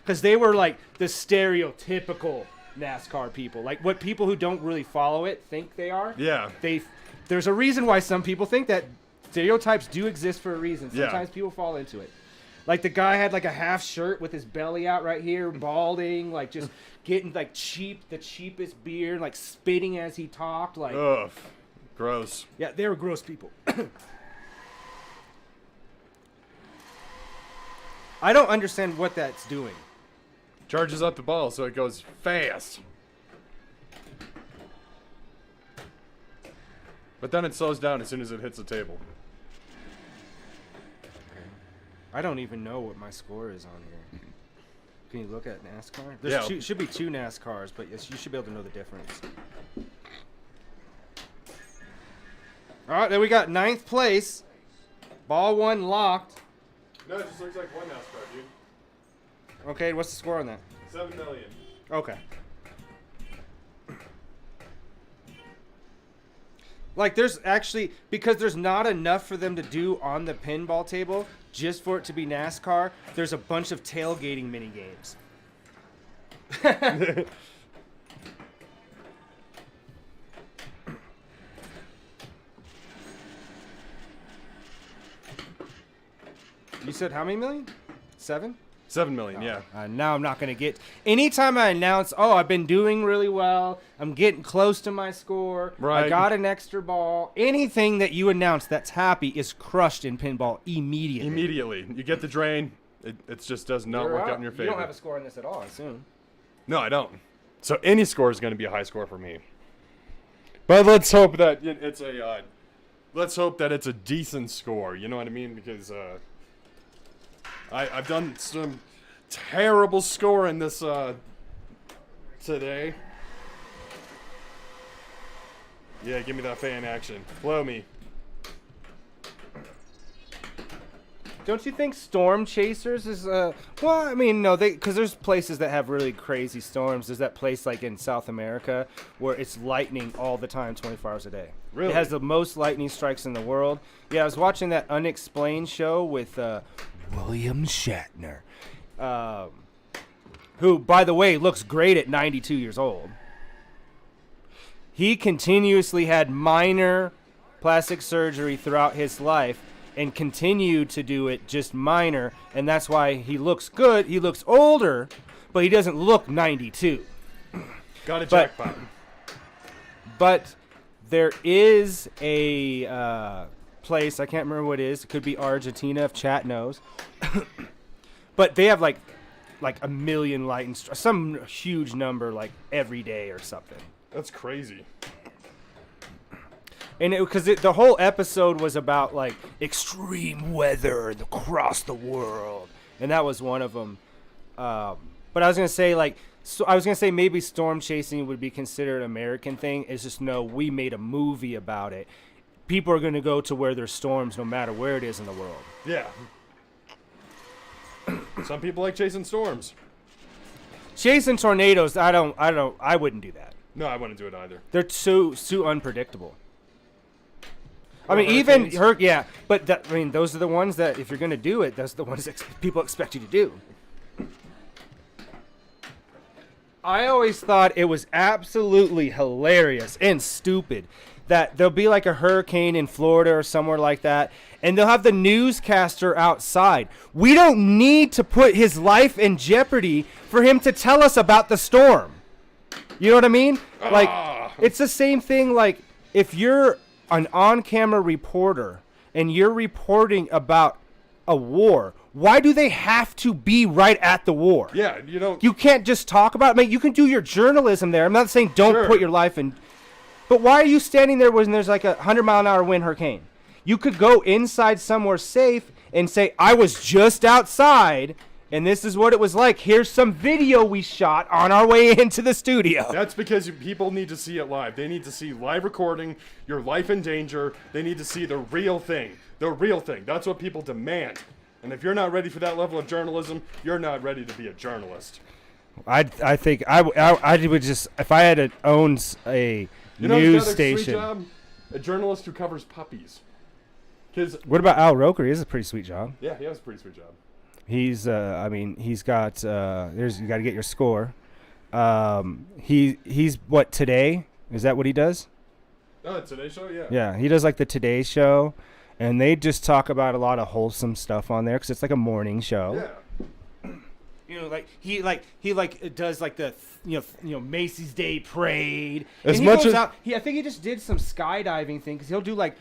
because they were like the stereotypical NASCAR people, like what people who don't really follow it think they are. Yeah. There's a reason why some people think that. Stereotypes do exist for a reason. Yeah. Sometimes people fall into it. Like the guy had like a half shirt with his belly out right here, balding, like just getting like the cheapest beer, like spitting as he talked. Like, Ugh. Gross. yeah, they were gross people. I don't understand what that's doing. Charges up the ball so it goes fast. But then it slows down as soon as it hits the table. I don't even know what my score is on here. Can you look at NASCAR? There Yeah. should be 2 NASCARs, but yes, you should be able to know the difference. All right, then we got 9th place. Ball 1 locked. No, it just looks like one NASCAR, dude. Okay, what's the score on that? 7 million. Okay. Like, there's actually, because there's not enough for them to do on the pinball table, just for it to be NASCAR, there's a bunch of tailgating mini games. You said how many million? 7? 7 million, yeah. Now I'm not going to get... Anytime I announce, oh, I've been doing really well, I'm getting close to my score, I Right. got an extra ball, anything that you announce that's happy is crushed in pinball immediately. Immediately. You get the drain. It just does not You're work out in your favor. You don't have a score on this at all, I assume. No, I don't. So any score is going to be a high score for me. But let's hope that it's a... let's hope that it's a decent score. You know what I mean? Because... I've done some terrible scoring this today. Yeah, give me that fan action. Blow me. Don't you think Storm Chasers is well, I mean, no, because there's places that have really crazy storms. There's that place like in South America where it's lightning all the time, 24 hours a day. Really? It has the most lightning strikes in the world. Yeah, I was watching that Unexplained show with William Shatner, who, by the way, looks great at 92 years old. He continuously had minor plastic surgery throughout his life and continued to do it just minor, and that's why he looks good. He looks older, but he doesn't look 92. Got a jackpot. But there is a place, I can't remember what it is. It could be Argentina if chat knows. But they have like a million lightning strikes, some huge number like every day or something. That's crazy. And because the whole episode was about like extreme weather across the world, and that was one of them. But I was gonna say maybe storm chasing would be considered an American thing. It's just no, we made a movie about it. People are gonna go to where there's storms, no matter where it is in the world. Yeah. Some people like chasing storms. Chasing tornadoes, I wouldn't do that. No, I wouldn't do it either. They're too unpredictable. I mean, even but those are the ones that if you're gonna do it, that's the ones that people expect you to do. I always thought it was absolutely hilarious and stupid that there'll be like a hurricane in Florida or somewhere like that, and they'll have the newscaster outside. We don't need to put his life in jeopardy for him to tell us about the storm. You know what I mean? Like, it's the same thing. Like, if you're an on-camera reporter and you're reporting about a war, why do they have to be right at the war? Yeah, you don't. You can't just talk about it. I mean, you can do your journalism there. I'm not saying don't Sure. put your life in. But why are you standing there when there's like a 100-mile-an-hour wind hurricane? You could go inside somewhere safe and say, I was just outside, and this is what it was like. Here's some video we shot on our way into the studio. That's because people need to see it live. They need to see live recording, your life in danger. They need to see the real thing. The real thing. That's what people demand. And if you're not ready for that level of journalism, you're not ready to be a journalist. I think I would just, if I had to own a news station. Job? A journalist who covers puppies. 'Cause What about Al Roker? He has a pretty sweet job. yeah, he has a pretty sweet job. He's I mean, he's got there's you got to get your score. He's what, Today? Is that what he does? Oh, Today Show, yeah. Yeah, he does like the Today Show, and they just talk about a lot of wholesome stuff on there because it's like a morning show. Yeah. You know, like he does like the Macy's Day Parade. As and much goes as- out, I think he just did some skydiving thing because he'll do like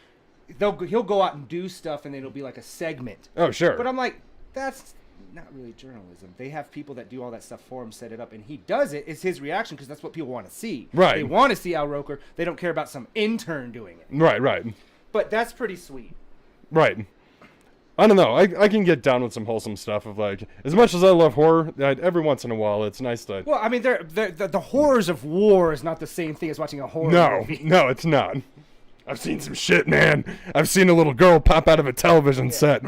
he'll go out and do stuff and then it'll be like a segment. Oh, sure. But I'm like, that's not really journalism. They have people that do all that stuff for him, set it up, and he does it. It's his reaction because that's what people want to see. Right. They want to see Al Roker. They don't care about some intern doing it. Right. But that's pretty sweet. Right. I don't know. I can get down with some wholesome stuff of like, as much as I love horror, every once in a while it's nice to. Well, I mean, the horrors of war is not the same thing as watching a horror movie. No, it's not. I've seen some shit, man. I've seen a little girl pop out of a television set.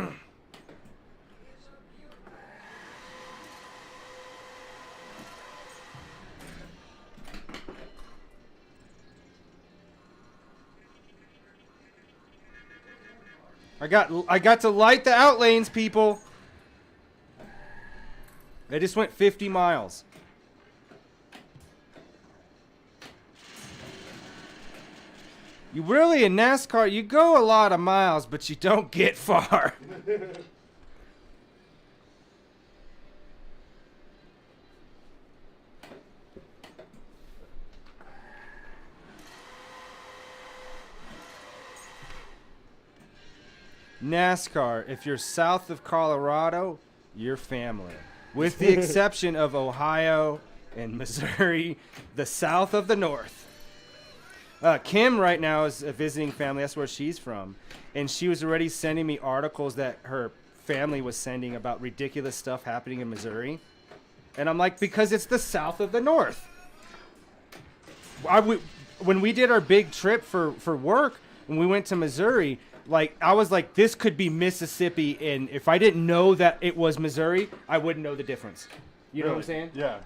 I got to light the outlanes, people. I just went 50 miles. You really, in NASCAR, you go a lot of miles, but you don't get far. NASCAR, if you're south of Colorado, you're family. With the exception of Ohio and Missouri, the south of the north. Kim right now is visiting family. That's where she's from. And she was already sending me articles that her family was sending about ridiculous stuff happening in Missouri. And I'm like, because it's the south of the north. When we did our big trip for work, when we went to Missouri, like, I was like, this could be Mississippi, and if I didn't know that it was Missouri, I wouldn't know the difference. You know what I'm saying? Yeah.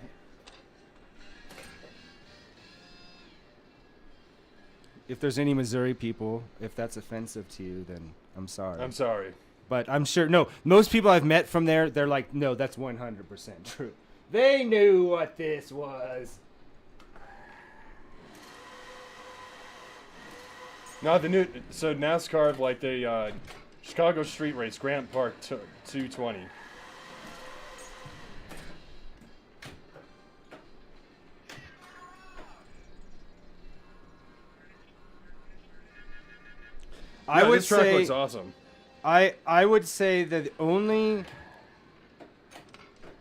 If there's any Missouri people, if that's offensive to you, then I'm sorry. I'm sorry. But I'm sure, no, most people I've met from there, they're like, no, that's 100% true. They knew what this was. No, so NASCAR, like the Chicago Street Race, Grant Park 220. I would this track say looks awesome. I would say that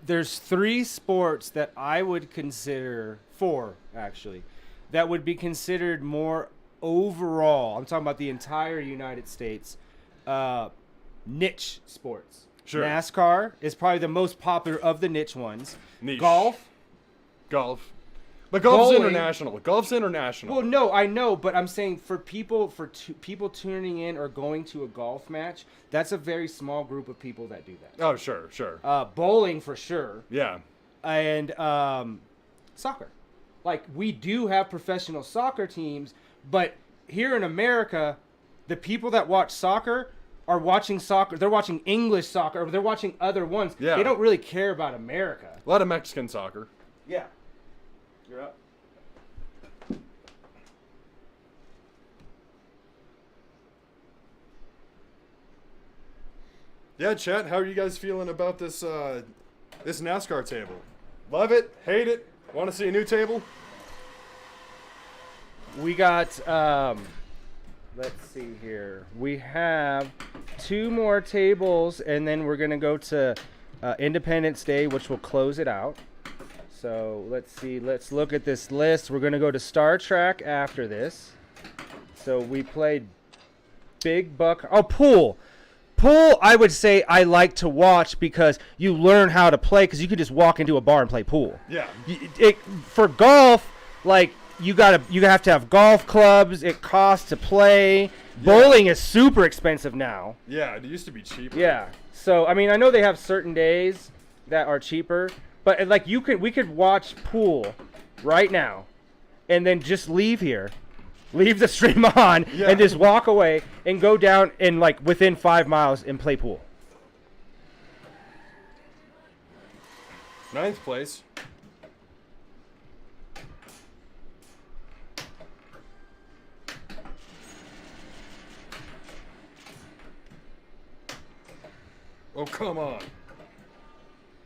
there's 3 sports that I would consider, 4 actually, that would be considered more overall. I'm talking about the entire United States. Niche sports. Sure. NASCAR is probably the most popular of the niche ones. Niche. Golf. But golf's Bowling. international. Golf's international. Well, no, I know, but I'm saying for people tuning in or going to a golf match, that's a very small group of people that do that. Oh, sure. Bowling for sure, Yeah. and soccer. Like, we do have professional soccer teams, but here in America, the people that watch soccer are watching soccer. They're watching English soccer, or they're watching other ones. Yeah. They don't really care about America. A lot of Mexican soccer. Yeah. You're up. Yeah, chat. How are you guys feeling about this this NASCAR table? Love it? Hate it? Want to see a new table? We got, let's see here. We have 2 more tables, and then we're going to go to Independence Day, which will close it out. So let's see. Let's look at this list. We're going to go to Star Trek after this. So we played Big Buck. Oh, pool. Pool, I would say I like to watch because you learn how to play, because you can just walk into a bar and play pool. Yeah. For golf, like, you have to have golf clubs. It costs to play. Bowling is super expensive now. Yeah, it used to be cheaper. Yeah. So I mean, I know they have certain days that are cheaper, but like we could watch pool right now, and then just leave here, leave the stream on, Yeah. and just walk away and go down and like within 5 miles and play pool. Ninth place. Oh, come on.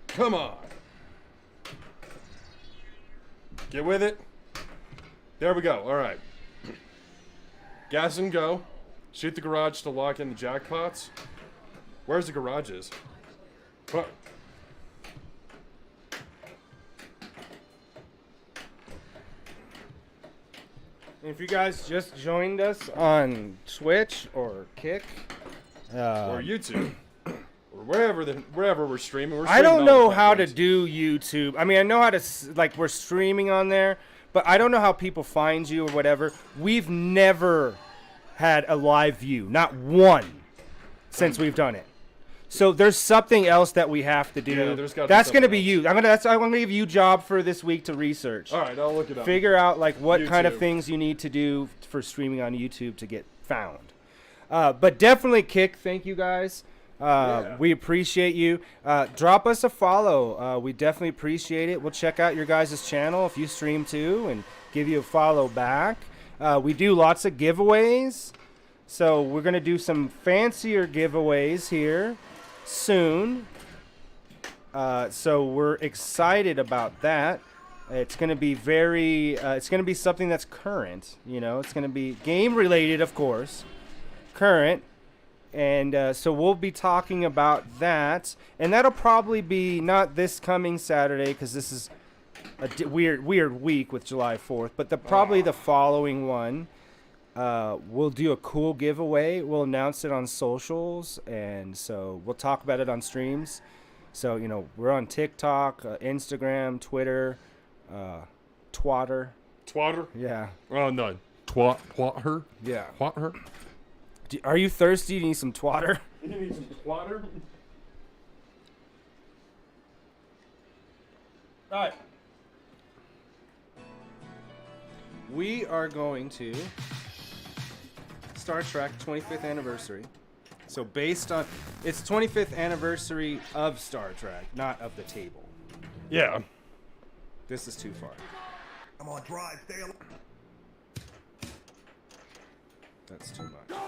Come on. Get with it. There we go. All right. Gas and go. Shoot the garage to lock in the jackpots. Where's the garages? What? If you guys just joined us on Twitch or Kick, Or YouTube. Or wherever we're streaming. I don't know all the how to platforms. do YouTube. I mean, I know how to, like, we're streaming on there, but I don't know how people find you or whatever. We've never had a live view, not one, since we've done it. So there's something else that we have to do. Yeah, there's gotta be that's gonna be something you. I'm gonna give you a job for this week to research. All right, I'll look it up. Figure out like what kind of YouTube. things you need to do for streaming on YouTube to get found. But definitely Kick. Thank you guys. Yeah. We appreciate you. Drop us a follow. We definitely appreciate it. We'll check out your guys' channel if you stream too and give you a follow back. We do lots of giveaways. So we're going to do some fancier giveaways here soon. So we're excited about that. It's going to be it's going to be something that's current. You know, it's going to be game related, of course, current. And so we'll be talking about that. And that'll probably be not this coming Saturday because this is a weird week with July 4th, but probably the following one. We'll do a cool giveaway. We'll announce it on socials, and so we'll talk about it on streams. So, you know, we're on TikTok, Instagram, Twitter, Twatter. Twatter? Yeah. Oh, no. Twat her? Yeah. Twat her? Are you thirsty? Do you need some Twatter? You need some twatter? All right. We are going to Star Trek 25th anniversary. So based on it's 25th anniversary of Star Trek, not of the table. Yeah. This is too far. Come on, drive, stay alive. That's too much.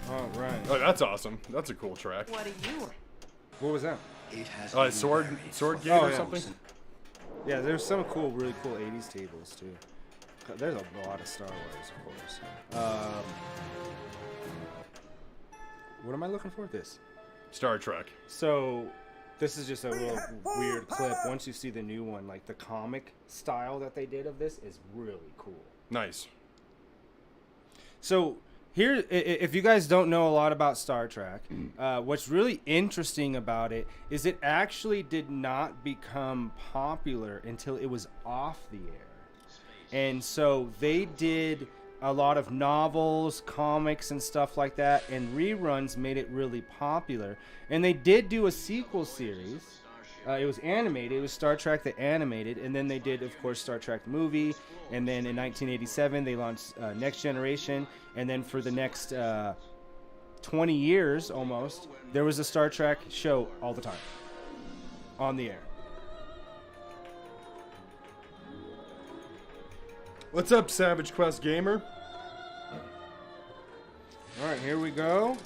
All right. Oh, that's awesome. That's a cool track. What are you? What was that? It has been Sword buried Gate Oh, or yeah. something? Yeah, there's some really cool 80s tables too. There's a lot of Star Wars, of course. What am I looking for? This. Star Trek. So, this is just a little weird clip. Once you see the new one, like the comic style that they did of this is really cool. Nice. So, here, if you guys don't know a lot about Star Trek, what's really interesting about it is it actually did not become popular until it was off the air. And so they did a lot of novels, comics, and stuff like that, and reruns made it really popular. And they did do a sequel series. It was animated. It was Star Trek the Animated, and then they did, of course, Star Trek the movie. And then in 1987, they launched Next Generation. And then for the next 20 years, almost, there was a Star Trek show all the time on the air. What's up, Savage Quest Gamer? All right, here we go.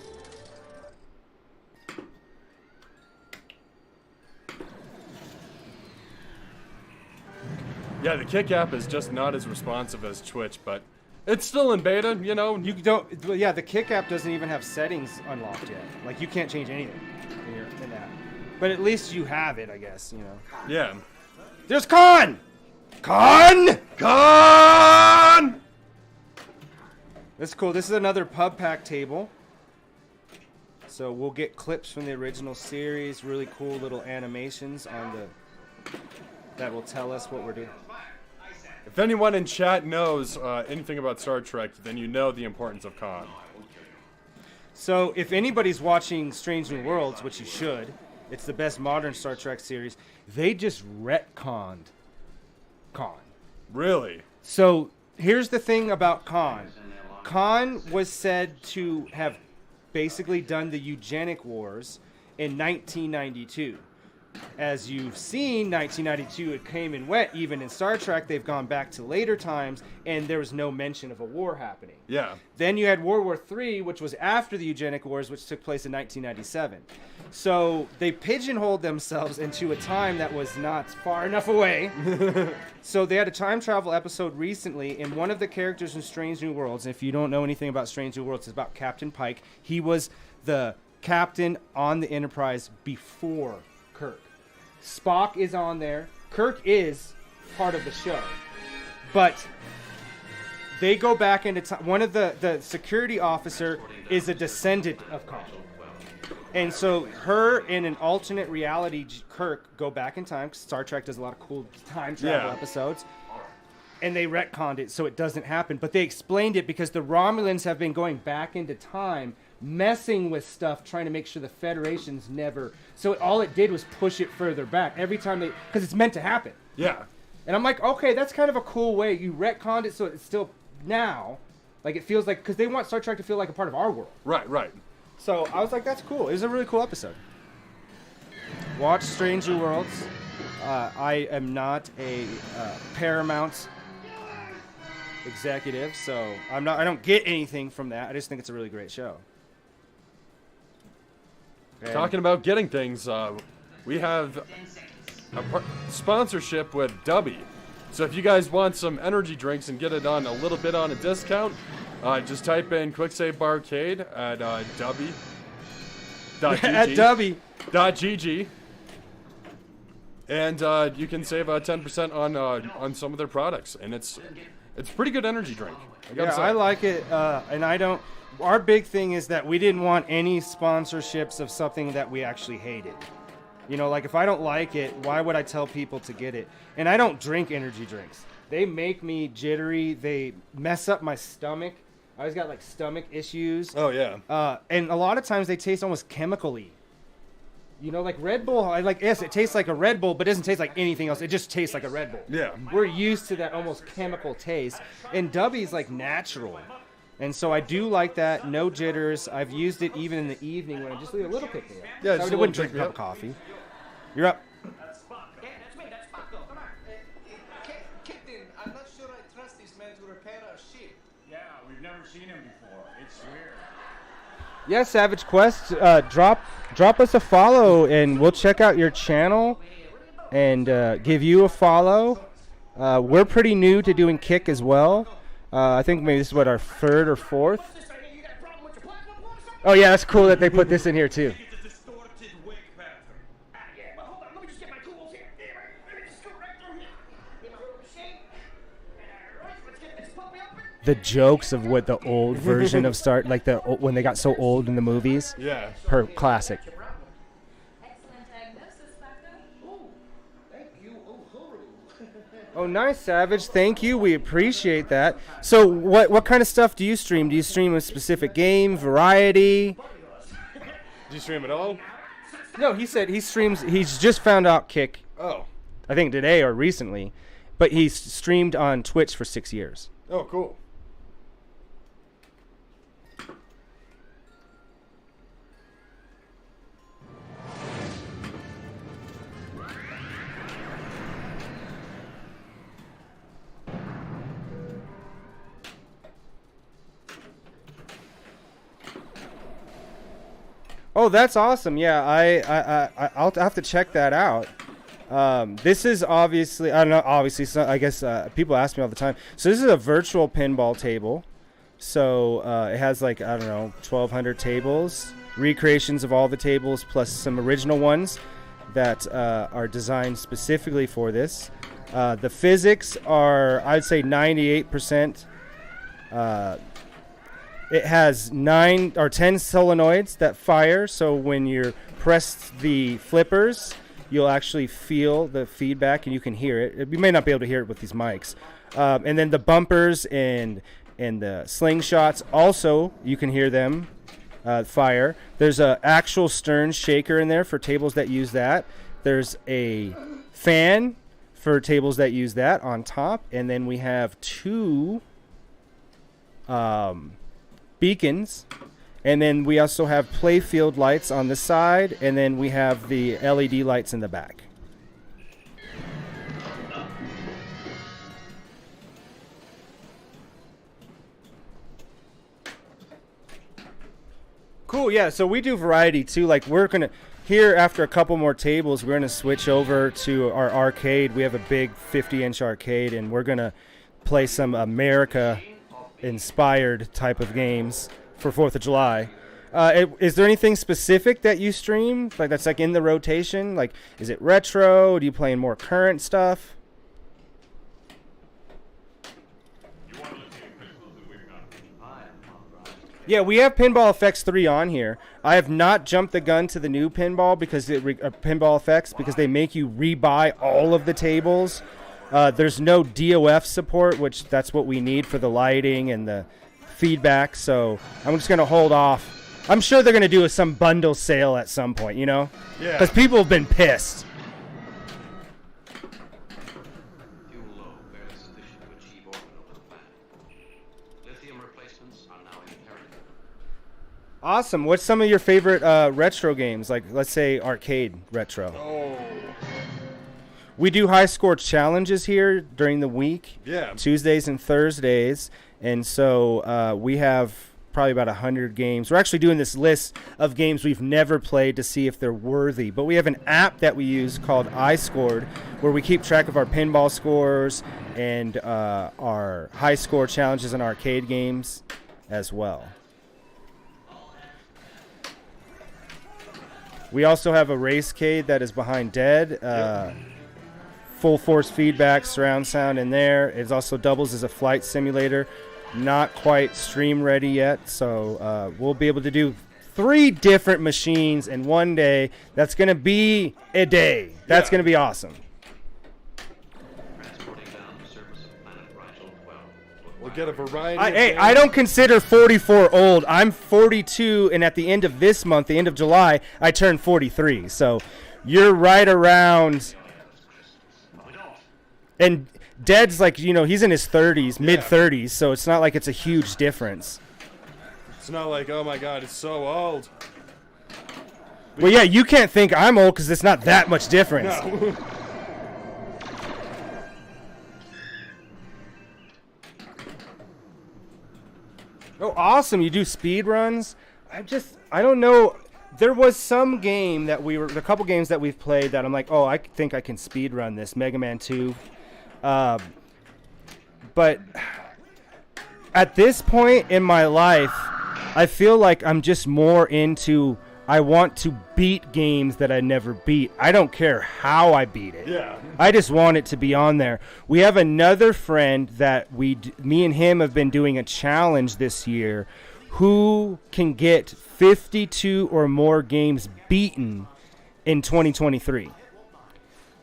Yeah, the Kick app is just not as responsive as Twitch, but it's still in beta, you know. You don't. Yeah, the Kick app doesn't even have settings unlocked yet. Like you can't change anything in that. But at least you have it, I guess. You know. Yeah. There's Khan. Khan. Gone! That's cool. This is another pub pack table. So we'll get clips from the original series. Really cool little animations on the that will tell us what we're doing. If anyone in chat knows anything about Star Trek, then you know the importance of Khan. So if anybody's watching Strange New Worlds, which you should, it's the best modern Star Trek series. They just retconned Khan. Really? So here's the thing about Khan. Khan was said to have basically done the eugenic wars in 1992. as you've seen, 1992, it came and went. Even in Star Trek, they've gone back to later times, and there was no mention of a war happening. Yeah. Then you had World War III, which was after the Eugenic Wars, which took place in 1997. So they pigeonholed themselves into a time that was not far enough away. So they had a time travel episode recently, and one of the characters in Strange New Worlds, if you don't know anything about Strange New Worlds, it's about Captain Pike. He was the captain on the Enterprise before Kirk. Spock is on there. Kirk is part of the show. But they go back into time. One of the security officer is a descendant of Khan. And so her in an alternate reality, Kirk, go back in time. 'Cause Star Trek does a lot of cool time travel episodes. And they retconned it so it doesn't happen. But they explained it because the Romulans have been going back into time, messing with stuff, trying to make sure the Federation's never... So all it did was push it further back every time they... Because it's meant to happen. Yeah. And I'm like, okay, that's kind of a cool way. You retconned it so it's still now. Like, it feels like... Because they want Star Trek to feel like a part of our world. Right. So I was like, that's cool. It was a really cool episode. Watch Strange New Worlds. I am not a Paramount executive, so I don't get anything from that. I just think it's a really great show. And Talking about getting things, we have a sponsorship with Dubby. So if you guys want some energy drinks and get it on a little bit on a discount, just type in Quicksave Barcade at Dubby. at Dubby. .gg. And you can save 10% on some of their products, and it's pretty good energy drink. I like it, and I don't. Our big thing is that we didn't want any sponsorships of something that we actually hated. You know, like if I don't like it, why would I tell people to get it? And I don't drink energy drinks. They make me jittery. They mess up my stomach. I always got like stomach issues. Oh yeah. And a lot of times they taste almost chemical-y. You know, like Red Bull, yes, it tastes like a Red Bull, but it doesn't taste like anything else. It just tastes like a Red Bull. Yeah. We're used to that almost chemical taste. And Dubby's like natural. And so I do like that. No jitters. I've used it even in the evening when I just leave a little pick me up. Yeah, I just a wouldn't little drink a pick me cup of coffee. You're up. That's me, that's Paco. Come on. Captain, I'm not sure I trust this man to repair our ship. Yeah, we've never seen him before. It's weird. Yeah, Savage Quest, drop us a follow, and we'll check out your channel and give you a follow. We're pretty new to doing Kick as well. I think maybe this is our third or fourth. Oh yeah, that's cool that they put this in here too. It's a distorted wig pattern. Yeah, well, hold on. Let me just get my tools here. Let me just go right through here. Get my little machine. All right, let's get this puppy open. The jokes of what the old version of when they got so old in the movies. Yeah. Per classic. Excellent diagnosis, Paco. Thank you, Uhuru. Oh, nice, Savage. Thank you. We appreciate that. So, what kind of stuff do you stream? Do you stream a specific game, variety? Did you stream it all? No, he said he streams. He's just found out Kick, Oh. I think today or recently, but he's streamed on Twitch for 6 years. Oh, cool. Oh, that's awesome. Yeah, I'll have to check that out. This is obviously, I don't know, obviously, so I guess people ask me all the time. So this is a virtual pinball table. So it has like, I don't know, 1,200 tables, recreations of all the tables, plus some original ones that are designed specifically for this. The physics are, I'd say, 98%. It has 9 or 10 solenoids that fire, so when you press the flippers, you'll actually feel the feedback and you can hear it. You may not be able to hear it with these mics. And then the bumpers and the slingshots, also you can hear them fire. There's an actual stern shaker in there for tables that use that. There's a fan for tables that use that on top, and then we have 2 beacons, And then we also have playfield lights on the side, and then we have the LED lights in the back. Cool, yeah, so we do variety too. Like we're gonna, here after a couple more tables, we're gonna switch over to our arcade. We have a big 50-inch arcade, and we're gonna play some America-inspired type of games for 4th of July. Is there anything specific that you stream, like that's like in the rotation? Like, is it retro? Do you play more current stuff? Yeah, we have Pinball Effects 3 on here. I have not jumped the gun to the new Pinball because Pinball Effects because they make you rebuy all of the tables. There's no DOF support, which that's what we need for the lighting and the feedback. So I'm just gonna hold off. I'm sure they're gonna do some bundle sale at some point, you know? Yeah. Because people have been pissed. Fuel low, barely sufficient to achieve orbital with the planet. Lithium replacements are now imperative. Awesome. What's some of your favorite retro games? Like, let's say arcade retro. Oh. We do high score challenges here during the week. Yeah. Tuesdays and Thursdays. And so we have probably about 100 games. We're actually doing this list of games we've never played to see if they're worthy. But we have an app that we use called iScored where we keep track of our pinball scores and our high score challenges and arcade games as well. We also have a racecade that is behind Dead. Full force feedback, surround sound in there. It also doubles as a flight simulator. Not quite stream ready yet, so we'll be able to do 3 different machines in one day. That's going to be a day. That's going to be awesome. Transporting down the surface of planet Rigel 12. We'll get a variety. Hey, I don't consider 44 old. I'm 42, and at the end of this month, the end of July, I turn 43. So you're right around. And Dead's like, you know, he's in his 30s, mid-30s, so it's not like it's a huge difference. It's not like, oh my God, it's so old. Well, yeah, you can't think I'm old because it's not that much difference. No. Oh, awesome. You do speed runs? I don't know. There was some game that a couple games that we've played that I'm like, oh, I think I can speed run this. Mega Man 2. But at this point in my life, I feel like I'm just more into, I want to beat games that I never beat. I don't care how I beat it. Yeah. I just want it to be on there. We have another friend that me and him have been doing a challenge this year. Who can get 52 or more games beaten in 2023?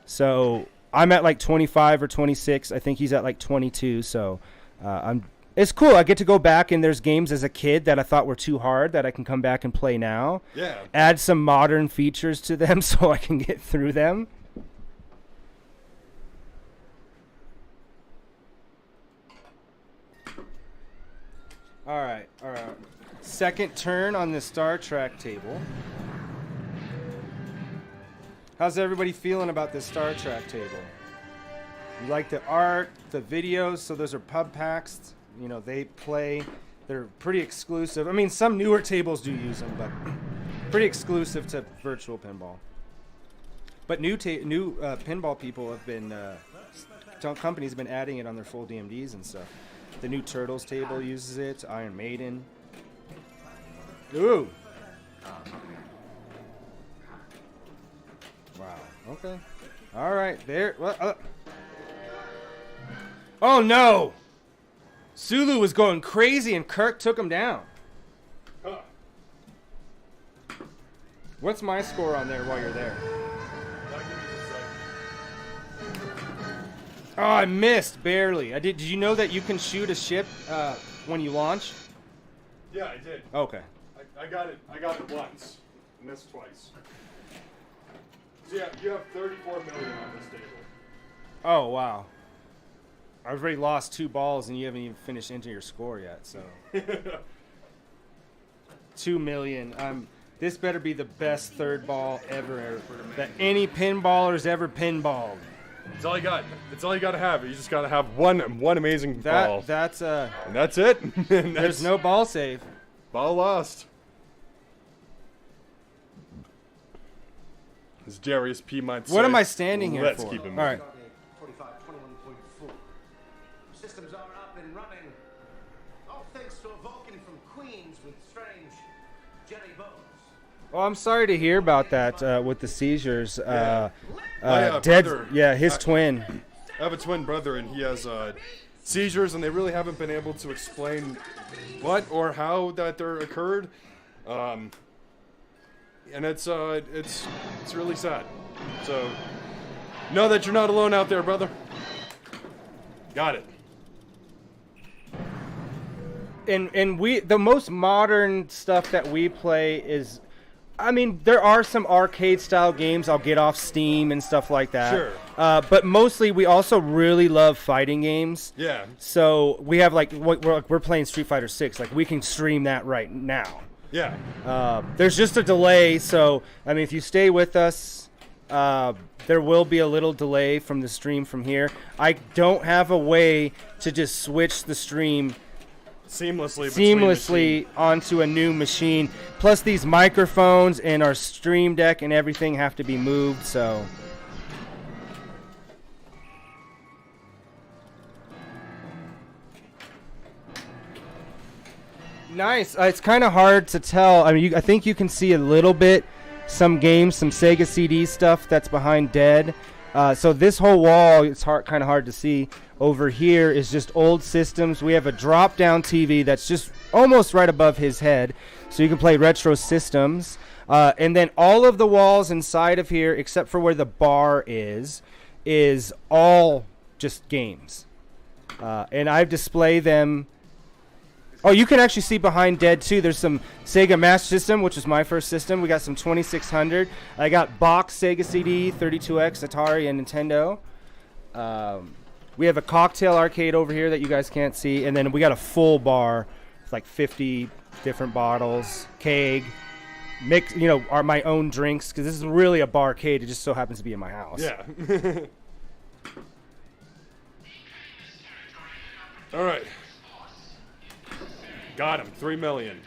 So I'm at like 25 or 26. I think he's at like 22. So it's cool. I get to go back and there's games as a kid that I thought were too hard that I can come back and play now. Yeah. Add some modern features to them so I can get through them. All right. Second turn on the Star Trek table. How's everybody feeling about this Star Trek table? You like the art, the videos, so those are pub packs. You know, they play. They're pretty exclusive. I mean, some newer tables do use them, but pretty exclusive to virtual pinball. But new pinball people have been, companies have been adding it on their full DMDs and stuff. The new Turtles table uses it. Iron Maiden. Ooh. Wow. Okay. All right. There. Oh no! Sulu was going crazy, and Kirk took him down. What's my score on there while you're there? Oh, I missed barely. Did you know that you can shoot a ship when you launch? Yeah, I did. Okay. I got it once. Missed twice. So yeah, you have 34 million on this table. Oh wow. I've already lost 2 balls and you haven't even finished entering your score yet. So. 2 million. This better be the best third ball ever that any pinballer's ever pinballed. That's all you got. That's all you got to have. You just got to have one amazing ball. That's and that's it. And there's no ball save. Ball lost. As Darius P. might say. What am I standing here Let's for? keep him All right. 45, 21.4. Systems are up and running. All thanks to a Vulcan from Queens with strange jelly bones. Well, I'm sorry to hear about that with the seizures. My, Dead. brother- Yeah, his twin. I have a twin brother, and he has seizures, and they really haven't been able to explain what or how that there occurred. And it's really sad. So know that you're not alone out there, brother. Got it. And the most modern stuff that we play is, I mean, there are some arcade style games I'll get off Steam and stuff like that. Sure. But mostly we also really love fighting games. Yeah. So we have we're playing Street Fighter 6. Like we can stream that right now. Yeah. There's just a delay, so I mean, if you stay with us, there will be a little delay from the stream from here. I don't have a way to just switch the stream seamlessly onto a new machine. Plus, these microphones and our stream deck and everything have to be moved, so. Nice. It's kind of hard to tell. I mean, I think you can see a little bit, some games, some Sega CD stuff that's behind Dead. So this whole wall, it's kind of hard to see. Over here is just old systems. We have a drop-down TV that's just almost right above his head, so you can play retro systems. And then all of the walls inside of here, except for where the bar is all just games. And I display them. Oh, you can actually see behind Dead, too. There's some Sega Master System, which was my first system. We got some 2600. I got box Sega CD, 32X, Atari, and Nintendo. We have a cocktail arcade over here that you guys can't see. And then we got a full bar with like 50 different bottles, keg, mix, are my own drinks. Because this is really a barcade. It just so happens to be in my house. Yeah. All right. Got him. 3 million.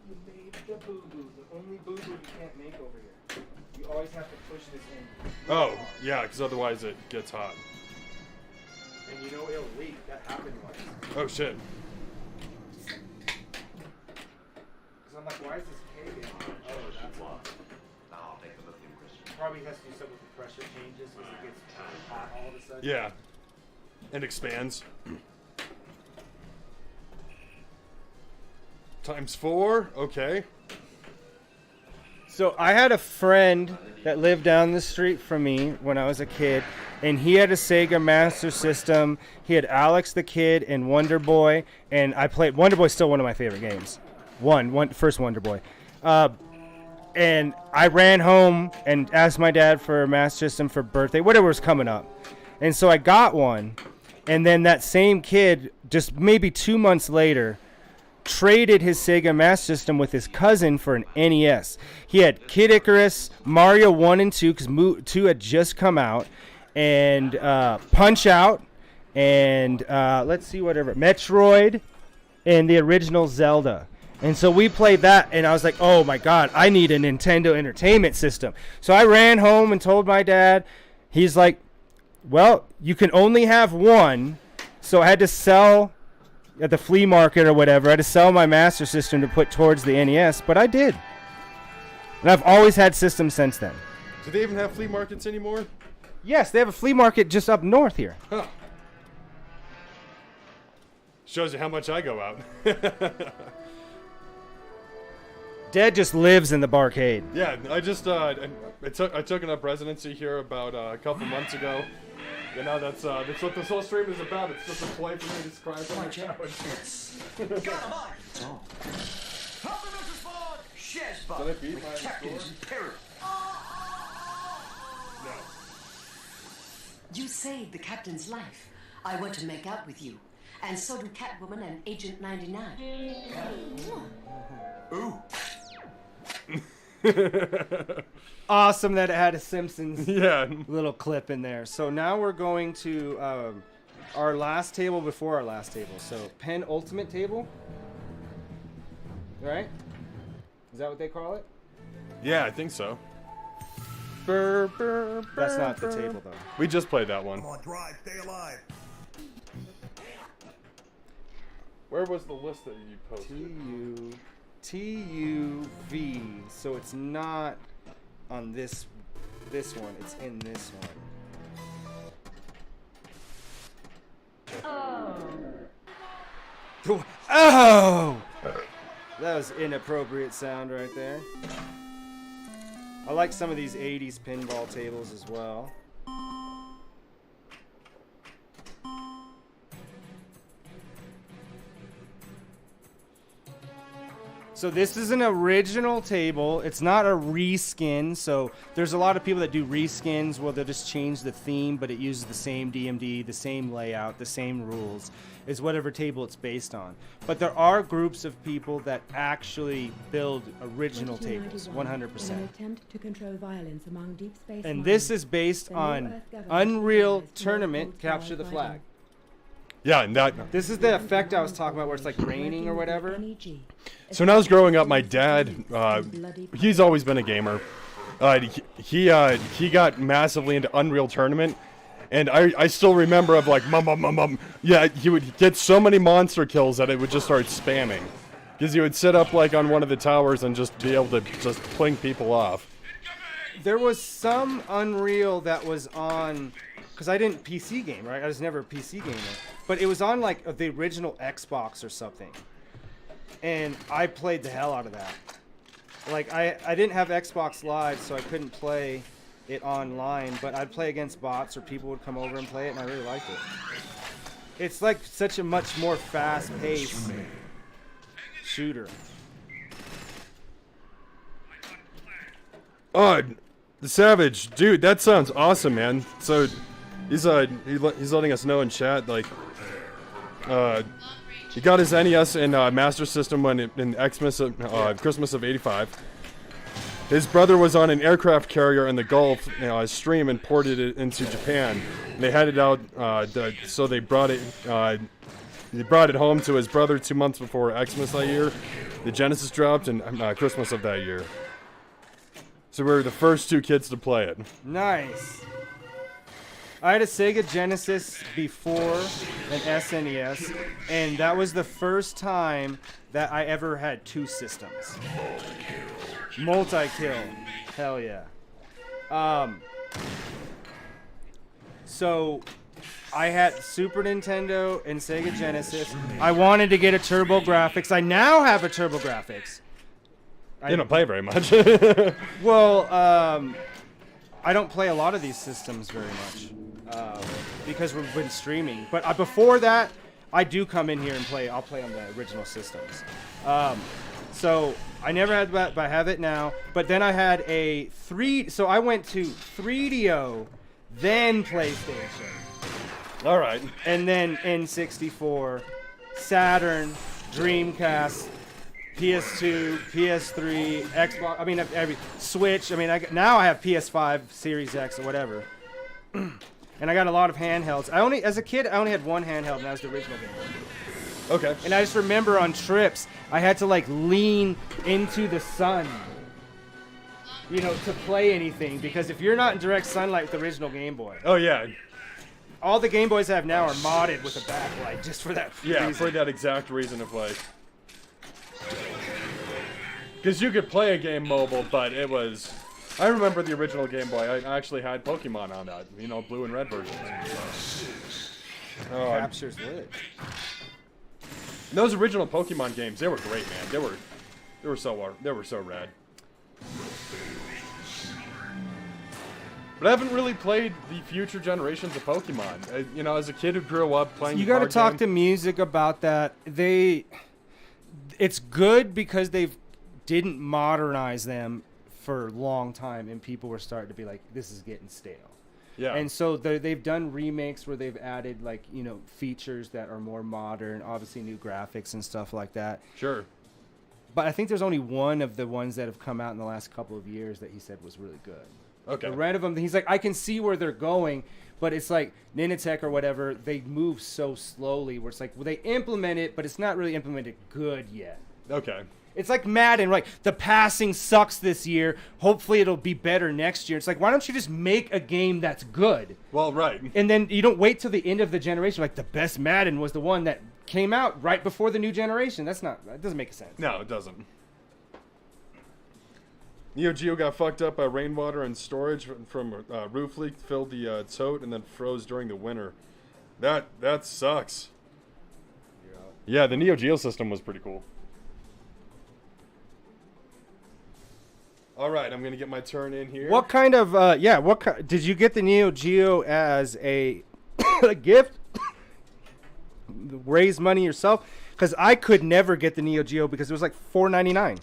You made the boo-boo. The only boo-boo you can't make over here. You always have to push this in. Oh, yeah, because otherwise it gets hot. And it'll leak. That happened once. Oh, shit. Because I'm like, why is this keg in? Oh, that's why. Now I'll take the lithium crystal. Probably has to do something with the pressure changes because it gets hot all of a sudden. Yeah. And expands. Times 4. Okay. So I had a friend that lived down the street from me when I was a kid, and he had a Sega Master System. He had Alex the Kid and Wonder Boy, and I played Wonder Boy's still one of my favorite games. First Wonder Boy. And I ran home and asked my dad for a Master System for birthday, whatever was coming up. And so I got one, and then that same kid, just maybe 2 months later, traded his Sega Master System with his cousin for an NES. He had Kid Icarus, Mario 1 and 2, because 2 had just come out, and Punch-Out, and let's see, whatever, Metroid, and the original Zelda. And so we played that, and I was like, oh my god, I need a Nintendo Entertainment System. So I ran home and told my dad. He's like, well, you can only have one. So I had to sell at the flea market or whatever. I had to sell my Master System to put towards the NES, but I did. And I've always had systems since then. Do they even have flea markets anymore? Yes, they have a flea market just up north here. Huh. Shows you how much I go out. Dead just lives in the barcade. Yeah, I just I took an up residency here about a couple months ago. You know, that's what this whole stream is about. It's just a play for me to describe on the couch. Got him on! Help me, Mrs. Ford! Shazbot! Did I beat my Captain's score? Imperial! You saved the captain's life. I want to make out with you. And so do Catwoman and Agent 99. Ooh. Awesome that it had a Simpsons Yeah. little clip in there. So now we're going to our last table before our last table. So penultimate table. Right? Is that what they call it? Yeah, I think so. That's not the table though. We just played that one. Come on, drive, stay alive. Where was the list that you posted? TUV. So it's not on this one. It's in this one. Oh! That was inappropriate sound right there. I like some of these 80s pinball tables as well. So this is an original table. It's not a reskin. So there's a lot of people that do reskins. Well, they'll just change the theme, but it uses the same DMD, the same layout, the same rules as whatever table it's based on. But there are groups of people that actually build original tables, 100%. An attempt to control violence among deep space And minds, this is based the New on Earth government Unreal organized Tournament multiple Capture the trial Flag. fighting. Yeah, and that. This is the effect I was talking about where it's like raining or whatever. So when I was growing up, my dad, he's always been a gamer. He got massively into Unreal Tournament, and I still remember of like mum. Yeah, he would get so many monster kills that it would just start spamming, because he would sit up like on one of the towers and just be able to just pling people off. There was some Unreal that was on, because I didn't PC game, right? I was never a PC gamer. But it was on like the original Xbox or something. And I played the hell out of that. Like I didn't have Xbox Live, so I couldn't play it online, but I'd play against bots or people would come over and play it, and I really liked it. It's like such a much more fast-paced shooter. Oh, the Savage, dude, that sounds awesome, man. So he's letting us know in chat, like, he got his NES and Master System when in Xmas of, Christmas of '85. His brother was on an aircraft carrier in the Gulf stream and ported it into Japan. They had it out, so they brought it home to his brother 2 months before Xmas that year. The Genesis dropped in Christmas of that year. So we were the first two kids to play it. Nice. I had a Sega Genesis before an SNES, and that was the first time that I ever had two systems. Multi-kill. Hell yeah. So I had Super Nintendo and Sega Genesis. I wanted to get a TurboGrafx. I now have a TurboGrafx. You don't play very much. Well, I don't play a lot of these systems very much because we've been streaming. But before that, I do come in here and play. I'll play on the original systems. So I never had that, but I have it now. But then I had a so I went to 3DO, then PlayStation. All right. And then N64, Saturn, Dreamcast, PS2, PS3, Xbox. I mean, every Switch. I mean, now I have PS5, Series X, or whatever. And I got a lot of handhelds. As a kid, I only had one handheld, and that was the original Game Boy. Okay. And I just remember on trips, I had to like lean into the sun, to play anything, because if you're not in direct sunlight with the original Game Boy. Oh yeah. All the Game Boys I have now are modded with a backlight just for that reason. For that exact reason of like. Because you could play a game mobile, but it was. I remember the original Game Boy. I actually had Pokemon on that, blue and red versions. Capture's lit. Those original Pokemon games, they were great, man. They were so rad. But I haven't really played the future generations of Pokemon. As a kid who grew up playing. You got to talk to Music about that. It's good because they didn't modernize them for a long time, and people were starting to be like, "This is getting stale." Yeah. And so they've done remakes where they've added like, you know, features that are more modern, obviously new graphics and stuff like that. Sure. But I think there's only one of the ones that have come out in the last couple of years that he said was really good. Okay. The rest of them, he's like, I can see where they're going, but it's like Ninitech or whatever, they move so slowly where it's like, well, they implement it, but it's not really implemented good yet. Okay. It's like Madden, like the passing sucks this year. Hopefully it'll be better next year. It's like, why don't you just make a game that's good? Well, right. And then you don't wait till the end of the generation. Like the best Madden was the one that came out right before the new generation. That doesn't make sense. No, it doesn't. Neo Geo got fucked up by rainwater and storage from roof leak, filled the tote, and then froze during the winter. That sucks. Yeah, the Neo Geo system was pretty cool. All right, I'm gonna get my turn in here. What kind of did you get the Neo Geo as a a gift? Raise money yourself? Because I could never get the Neo Geo because it was like $4.99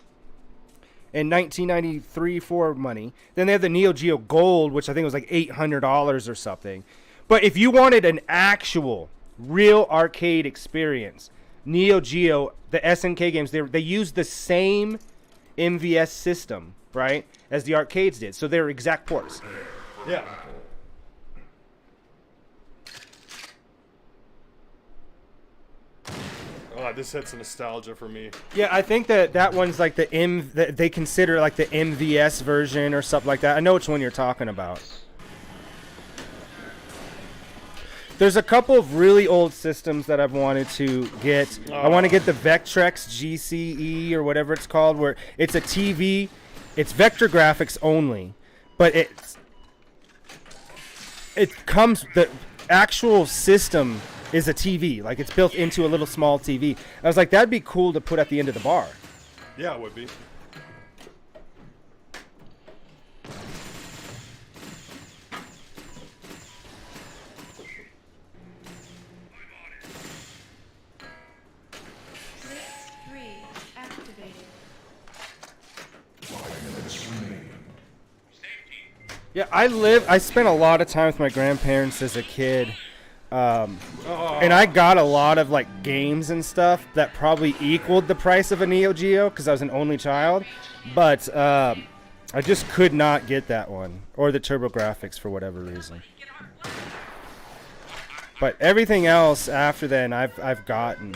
in 1993 money. Then they had the Neo Geo Gold, which I think was like $800 or something. But if you wanted an actual real arcade experience, Neo Geo, the SNK games, they used the same MVS system, right, as the arcades did. So they're exact ports. Yeah. Oh, this hits nostalgia for me. Yeah, I think that one's like they consider like the MVS version or something like that. I know which one you're talking about. There's a couple of really old systems that I've wanted to get. I want to get the Vectrex GCE or whatever it's called, where it's a TV. It's vector graphics only, but the actual system is a TV. Like it's built into a little small TV. I was like, that'd be cool to put at the end of the bar. Yeah, it would be. Yeah, I spent a lot of time with my grandparents as a kid. And I got a lot of like games and stuff that probably equaled the price of a Neo Geo because I was an only child. But I just could not get that one or the TurboGrafx for whatever reason. But everything else after then I've gotten.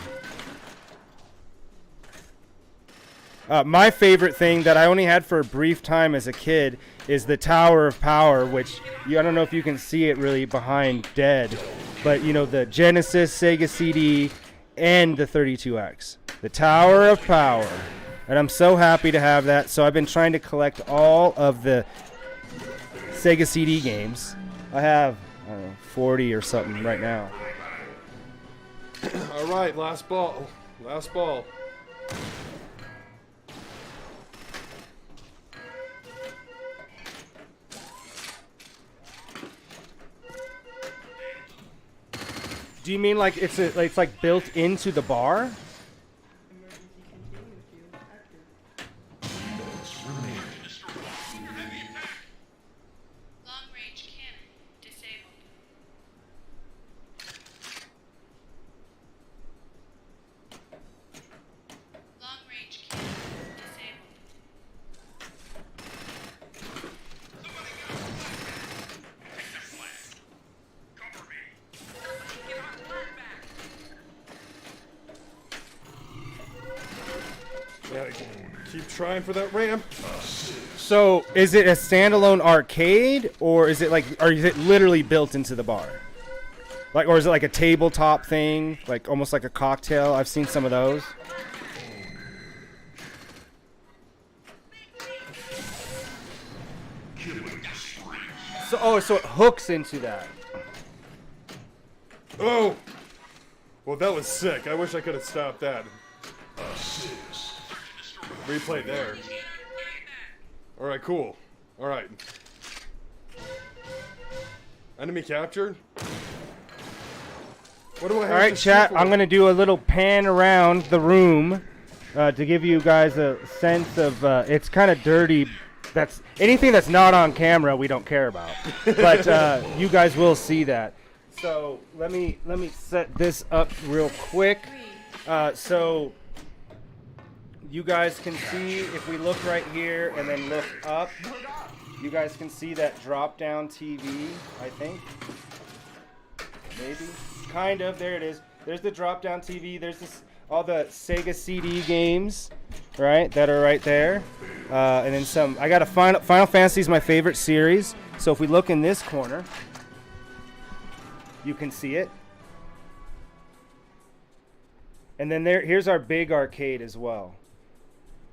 My favorite thing that I only had for a brief time as a kid is the Tower of Power, which I don't know if you can see it really behind Dead, but you know, the Genesis, Sega CD, and the 32X. The Tower of Power. And I'm so happy to have that. So I've been trying to collect all of the Sega CD games. I have, 40 or something right now. All right, last ball. Last ball. Do you mean like it's like built into the bar? Long-range cannon disabled. Long-range cannon disabled. Yeah, keep trying for that ramp. So is it a standalone arcade, or is it literally built into the bar? Like, or is it like a tabletop thing, like almost like a cocktail? I've seen some of those. So it hooks into that. Oh! Well, that was sick. I wish I could have stopped that. Replay there. Alright, cool. Alright. Enemy captured? What do I have All right, to chat, shoot for? I'm going to do a little pan around the room to give you guys a sense of, it's kind of dirty that's anything that's not on camera we don't care about. But you guys will see that. So let me set this up real quick. So you guys can see if we look right here and then look up, you guys can see that drop down TV, I think. Maybe. Kind of. There it is. There's the drop down TV. There's this, all the Sega CD games, right, that are right there. And then some. I got a Final Fantasy is my favorite series. So if we look in this corner, you can see it. And then here's our big arcade as well.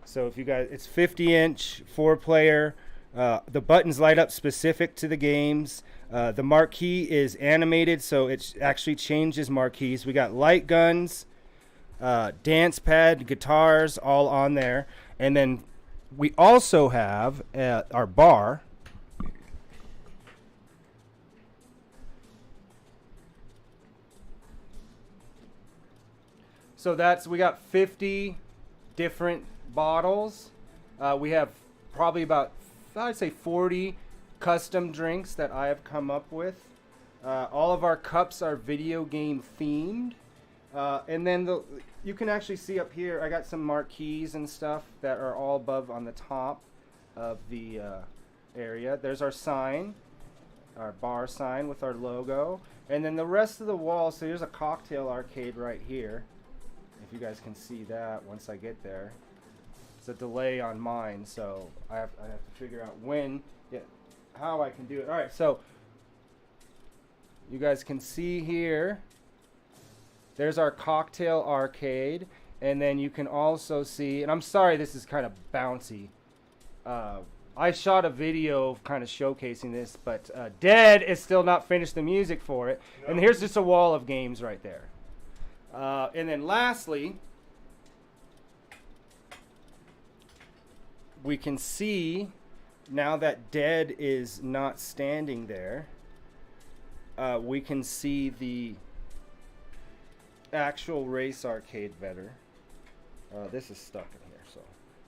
So if you guys, it's 50-inch, 4-player. The buttons light up specific to the games. The marquee is animated, so it actually changes marquees. We got light guns, dance pad, guitars, all on there. And then we also have our bar. So we got 50 different bottles. We have probably about, I'd say 40 custom drinks that I have come up with. All of our cups are video game themed. And then you can actually see up here, I got some marquees and stuff that are all above on the top of the area. There's our sign, our bar sign with our logo. And then the rest of the wall, so there's a cocktail arcade right here. If you guys can see that once I get there. It's a delay on mine, so I have to figure out how I can do it. All right, so you guys can see here, there's our cocktail arcade, and then you can also see, and I'm sorry this is kind of bouncy. I shot a video kind of showcasing this, but Dead is still not finished the music for it. No. And here's just a wall of games right there. And then lastly, we can see now that Dead is not standing there, we can see the actual race arcade better. This is stuck in here, so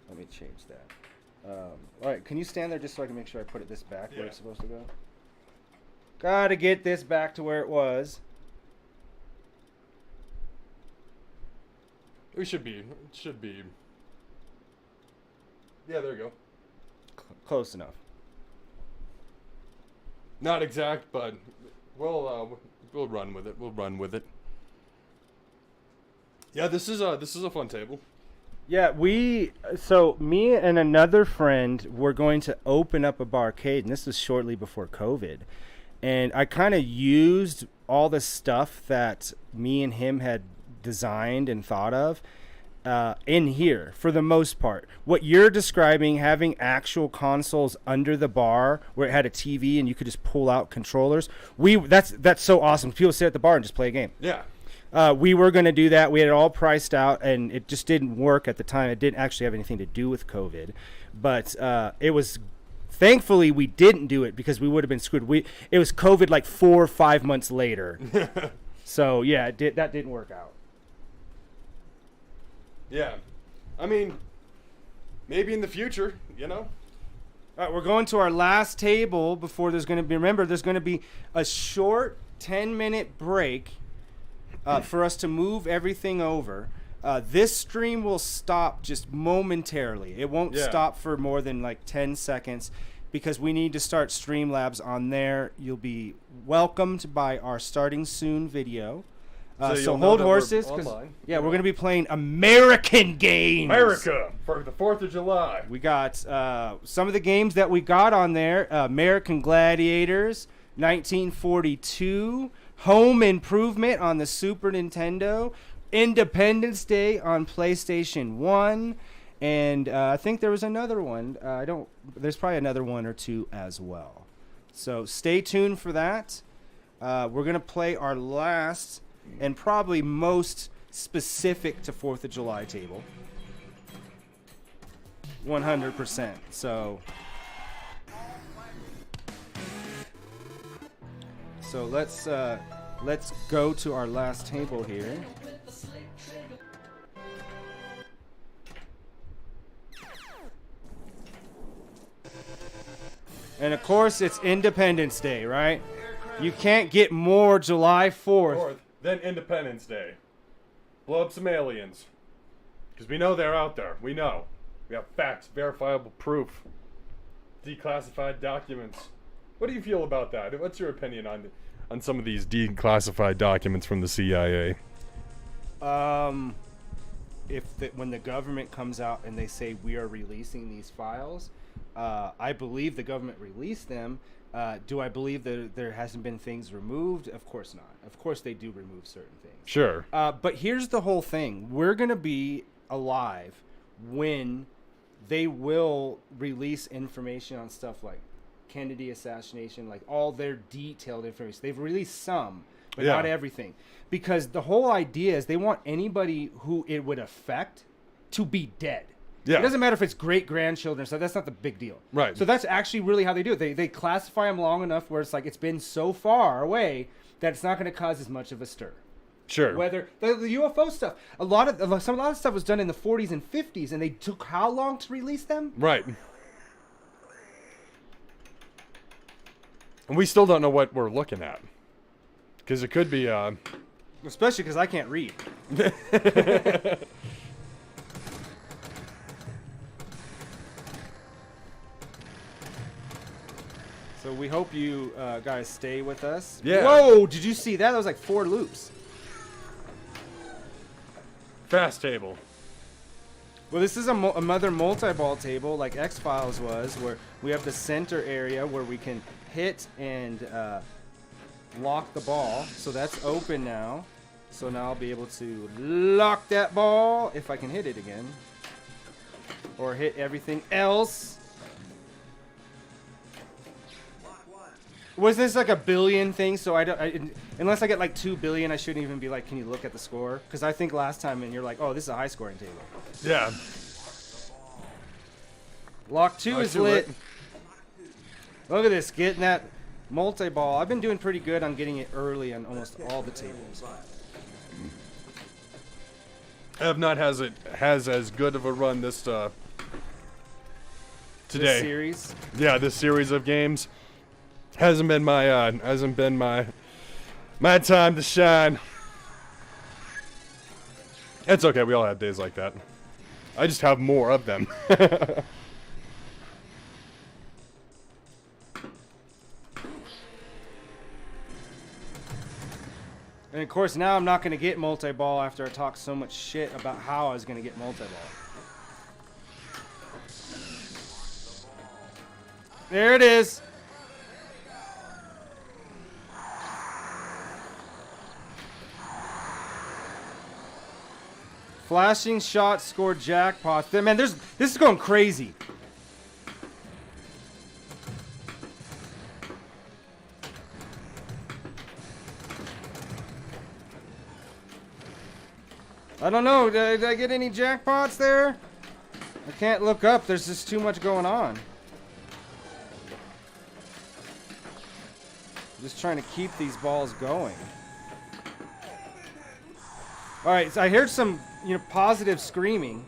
let me change that. All right, can you stand there just so I can make sure I put this back where it's supposed to go? Gotta get this back to where it was. It should be. Yeah, there you go. Close enough. Not exact, but we'll run with it. We'll run with it. Yeah, this is a fun table. Yeah, so me and another friend were going to open up a barcade, and this was shortly before COVID. And I kind of used all the stuff that me and him had designed and thought of in here for the most part. What you're describing, having actual consoles under the bar where it had a TV and you could just pull out controllers, that's so awesome. People sit at the bar and just play a game. Yeah. We were going to do that. We had it all priced out, and it just didn't work at the time. It didn't actually have anything to do with COVID, but it was. Thankfully, we didn't do it because we would have been screwed. It was COVID like 4 or 5 months later, so yeah, that didn't work out. Yeah, I mean, maybe in the future, you know. All right, we're going to our last table before there's going to be. Remember, there's going to be a short 10-minute break. For us to move everything over. This stream will stop just momentarily. It won't stop for more than like 10 seconds because we need to start Streamlabs on there. You'll be welcomed by our starting soon video. So hold horses. We're going to be playing American games. America for the 4th of July. We got some of the games that we got on there. American Gladiators, 1942. Home Improvement on the Super Nintendo, Independence Day on PlayStation 1, and I think there was another one. There's probably another one or two as well. So stay tuned for that. We're going to play our last and probably most specific to 4th of July table. 100%. So let's go to our last table here. And of course, it's Independence Day, right? You can't get more July 4th. Then Independence Day. Blow up some aliens. Because we know they're out there. We know. We have facts, verifiable proof, declassified documents. What do you feel about that? What's your opinion on some of these declassified documents from the CIA? When the government comes out and they say we are releasing these files, I believe the government released them. Do I believe that there hasn't been things removed? Of course not. Of course they do remove certain things. Sure. But here's the whole thing. We're going to be alive when they will release information on stuff like Kennedy assassination, like all their detailed information. They've released some, but not everything. Because the whole idea is they want anybody who it would affect to be dead. Yeah. It doesn't matter if it's great-grandchildren, so that's not the big deal. Right. So that's actually really how they do it. They classify them long enough where it's like it's been so far away that it's not going to cause as much of a stir. Sure. Whether the UFO stuff, a lot of stuff was done in the 40s and 50s, and they took how long to release them? Right. And we still don't know what we're looking at. Because it could be... Especially because I can't read. So we hope you guys stay with us. Yeah. Whoa, did you see that? That was like 4 loops. Fast table. Well, this is another multi-ball table like X-Files was, where we have the center area where we can hit and lock the ball. So that's open now. So now I'll be able to lock that ball if I can hit it again. Or hit everything else. Was this like a billion thing? So unless I get like 2 billion, I shouldn't even be like, can you look at the score? Because I think last time and you're like, oh, this is a high scoring table. Yeah. Lock 2 is lit. Look at this, getting that multi-ball. I've been doing pretty good on getting it early on almost all the tables. Evnut has as good of a run this today. This series? Yeah, this series of games hasn't been my time to shine. It's okay, we all have days like that. I just have more of them. And of course, now I'm not going to get multi-ball after I talked so much shit about how I was going to get multi-ball. There it is. Flashing shots scored jackpots. Man, this is going crazy. I don't know. Did I get any jackpots there? I can't look up. There's just too much going on. Just trying to keep these balls going. All right, so I heard some, positive screaming.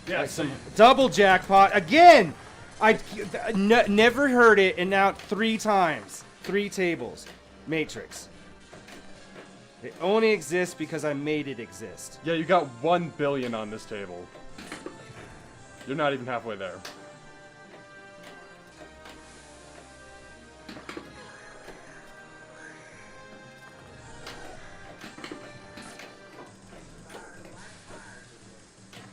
Yeah, like some double jackpot again. I never heard it, and now 3 times, 3 tables, Matrix. It only exists because I made it exist. Yeah, you got 1 billion on this table. You're not even halfway there.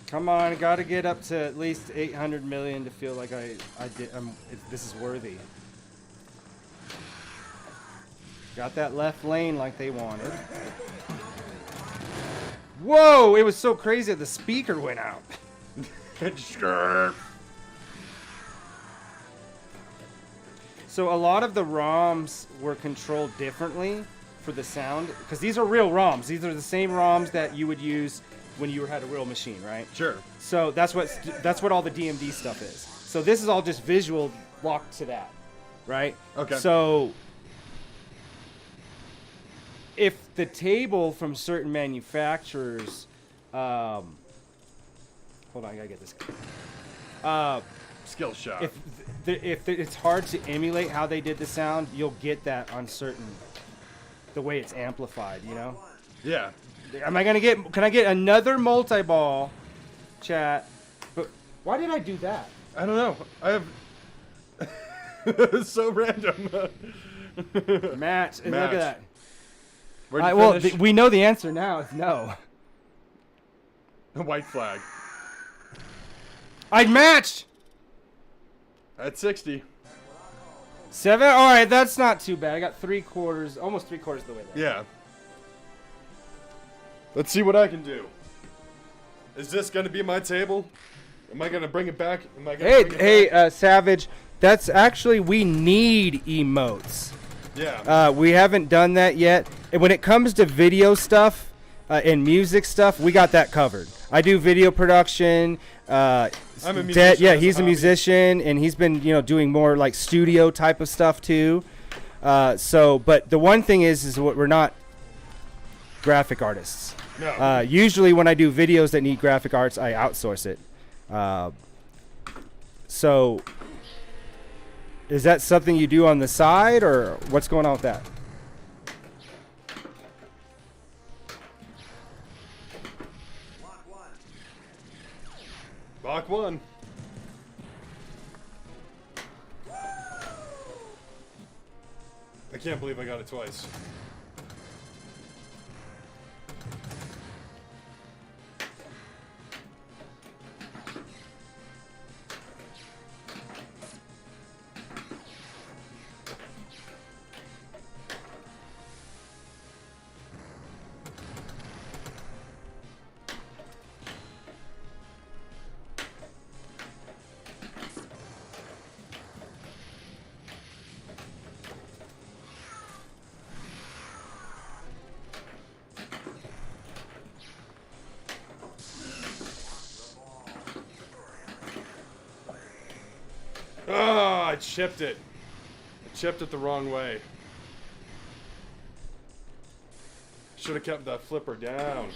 Come on, I gotta get up to at least 800 million to feel like this is worthy. Got that left lane like they wanted. Whoa! It was so crazy that the speaker went out. So a lot of the ROMs were controlled differently for the sound, because these are real ROMs. These are the same ROMs that you would use when you had a real machine, right? Sure. So that's what all the DMD stuff is. So this is all just visual locked to that, right? Okay. So if the table from certain manufacturers, hold on, I gotta get this. Skill shot. If it's hard to emulate how they did the sound, you'll get that on certain, the way it's amplified, you know? Yeah. Can I get another multi-ball, chat? But why did I do that? I don't know. I have. It's so random. Match. And Match. look at that. Where'd you Well, finish? we know the answer now. It's no. White flag. I matched. At 60. 7. All right, that's not too bad. I got 3/4, almost 3/4 of the way there. Yeah. Let's see what I can do. Is this gonna be my table? Am I gonna bring it back? Am I gonna bring it back? Savage. That's actually, we need emotes. Yeah. We haven't done that yet. And when it comes to video stuff and music stuff, we got that covered. I do video production. I'm a musician. Yeah, as he's a hobby. musician, and he's been, doing more like studio type of stuff too. But the one thing is what we're not graphic artists. No. Usually when I do videos that need graphic arts, I outsource it. So is that something you do on the side, or what's going on with that? Block 1. I can't believe I got it twice. Oh, I chipped it. I chipped it the wrong way. Should have kept that flipper down.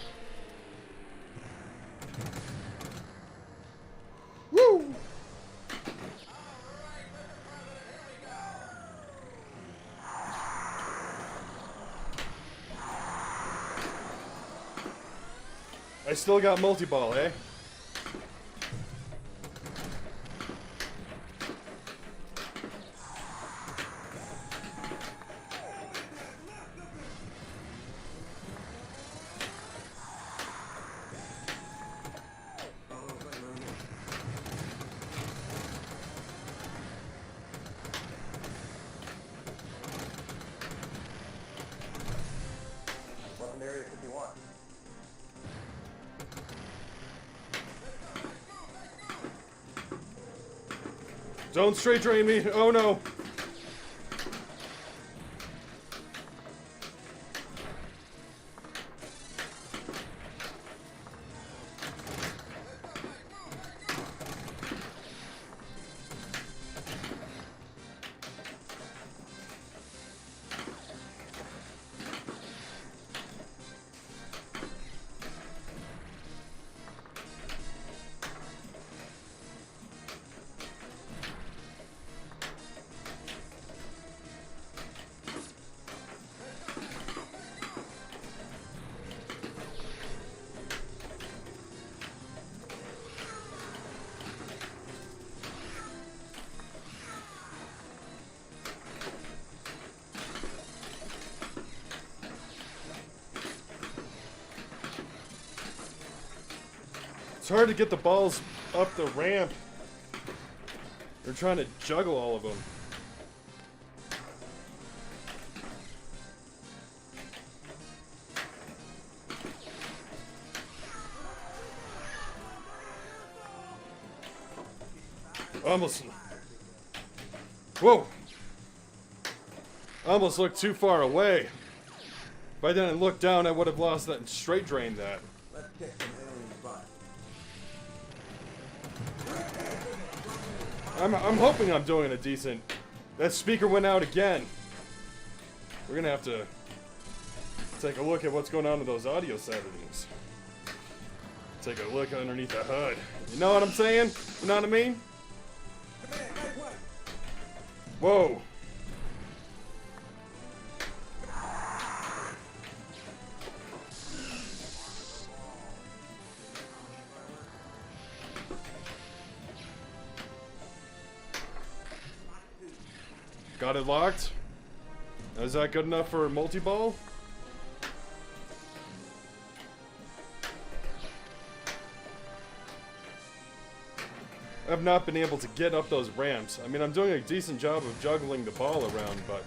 Woo! I still got multi-ball, eh? Don't straight drain me. Oh no. It's hard to get the balls up the ramp. They're trying to juggle all of them. Almost. Whoa! I almost looked too far away. If I didn't look down, I would have lost that and straight drained that. Let's kick some alien butt. I'm hoping I'm doing a decent. That speaker went out again. We're gonna have to take a look at what's going on with those audio settings. Take a look underneath the hood. You know what I'm saying? You know what I mean? Come here, guys, what? Whoa. Got it locked. Is that good enough for multi-ball? I've not been able to get up those ramps. I mean, I'm doing a decent job of juggling the ball around, but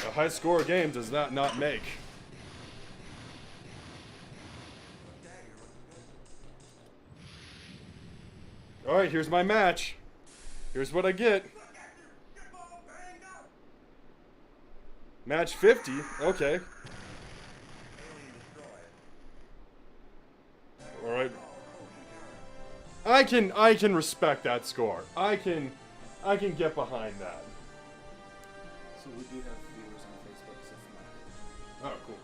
a high score game does that not make. Alright, here's my match. Here's what I get. Match 50? Okay. Alright. I can respect that score. I can get behind that. So we do have viewers on Facebook, so Oh, cool.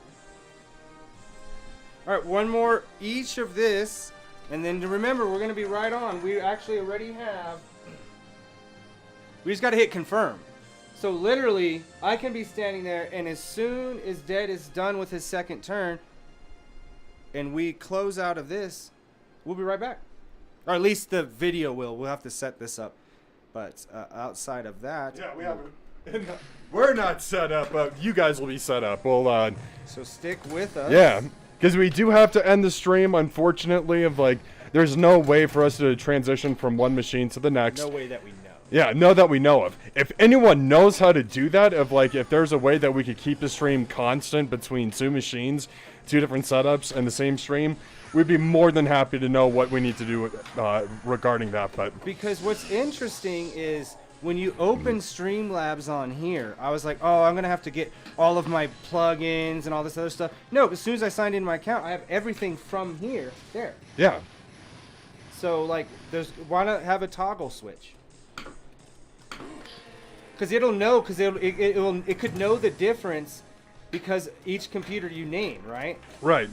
all right, one more each of this, and then to remember, we're gonna be right on. We actually already have. We just gotta hit confirm. So literally, I can be standing there, and as soon as Dead is done with his second turn, and we close out of this, we'll be right back. Or at least the video will. We'll have to set this up. But outside of that... Yeah, we haven't. We're not set up, but you guys will be set up. We'll, So stick with us. yeah, because we do have to end the stream, unfortunately, of like, there's no way for us to transition from one machine to the next. No way that we know. Yeah, no that we know of. If anyone knows how to do that, if there's a way that we could keep the stream constant between two machines, two different setups in the same stream, we'd be more than happy to know what we need to do regarding that. But because what's interesting is when you open Streamlabs on here, I was like, oh, I'm going to have to get all of my plugins and all this other stuff. No, as soon as I signed into my account, I have everything from here, there. yeah. So, like, why not have a toggle switch? Because it'll know, because it could know the difference because each computer you name, right? Right.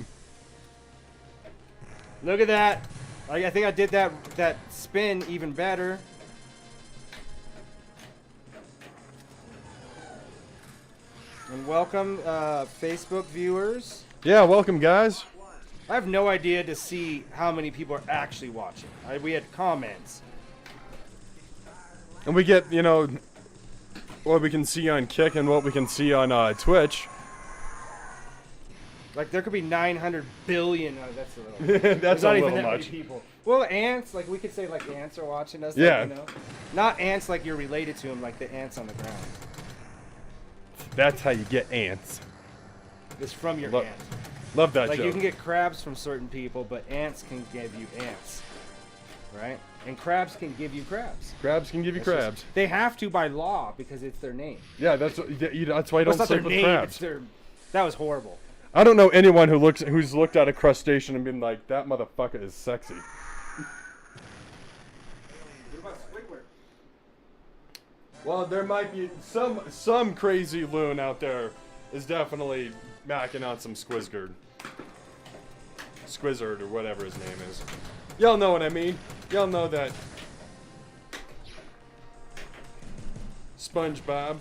Look at that. I think I did that spin even better. And welcome, Facebook viewers. Yeah, welcome, guys. I have no idea to see how many people are actually watching. We had comments. And we get, what we can see on Kick and what we can see on Twitch. Like, there could be 900 billion. Oh, that's a little. That's not a even little that much. many people. Well, ants, like, we could say, like, ants are watching us. Yeah. Like, not ants like you're related to them, like the ants on the ground. That's how you get ants. It's from your Lo- ant. Love that Like, joke. you can get crabs from certain people, but ants can give you ants. Right? And crabs can give you crabs. Crabs can give you That's just- crabs. they have to by law because it's their name. Yeah, that's why I Well, don't it's not sleep their with name, crabs. it's their. That was horrible. I don't know anyone who's looked at a crustacean and been like, that motherfucker is sexy. What about Squidward? Well, there might be some crazy loon out there is definitely macking on some Squizzard or whatever his name is. Y'all know what I mean. Y'all know that SpongeBob.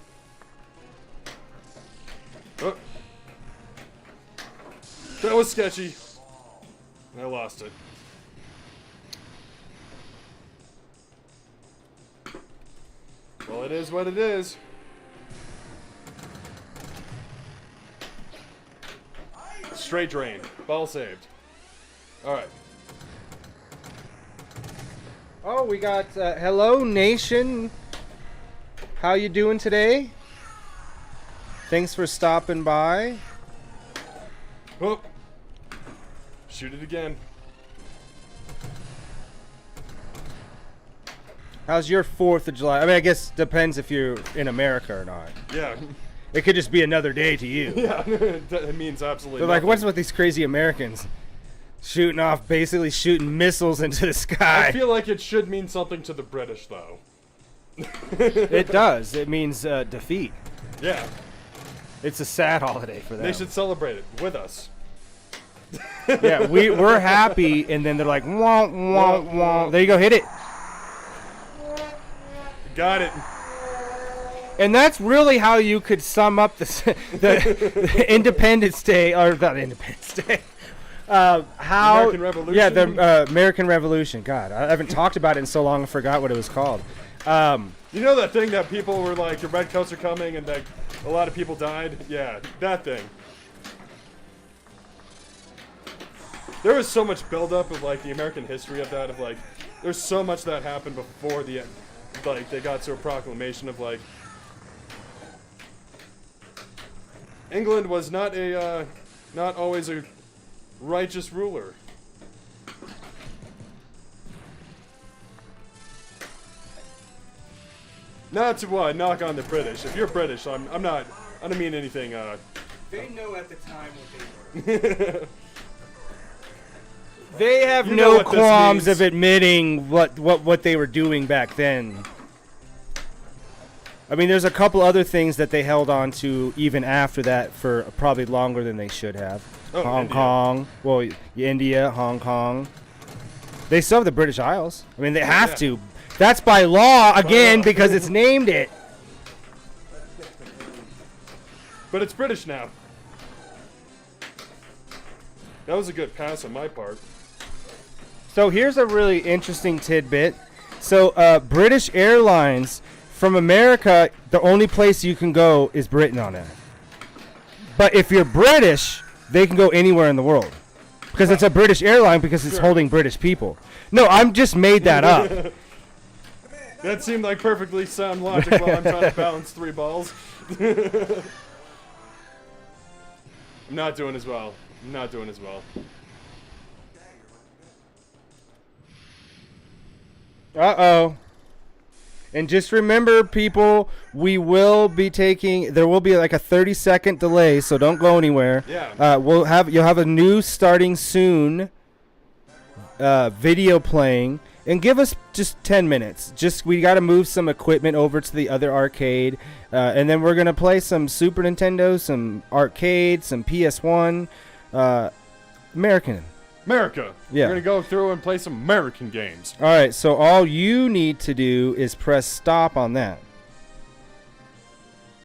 Oh. That was sketchy. I lost it. Well, it is what it is. Straight drain. Ball saved. Alright. Oh, we got hello nation. How you doing today? Thanks for stopping by. Oh. Shoot it again. How's your 4th of July? I mean, I guess depends if you're in America or not. Yeah. It could just be another day to you. Yeah. It means absolutely They're like, nothing. what's with these crazy Americans? Shooting off, basically shooting missiles into the sky. I feel like it should mean something to the British, though. It does. It means defeat. Yeah. It's a sad holiday for them. They should celebrate it with us. Yeah, we're happy, and then they're like, wah, wah, wah. There you go, hit it. Got it. And that's really how you could sum up the Independence Day, or not Independence Day. How American Revolution? Yeah, the American Revolution. God, I haven't talked about it in so long I forgot what it was called. You know that thing that people were like, the redcoats are coming, and like a lot of people died? Yeah, that thing. There was so much buildup of like the American history of that, of like, there's so much that happened before the end. Like, they got to a proclamation of like, England was not always a righteous ruler. Not to knock on the British. If you're British, I don't mean anything. They know at the time what they were. They have You know no what this qualms means. of admitting what they were doing back then. I mean, there's a couple other things that they held on to even after that for probably longer than they should have. Oh, Hong India. Kong, well, India, Hong Kong. They still have the British Isles. I mean, they have to. That's by law, again, because it's named it. But it's British now. That was a good pass on my part. So here's a really interesting tidbit. So British Airlines, from America, the only place you can go is Britain on it. But if you're British, they can go anywhere in the world. Because it's a British airline because it's holding British people. No, I'm just made that up. That seemed like perfectly sound logic while I'm trying to balance 3 balls. I'm not doing as well. I'm not doing as well. Uh-oh. And just remember, people, we will be taking, there will be like a 30-second delay, so don't go anywhere. Yeah. You'll have a new starting soon video playing, and give us just 10 minutes. We got to move some equipment over to the other arcade, and then we're going to play some Super Nintendo, some arcade, some PS1, America. Yeah. We're going to go through and play some American games. All right, so all you need to do is press stop on that.